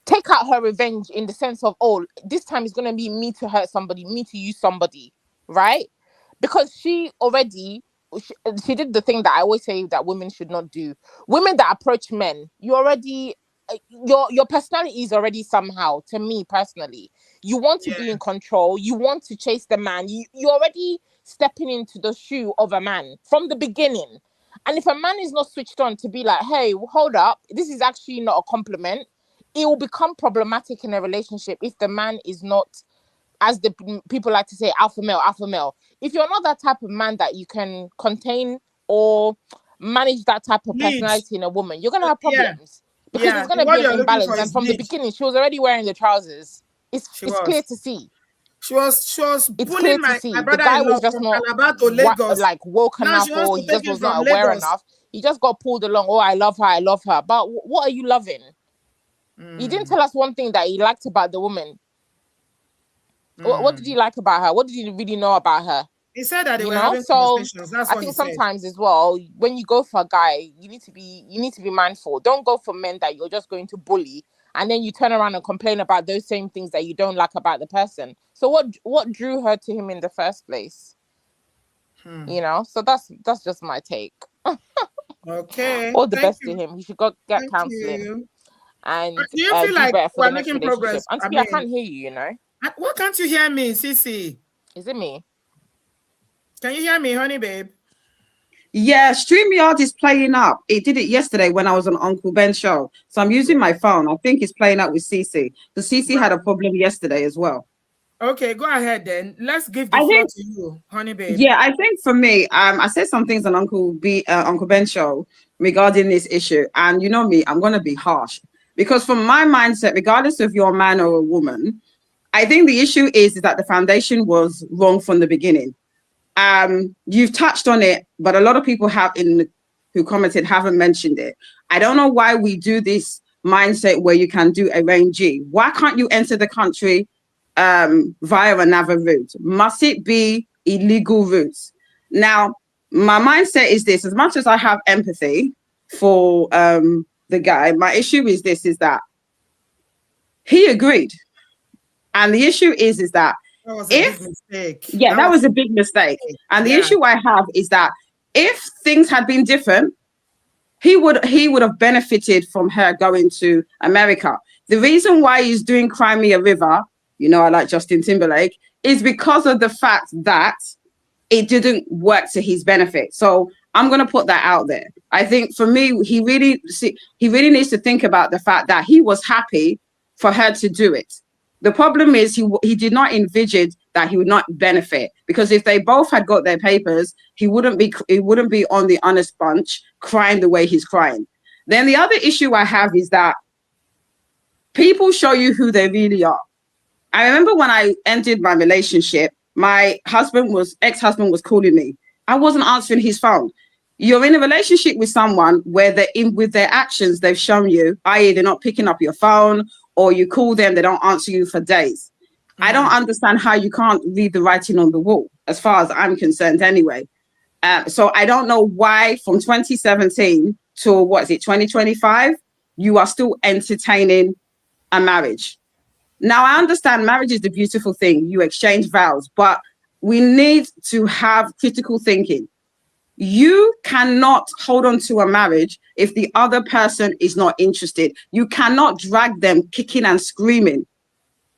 take out her revenge, in the sense of, oh, this time it's going to be me to hurt somebody, me to use somebody, right? Because she did the thing that I always say that women should not do. Women that approach men, you already, your personality is already somehow, to me personally. You want to be in control. You want to chase the man. You're already stepping into the shoe of a man from the beginning. And if a man is not switched on to be like, hey, hold up, this is actually not a compliment, it will become problematic in a relationship if the man is not, as the people like to say, alpha male. If you're not that type of man that you can contain or manage that type of personality in a woman, you're going to have problems. Because there's going to be an imbalance. And from the beginning, she was already wearing the trousers. It's clear to see. She was it's pulling clear to see. my The guy was just from not Calabar to Lagos. Woken up, or he just was not aware enough. He just got pulled along. Oh, I love her. But what are you loving? He didn't tell us one thing that he liked about the woman. What did he like about her? What did he really know about her? He said that they were having conversations. That's what he said. I think sometimes as well, when you go for a guy, you need to be mindful. Don't go for men that you're just going to bully, and then you turn around and complain about those same things that you don't like about the person. So what drew her to him in the first place? So that's just my take. Okay. All the best to him. He should get counseling. And do you feel like better for we're the next making relationship. progress? Auntie, I can't hear you, What can't you hear me, Sissy? Is it me? Can you hear me, honey, babe? Yeah, StreamYard is playing up. It did it yesterday when I was on Uncle Ben's show. So I'm using my phone. I think it's playing up with Cece. The Cece had a problem yesterday as well. Okay, go ahead then. Let's give the floor to you, honey, babe. Yeah, I think for me, I said some things on Uncle Ben's show regarding this issue. And you know me, I'm going to be harsh. Because from my mindset, regardless of you're a man or a woman, I think the issue is that the foundation was wrong from the beginning. You've touched on it, but a lot of people who commented haven't mentioned it. I don't know why we do this mindset where you can do arrangee. Why can't you enter the country via another route? Must it be illegal routes? Now, my mindset is this: as much as I have empathy for the guy, my issue is that he agreed. And the issue is that that was a big mistake. Yeah, that was a big mistake. And the issue I have is that if things had been different, he would have benefited from her going to America. The reason why he's doing Crimea River, I like Justin Timberlake, is because of the fact that it didn't work to his benefit. So I'm going to put that out there. I think for me, he really needs to think about the fact that he was happy for her to do it. The problem is he did not envisage that he would not benefit, because if they both had got their papers, he wouldn't be on the honest bunch crying the way he's crying. Then the other issue I have is that people show you who they really are. I remember when I ended my relationship, my ex-husband was calling me. I wasn't answering his phone. You're in a relationship with someone where with their actions, they've shown you, i.e. they're not picking up your phone, or you call them, they don't answer you for days. I don't understand how you can't read the writing on the wall, as far as I'm concerned anyway. So I don't know why from 2017 to 2025, you are still entertaining a marriage. Now, I understand marriage is the beautiful thing. You exchange vows, but we need to have critical thinking. You cannot hold on to a marriage if the other person is not interested. You cannot drag them kicking and screaming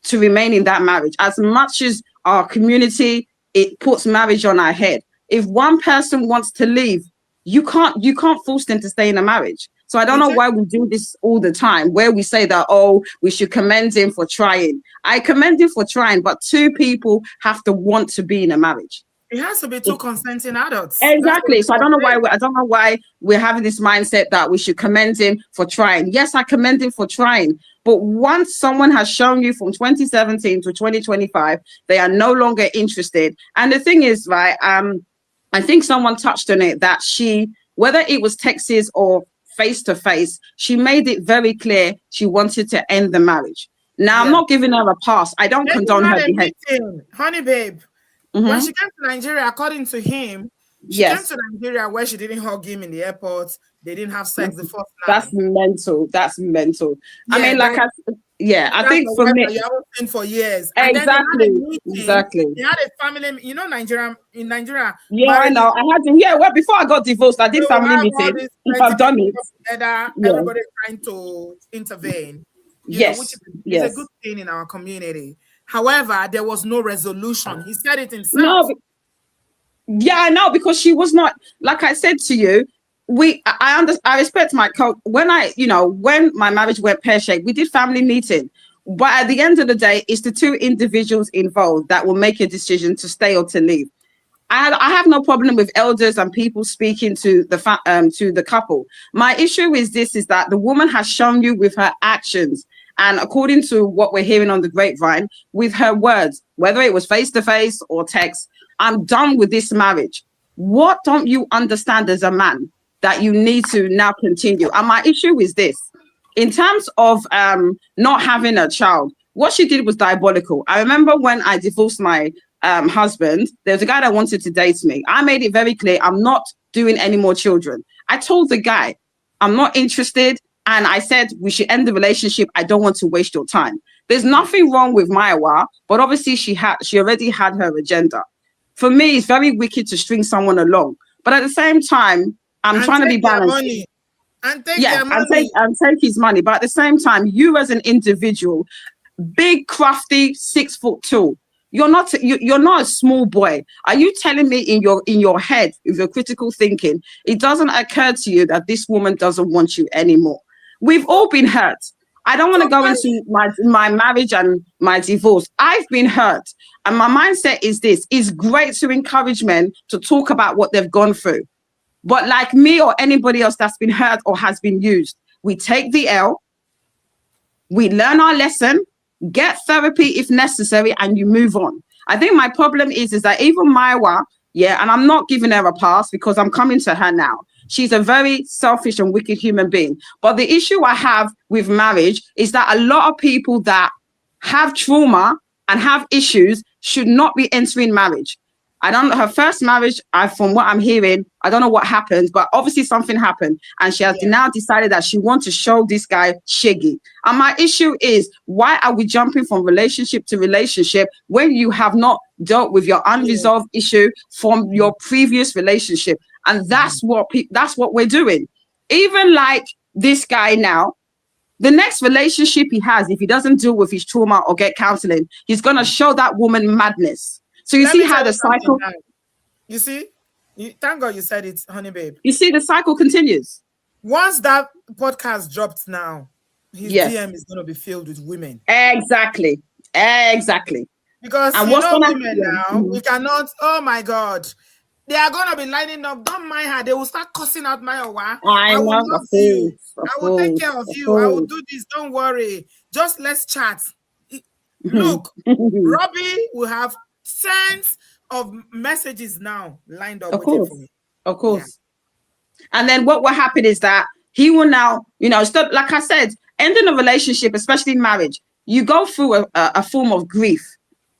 to remain in that marriage. As much as our community, it puts marriage on our head. If one person wants to leave, you can't force them to stay in a marriage. So I don't know why we do this all the time, where we say that, oh, we should commend him for trying. I commend him for trying, but two people have to want to be in a marriage. It has to be two consenting adults. Exactly. So I don't know why we're having this mindset that we should commend him for trying. Yes, I commend him for trying. But once someone has shown you from 2017 to 2025, they are no longer interested. And the thing is, right, I think someone touched on it, that she, whether it was Texas or face-to-face, she made it very clear she wanted to end the marriage. Now, I'm not giving her a pass. I don't condone her behavior. Honey, babe. When she came to Nigeria, according to him, she came to Nigeria where she didn't hug him in the airport. They didn't have sex the first night. That's mental. That's mental. Yeah, I mean, like, I think for me, you haven't seen for years. Exactly. They had a family, you know, in Nigeria. Yeah, I know. I had to. Yeah, well, before I got divorced, I did family meeting. I've done it. Together, everybody trying to intervene. You know, which is a good thing in our community. However, there was no resolution. He said it himself. Yeah, I know, because she was not, like I said to you, I respect my coach. When my marriage went pear-shaped, we did family meeting. But at the end of the day, it's the two individuals involved that will make a decision to stay or to leave. I have no problem with elders and people speaking to the couple. My issue is that the woman has shown you with her actions, and according to what we're hearing on the grapevine, with her words, whether it was face-to-face or text, I'm done with this marriage. What don't you understand as a man that you need to now continue? And my issue is this. In terms of not having a child, what she did was diabolical. I remember when I divorced my husband, there was a guy that wanted to date me. I made it very clear, I'm not doing any more children. I told the guy, I'm not interested. And I said, we should end the relationship. I don't want to waste your time. There's nothing wrong with Mayowa, but obviously she already had her agenda. For me, it's very wicked to string someone along. But at the same time, I'm trying to be balanced. And take his money. But at the same time, you as an individual, big, crafty, 6'2", you're not a small boy. Are you telling me in your head, with your critical thinking, it doesn't occur to you that this woman doesn't want you anymore? We've all been hurt. I don't want to go into my marriage and my divorce. I've been hurt. And my mindset is this. It's great to encourage men to talk about what they've gone through. But like me or anybody else that's been hurt or has been used, we take the L, we learn our lesson, get therapy if necessary, and you move on. I think my problem is that even Mayowa, and I'm not giving her a pass because I'm coming to her now. She's a very selfish and wicked human being. But the issue I have with marriage is that a lot of people that have trauma and have issues should not be entering marriage. I don't know, her first marriage, from what I'm hearing, I don't know what happened, but obviously something happened. And she has now decided that she wants to show this guy shaggy. And my issue is, why are we jumping from relationship to relationship when you have not dealt with your unresolved issue from your previous relationship? And that's what we're doing. Even like this guy now, the next relationship he has, if he doesn't deal with his trauma or get counseling, he's going to show that woman madness. So you see how the cycle... You see? Thank God you said it, honey babe. You see the cycle continues. Once that podcast dropped now, his DM is going to be filled with women. Exactly. Because women now, we cannot, oh my God. They are going to be lining up. Don't mind her. They will start cussing out Mayowa. I will love you. I will take care of you. I will do this. Don't worry. Just let's chat. Look, Roby will have tens of messages now lined up waiting for me. Of course. Yeah. And then what will happen is that he will now, stop, like I said, ending a relationship, especially marriage, you go through a form of grief.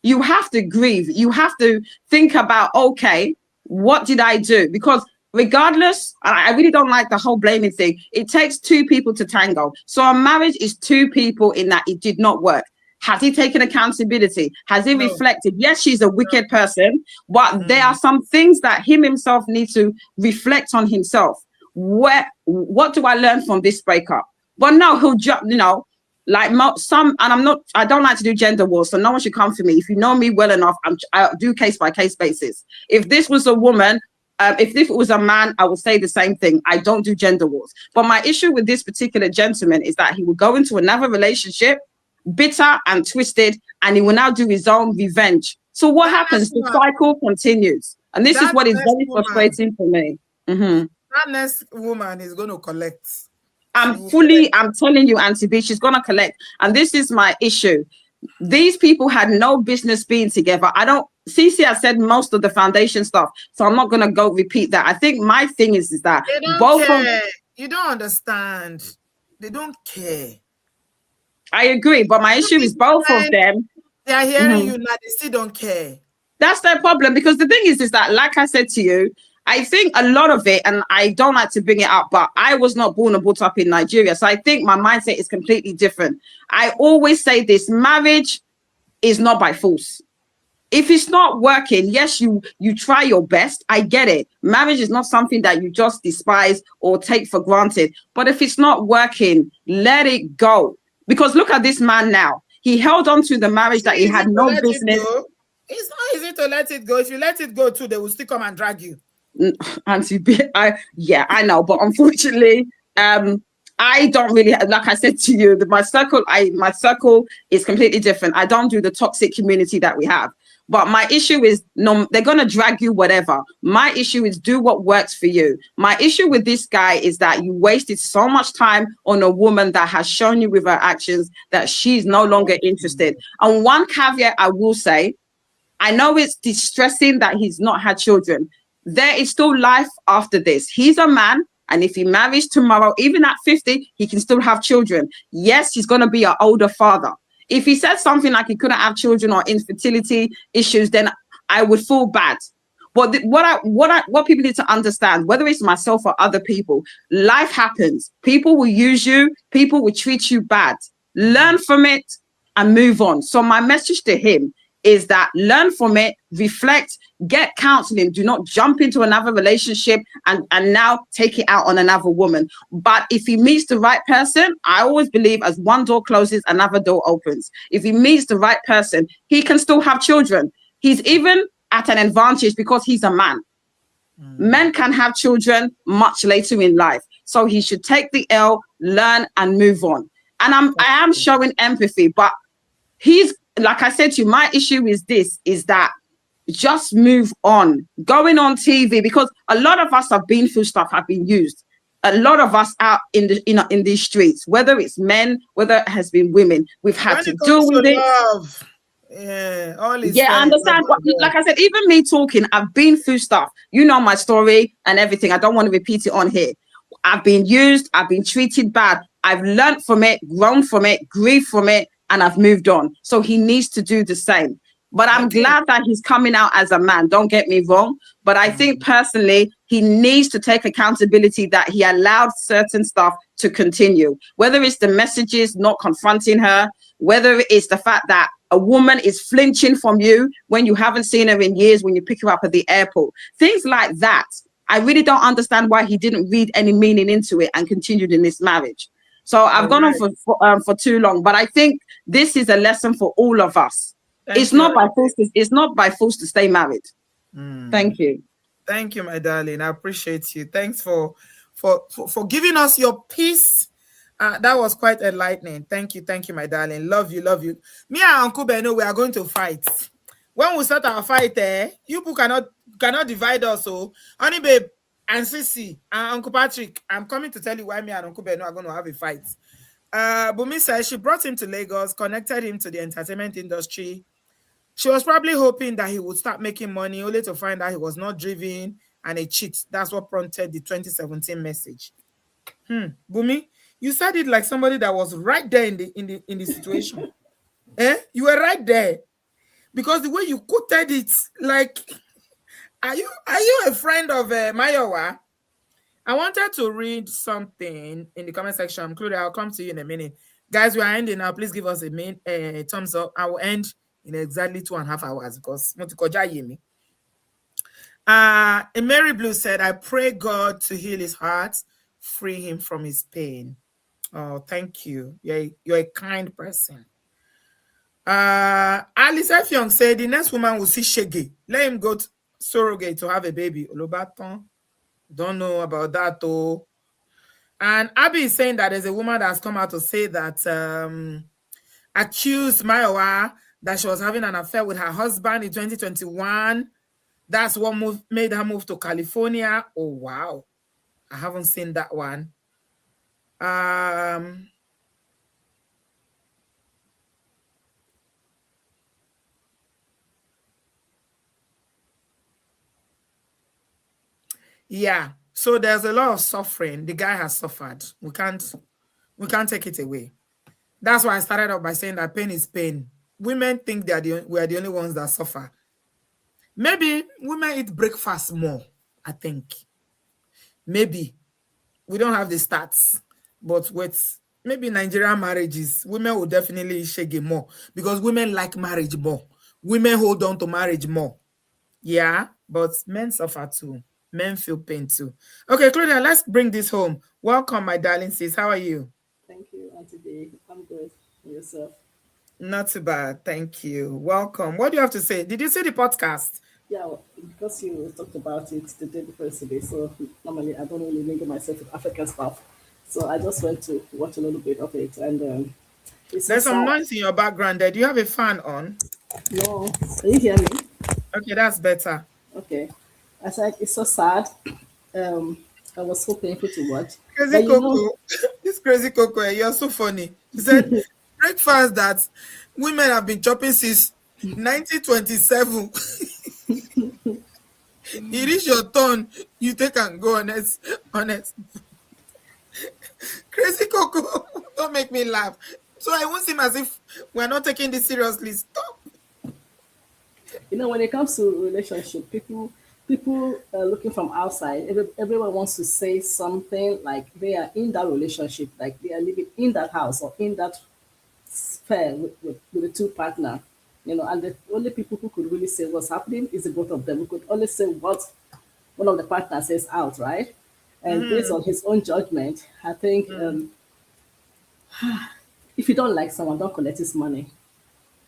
You have to grieve. You have to think about, okay, what did I do? Because regardless, I really don't like the whole blaming thing. It takes two people to tango. So a marriage is two people in that it did not work. Has he taken accountability? Has he No. reflected? Yes, she's a wicked person, but there are some things that himself needs to reflect on himself. What do I learn from this breakup? But no, he'll jump, like some, and I don't like to do gender wars, so no one should come for me. If you know me well enough, I do case by case basis. If this was a woman, if it was a man, I would say the same thing. I don't do gender wars. But my issue with this particular gentleman is that he would go into another relationship, bitter and twisted, and he will now do his own revenge. So what happens? The cycle continues. And this is what is very frustrating for me. That next woman is going to collect. I'm telling you, Auntie B, she's going to collect. And this is my issue. These people had no business being together. Cece has said most of the foundation stuff, so I'm not going to go repeat that. I think my thing is that they don't care. You don't understand. They don't care. I agree, but my issue is both of them. They are hearing you now, they still don't care. That's their problem, because the thing is that, like I said to you, I think a lot of it, and I don't like to bring it up, but I was not born and brought up in Nigeria, so I think my mindset is completely different. I always say this: marriage is not by force. If it's not working, yes, you try your best. I get it. Marriage is not something that you just despise or take for granted. But if it's not working, let it go. Because look at this man now. He held on to the marriage that he had no business. It's not easy to let it go. If you let it go too, they will still come and drag you. Auntie B, I know, but unfortunately, I don't really, like I said to you, my circle is completely different. I don't do the toxic community that we have. But my issue is, no, they're going to drag you whatever. My issue is do what works for you. My issue with this guy is that you wasted so much time on a woman that has shown you with her actions that she's no longer interested. And one caveat I will say, I know it's distressing that he's not had children. There is still life after this. He's a man, and if he marries tomorrow, even at 50, he can still have children. Yes, he's going to be an older father. If he said something like he couldn't have children or infertility issues, then I would feel bad. But what people need to understand, whether it's myself or other people, life happens. People will use you. People will treat you bad. Learn from it and move on. So my message to him is that learn from it, reflect, get counseling. Do not jump into another relationship and now take it out on another woman. But if he meets the right person, I always believe as one door closes, another door opens. If he meets the right person, he can still have children. He's even at an advantage because he's a man. Men can have children much later in life. So he should take the L, learn and move on. And I am showing empathy, but like I said to you, my issue is that just move on. Going on TV, because a lot of us have been through stuff, have been used. A lot of us out in these streets, whether it's men, whether it has been women, we've had to deal with it. I understand. Like I said, even me talking, I've been through stuff. You know my story and everything. I don't want to repeat it on here. I've been used. I've been treated bad. I've learned from it, grown from it, grieved from it, and I've moved on. So he needs to do the same. But I'm glad that he's coming out as a man. Don't get me wrong. But I think personally, he needs to take accountability that he allowed certain stuff to continue. Whether it's the messages, not confronting her, whether it's the fact that a woman is flinching from you when you haven't seen her in years, when you pick her up at the airport. Things like that. I really don't understand why he didn't read any meaning into it and continued in this marriage. So I've gone on for too long, but I think this is a lesson for all of us. It's not by force to stay married. Thank you. Thank you, my darling. I appreciate you. Thanks for giving us your peace. That was quite enlightening. Thank you, my darling. Love you. Me and Uncle Beno, we are going to fight. When we start our fight, you people cannot divide us. So, honey, babe, and Sissy and Uncle Patrick, I'm coming to tell you why me and Uncle Beno are going to have a fight. Bumi says she brought him to Lagos, connected him to the entertainment industry. She was probably hoping that he would start making money, only to find out he was not driven and a cheat. That's what prompted the 2017 message. Bumi, you said it like somebody that was right there in the situation. You were right there. Because the way you quoted it, like, are you a friend of Mayowa? I wanted to read something in the comment section. Including, I'll come to you in a minute. Guys, we are ending now. Please give us a thumbs up. I will end in exactly 2.5 hours because Mary Blue said, I pray God to heal his heart, free him from his pain. Oh, thank you. You're a kind person. Alice Effiong said the next woman will see Shege. Let him go to surrogate to have a baby. Olobaton. Don't know about that though. And Abby is saying that there's a woman that's come out to say that accused Mayowa that she was having an affair with her husband in 2021. That's what made her move to California. Oh wow. I haven't seen that one. Yeah, so there's a lot of suffering. The guy has suffered. We can't take it away. That's why I started off by saying that pain is pain. Women think we are the only ones that suffer. Maybe women eat breakfast more, I think. Maybe. We don't have the stats. But with maybe Nigerian marriages, women will definitely shake it more because women like marriage more. Women hold on to marriage more. Yeah, but men suffer too. Men feel pain too. Okay, Claudia, let's bring this home. Welcome, my darling sis. How are you? Thank you, Auntie B. I'm good. And yourself? Not too bad. Thank you. Welcome. What do you have to say? Did you see the podcast? Yeah, because you talked about it the day before yesterday, so normally I don't really mingle myself with African stuff. So I just went to watch a little bit of it, and it's There's so some sad. noise in your background there. Do you have a fan on? No, can you hear me? Okay, that's better. Okay. I said it's so sad. I was so painful to watch. Crazy But you Coco, know, this Crazy Coco, you're so funny. He said, breakfast that women have been chopping since 1927. It is your turn. You take and go, honest. Crazy Coco, don't make me laugh. So I won't seem as if we're not taking this seriously. Stop. you know, when it comes to relationship, people looking from outside, everyone wants to say something like they are in that relationship, like they are living in that house or in that sphere with the two partner, you know, and the only people who could really say what's happening is the both of them. We could only say what one of the partners says out, right? And based on his own judgment, I think if you don't like someone, don't collect his money.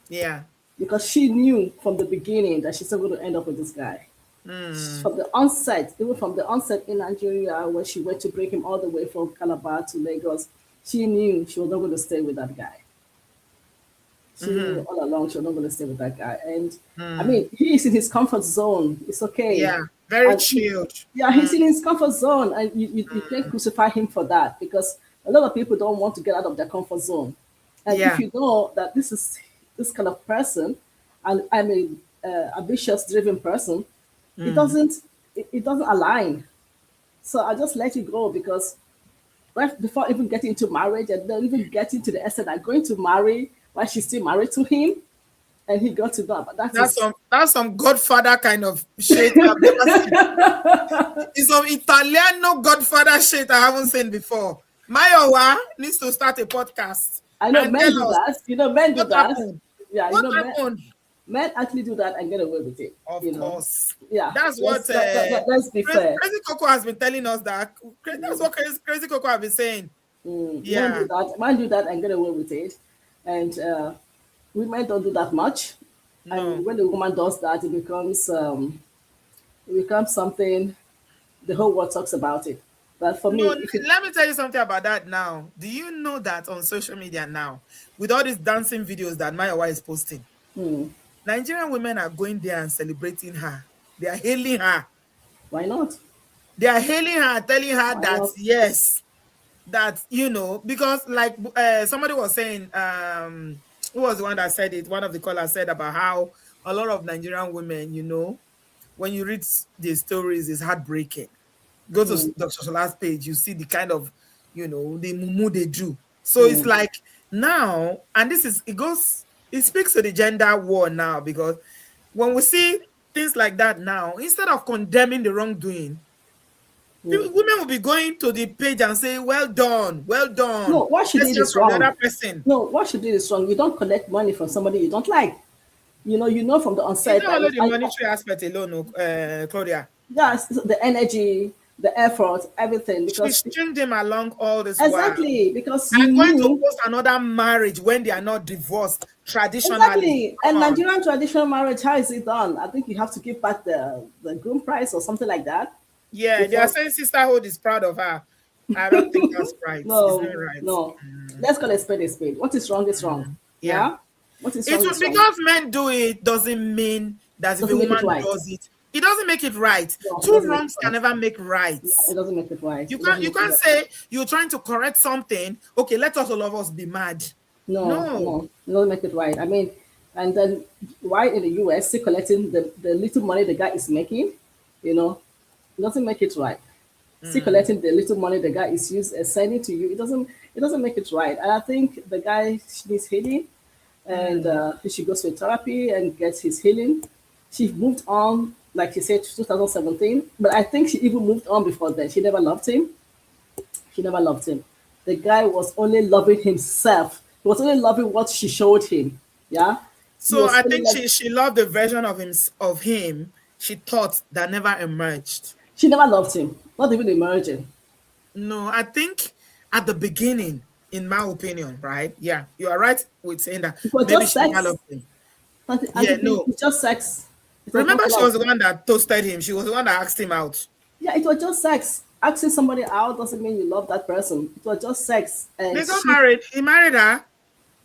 Yeah. Because she knew from the beginning that she's not going to end up with this guy. From the onset, even from the onset in Nigeria, when she went to bring him all the way from Calabar to Lagos, she knew she was not going to stay with that guy. She knew all along she was not going to stay with that guy. And I mean, he is in his comfort zone. It's okay. Yeah, very And chilled. he's in his comfort zone, and you can't crucify him for that because a lot of people don't want to get out of their comfort zone. And if you know that this is this kind of person, and I'm a ambitious, driven person, it doesn't align. So I just let it go because right before even getting into marriage and then even getting to the extent I'm going to marry while she's still married to him, and he got to know. But that's some Godfather kind of shit I've never seen. It's some Italiano Godfather shit I haven't seen before. Mayowa needs to start a podcast. I know men do that. You know, men do that. Happened? Yeah, What you know, happened? men actually do that and get away with it. Of course. Yeah. That's what let's be fair. Crazy Coco has been telling us that. That's what Crazy Coco has been saying. Yeah. Men do that and get away with it. And women don't do that much. No. And when a woman does that, it becomes something the whole world talks about it. But for me, let me tell you something about that now. Do you know that on social media now, with all these dancing videos that Mayowa is posting, Nigerian women are going there and celebrating her. They are hailing her. Why not? They are hailing her, telling her that yes, that you know, because like somebody was saying, who was the one that said it? One of the callers said about how a lot of Nigerian women, you know, when you read the stories, it's heartbreaking. Go to Dr. Shola's page, you see the kind of, you know, the mumu they do. So it's like now, and it speaks to the gender war now, because when we see things like that now, instead of condemning the wrongdoing, Women will be going to the page and say, well done, well done. No, what she Let's did hear is from the wrong. other person. No, what she did is wrong. You don't collect money from somebody you don't like. You know from the onset. It's not only the monetary aspect alone, Claudia. Yes, the energy, the effort, everything. Because she stringed him along all this exactly while. because I'm you going knew, to post another marriage when they are not divorced traditionally. Exactly. And Nigerian traditional marriage, how is it done? I think you have to give back the groom price or something like that. Yeah, they are saying sisterhood is proud of her. I don't think that's right. No, it's not right. no. Let's call a spade a spade. What is wrong is wrong. Yeah. What is wrong is wrong. Because men do it doesn't mean that if a woman does it, it doesn't make it right. No, Two wrongs can never make right. No, it doesn't make it right. You can't say you're trying to correct something. Okay, let us all of us be mad. No, it doesn't make it right. I mean, and then why in the US still collecting the little money the guy is making, it doesn't make it right. Still collecting the little money the guy is sending to you, it doesn't make it right. And I think the guy needs healing, and he should go to therapy and get his healing. She moved on, like she said, 2017, but I think she even moved on before then. She never loved him. The guy was only loving himself. He was only loving what she showed him. Yeah. So I think she loved the version of him she thought that never emerged. She never loved him, not even emerging. No, I think at the beginning, in my opinion, right? Yeah, you are right with saying that. It was maybe just she sex. never loved him. It's just sex. Remember, she was the one that toasted him. She was the one that asked him out. Yeah, it was just sex. Asking somebody out doesn't mean you love that person. It was just sex. And they got married. He married her.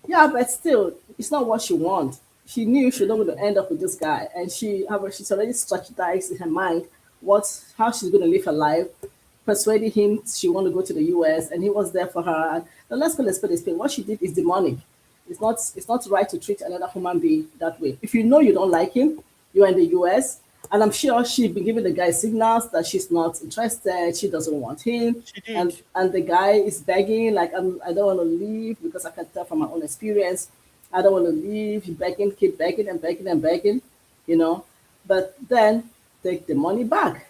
Yeah, but still, it's not what she wants. She knew she was not going to end up with this guy, and she's already strategized in her mind how she's going to live her life, persuading him she want to go to the US, and he was there for her. Now let's go, let's put this thing. What she did is demonic. It's not right to treat another human being that way. If you know you don't like him, you're in the US, and I'm sure she'd been giving the guy signals that she's not interested, she doesn't want him. And the guy is begging, like, I don't want to leave because I can tell from my own experience. I don't want to leave. He's begging, keep begging and begging and begging, But then take the money back.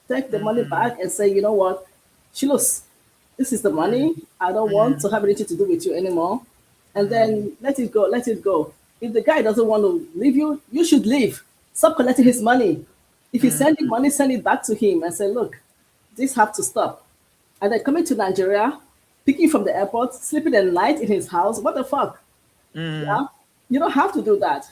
Take the money back and say, you know what, Shilos, this is the money. I don't want to have anything to do with you anymore. And then let it go, let it go. If the guy doesn't want to leave you, you should leave. Stop collecting his money. If you send him money, send it back to him and say, look, this have to stop. And then coming to Nigeria, picking from the airport, sleeping at night in his house, what the fuck? Yeah? You don't have to do that.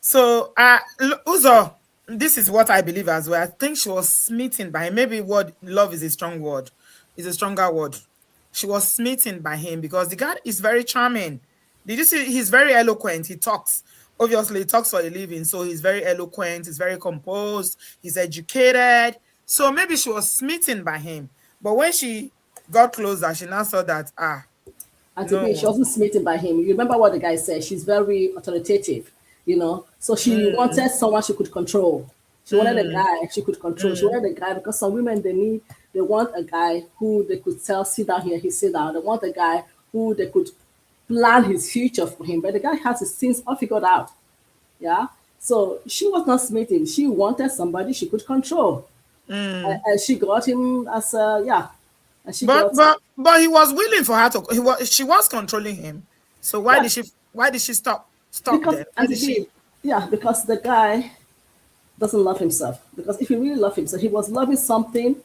So, Uzo, this is what I believe as well. I think she was smitten by him. Maybe love is a strong word. It's a stronger word. She was smitten by him because the guy is very charming. Did you see? He's very eloquent. He talks. Obviously, he talks for a living. So he's very eloquent. He's very composed. He's educated. So maybe she was smitten by him. But when she got closer, she now saw that, and to me, she wasn't smitten by him. You remember what the guy said? She's very authoritative, So she wanted someone she could control. She wanted a guy she could control. She wanted a guy because some women, they want a guy who they could tell, sit down here, he sit down. They want a guy who they could plan his future for him. But the guy has his things all figured out. Yeah. So she was not smitten. She wanted somebody she could control. And she got him as And but he was willing for her to. She was controlling him. So why did she stop? Because, there? Because the guy doesn't love himself. Because if he really loved himself, he was loving something.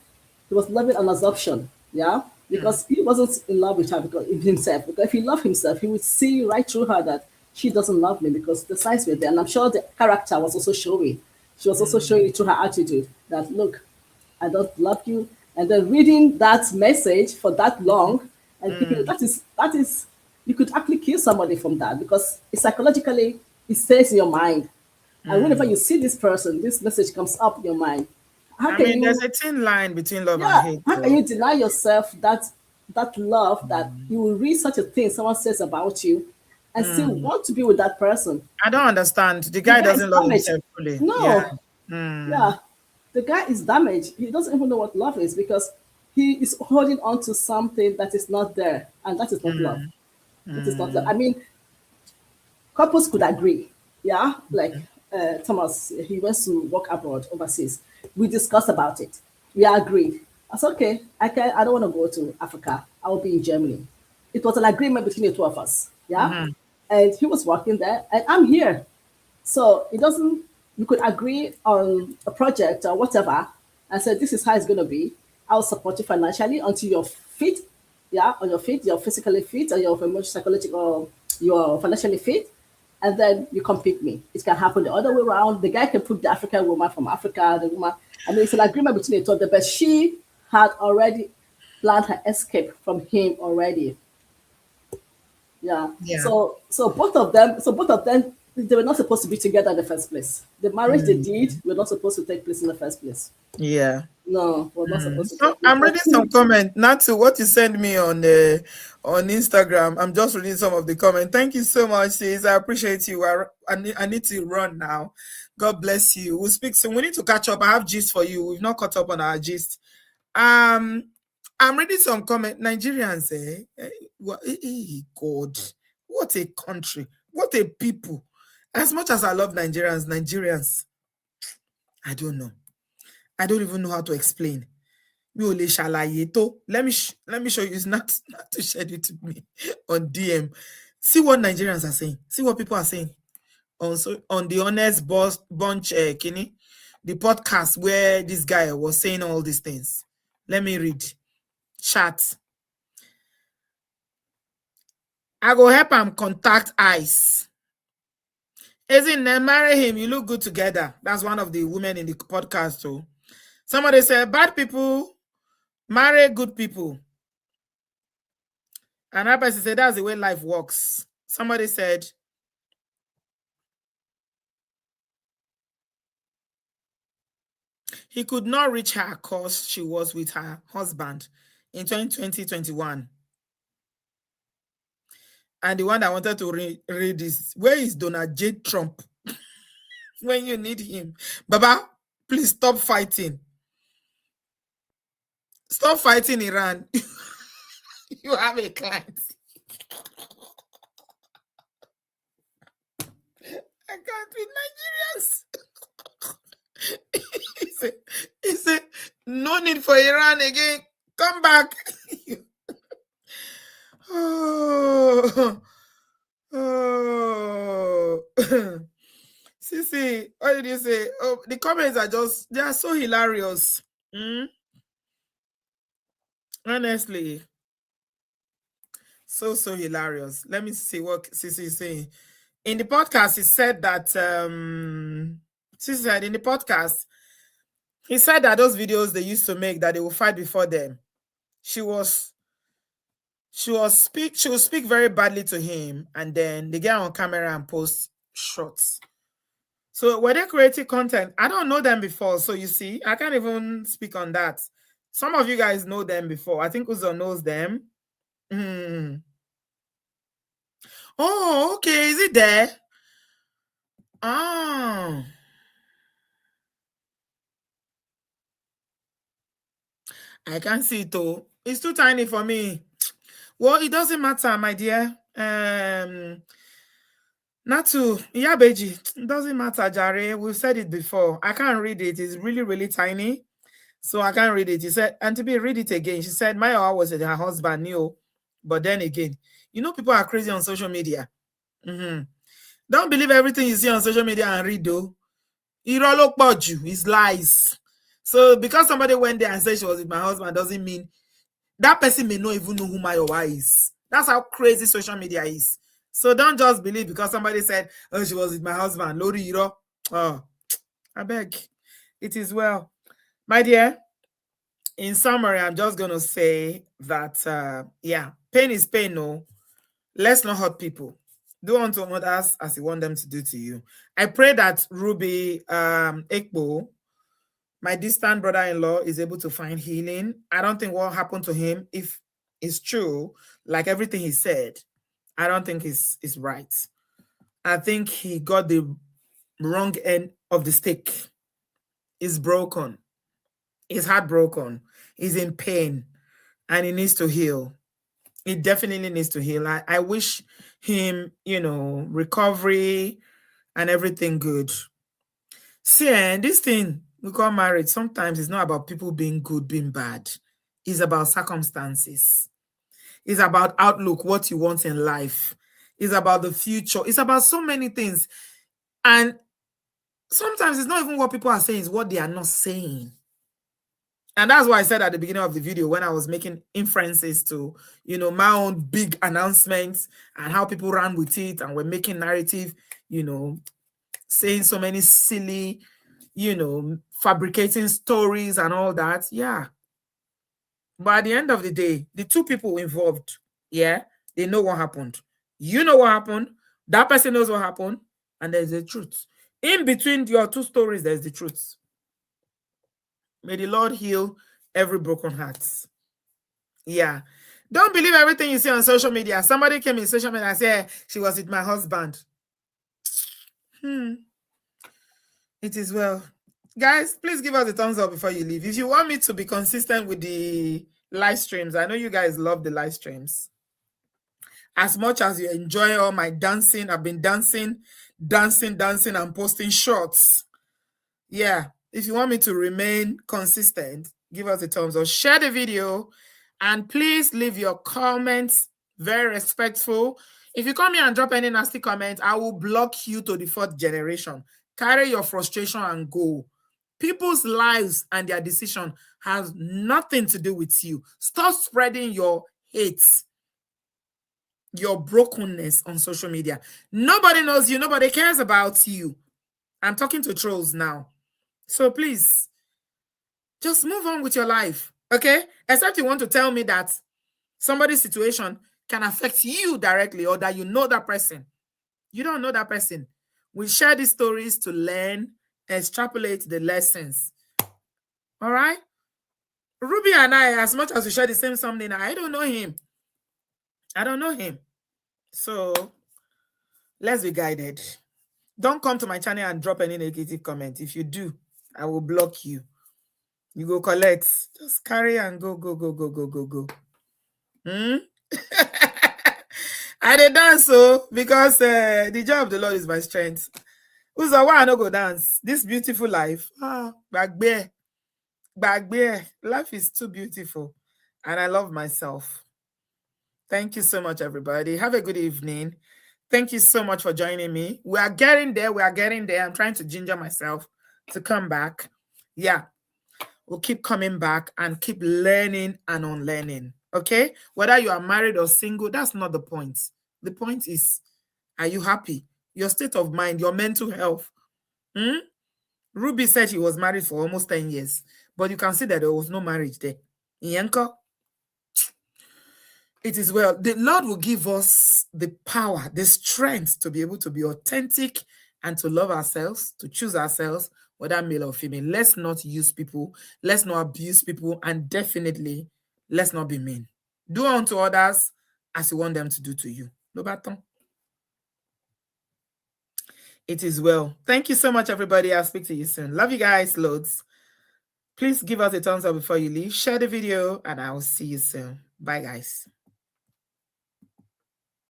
He was loving an assumption. Yeah, because he wasn't in love with her himself. Because if he loved himself, he would see right through her that she doesn't love me because the signs were there, and I'm sure the character was also showing. She was also showing it through her attitude that look, I don't love you. And then reading that message for that long and thinking that is you could actually kill somebody from that because psychologically it stays in your mind. And whenever you see this person, this message comes up in your mind. There's a thin line between love and hate. How can you deny yourself that love that you will read such a thing someone says about you and still want to be with that person? I don't understand. The guy doesn't love himself fully. No. Yeah. The guy is damaged. He doesn't even know what love is because he is holding on to something that is not there. And that is not love. That is not love. I mean, couples could agree. Yeah. Like Thomas, he wants to work abroad overseas. We discussed about it. We agreed. I said, okay, I don't want to go to Africa. I will be in Germany. It was an agreement between the two of us. Yeah. Mm-hmm. And he was working there and I'm here. So it doesn't, you could agree on a project or whatever and say, this is how it's going to be. I'll support you financially until you're fit. Yeah. On your feet, you're physically fit or you're emotionally, psychological, you're financially fit. And then you compete me. It can happen the other way around. The guy can put the African woman from Africa, the woman. I mean, it's an agreement between the two of them, but she had already planned her escape from him already. Yeah. Yeah. So both of them, they were not supposed to be together in the first place. The marriage they did were not supposed to take place in the first place. Yeah. No, we're not supposed to Oh, take place. I'm reading some comment. Not to what you sent me on Instagram. I'm just reading some of the comment. Thank you so much, sis. I appreciate you. I need to run now. God bless you. We'll speak soon. We need to catch up. I have gist for you. We've not caught up on our gist. I'm reading some comment. Nigerians, God, what a country, what a people. As much as I love Nigerians, I don't know. I don't even know how to explain. Let me show you. It's not to shed it to me on DM. See what Nigerians are saying. See what people are saying. Also on the Honest Bunch, Kenny, the podcast where this guy was saying all these things. Let me read. Chat. I go help him contact ICE. Isn't marry him? You look good together. That's one of the women in the podcast too. Somebody said bad people marry good people. Another person said that's the way life works. Somebody said he could not reach her because she was with her husband in 2020-21. And the one that wanted to read this, where is Donald J. Trump when you need him? Baba, please stop fighting. Stop fighting Iran. You have a client. I can't with Nigerians. He said, no need for Iran again. Come back. Oh. Sissy, what did you say? Oh, the comments are they are so hilarious. Honestly. So hilarious. Let me see what Sissy is saying. In the podcast, he said that Sissy said in the podcast, he said that those videos they used to make that they will fight before them. She will speak very badly to him, and then they get on camera and post shots. So were they creating content? I don't know them before, so you see, I can't even speak on that. Some of you guys know them before. I think Uzo knows them. Oh, okay. Is it there? Oh. I can't see it though. It's too tiny for me. Well, it doesn't matter, my dear. Not to Yabeji. It doesn't matter, Jare. We've said it before. I can't read it. It's really, really tiny. So I can't read it. He said, and to be read it again. She said, Mayowa was her husband knew. But then again, you know, people are crazy on social media. Don't believe everything you see on social media and read though. It's lies. So because somebody went there and said she was with my husband doesn't mean that person may not even know who Mayowa is. That's how crazy social media is. So don't just believe because somebody said, oh, she was with my husband. Lori Iro. Oh, I beg. It is well. My dear, in summary, I'm just going to say that, yeah, pain is pain, no. Let's not hurt people. Do unto others as you want them to do to you. I pray that Roby, Ekpo, my distant brother-in-law, is able to find healing. I don't think what happened to him, if it's true, like everything he said, I don't think it's right. I think he got the wrong end of the stick. He's broken. He's heartbroken. He's in pain. And he needs to heal. He definitely needs to heal. I wish him, you know, recovery and everything good. See, and this thing, we call marriage, sometimes it's not about people being good, being bad. It's about circumstances. It's about outlook, what you want in life. It's about the future. It's about so many things. And sometimes it's not even what people are saying, it's what they are not saying. And that's why I said at the beginning of the video, when I was making inferences to, you know, my own big announcements and how people ran with it and were making narrative, you know, saying so many silly, you know, fabricating stories and all that. Yeah. But at the end of the day, the two people involved, yeah, they know what happened. You know what happened. That person knows what happened. And there's the truth. In between your two stories, there's the truth. May the Lord heal every broken heart. Yeah. Don't believe everything you see on social media. Somebody came in social media and said she was with my husband. It is well. Guys, please give us a thumbs up before you leave. If you want me to be consistent with the live streams, I know you guys love the live streams. As much as you enjoy all my dancing, I've been dancing, and posting shorts. Yeah. If you want me to remain consistent, give us a thumbs up. Share the video. And please leave your comments. Very respectful. If you come here and drop any nasty comments, I will block you to the 4th generation. Carry your frustration and go. People's lives and their decision has nothing to do with you. Stop spreading your hate, your brokenness on social media. Nobody knows you. Nobody cares about you. I'm talking to trolls now. So please, just move on with your life, okay? Except you want to tell me that somebody's situation can affect you directly or that you know that person. You don't know that person. We share these stories to learn, extrapolate the lessons. All right? Ruby and I, as much as we share the same something, I don't know him. I don't know him. So let's be guided. Don't come to my channel and drop any negative comment. If you do, I will block you. You go collect. Just carry and go. I dey dance so because the joy of the Lord is my strength. Who's why I no go dance? This beautiful life. Bagbe. Life is too beautiful. And I love myself. Thank you so much, everybody. Have a good evening. Thank you so much for joining me. We are getting there. I'm trying to ginger myself to come back. Yeah. We'll keep coming back and keep learning and unlearning. Okay? Whether you are married or single, that's not the point. The point is, are you happy? Your state of mind, your mental health. Ruby said she was married for almost 10 years, but you can see that there was no marriage there. Yanko, it is well. The Lord will give us the power, the strength to be able to be authentic and to love ourselves, to choose ourselves, whether male or female. Let's not use people. Let's not abuse people. And definitely, let's not be mean. Do unto others as you want them to do to you. No baton. It is well. Thank you so much, everybody. I'll speak to you soon. Love you guys loads. Please give us a thumbs up before you leave. Share the video, and I will see you soon. Bye, guys.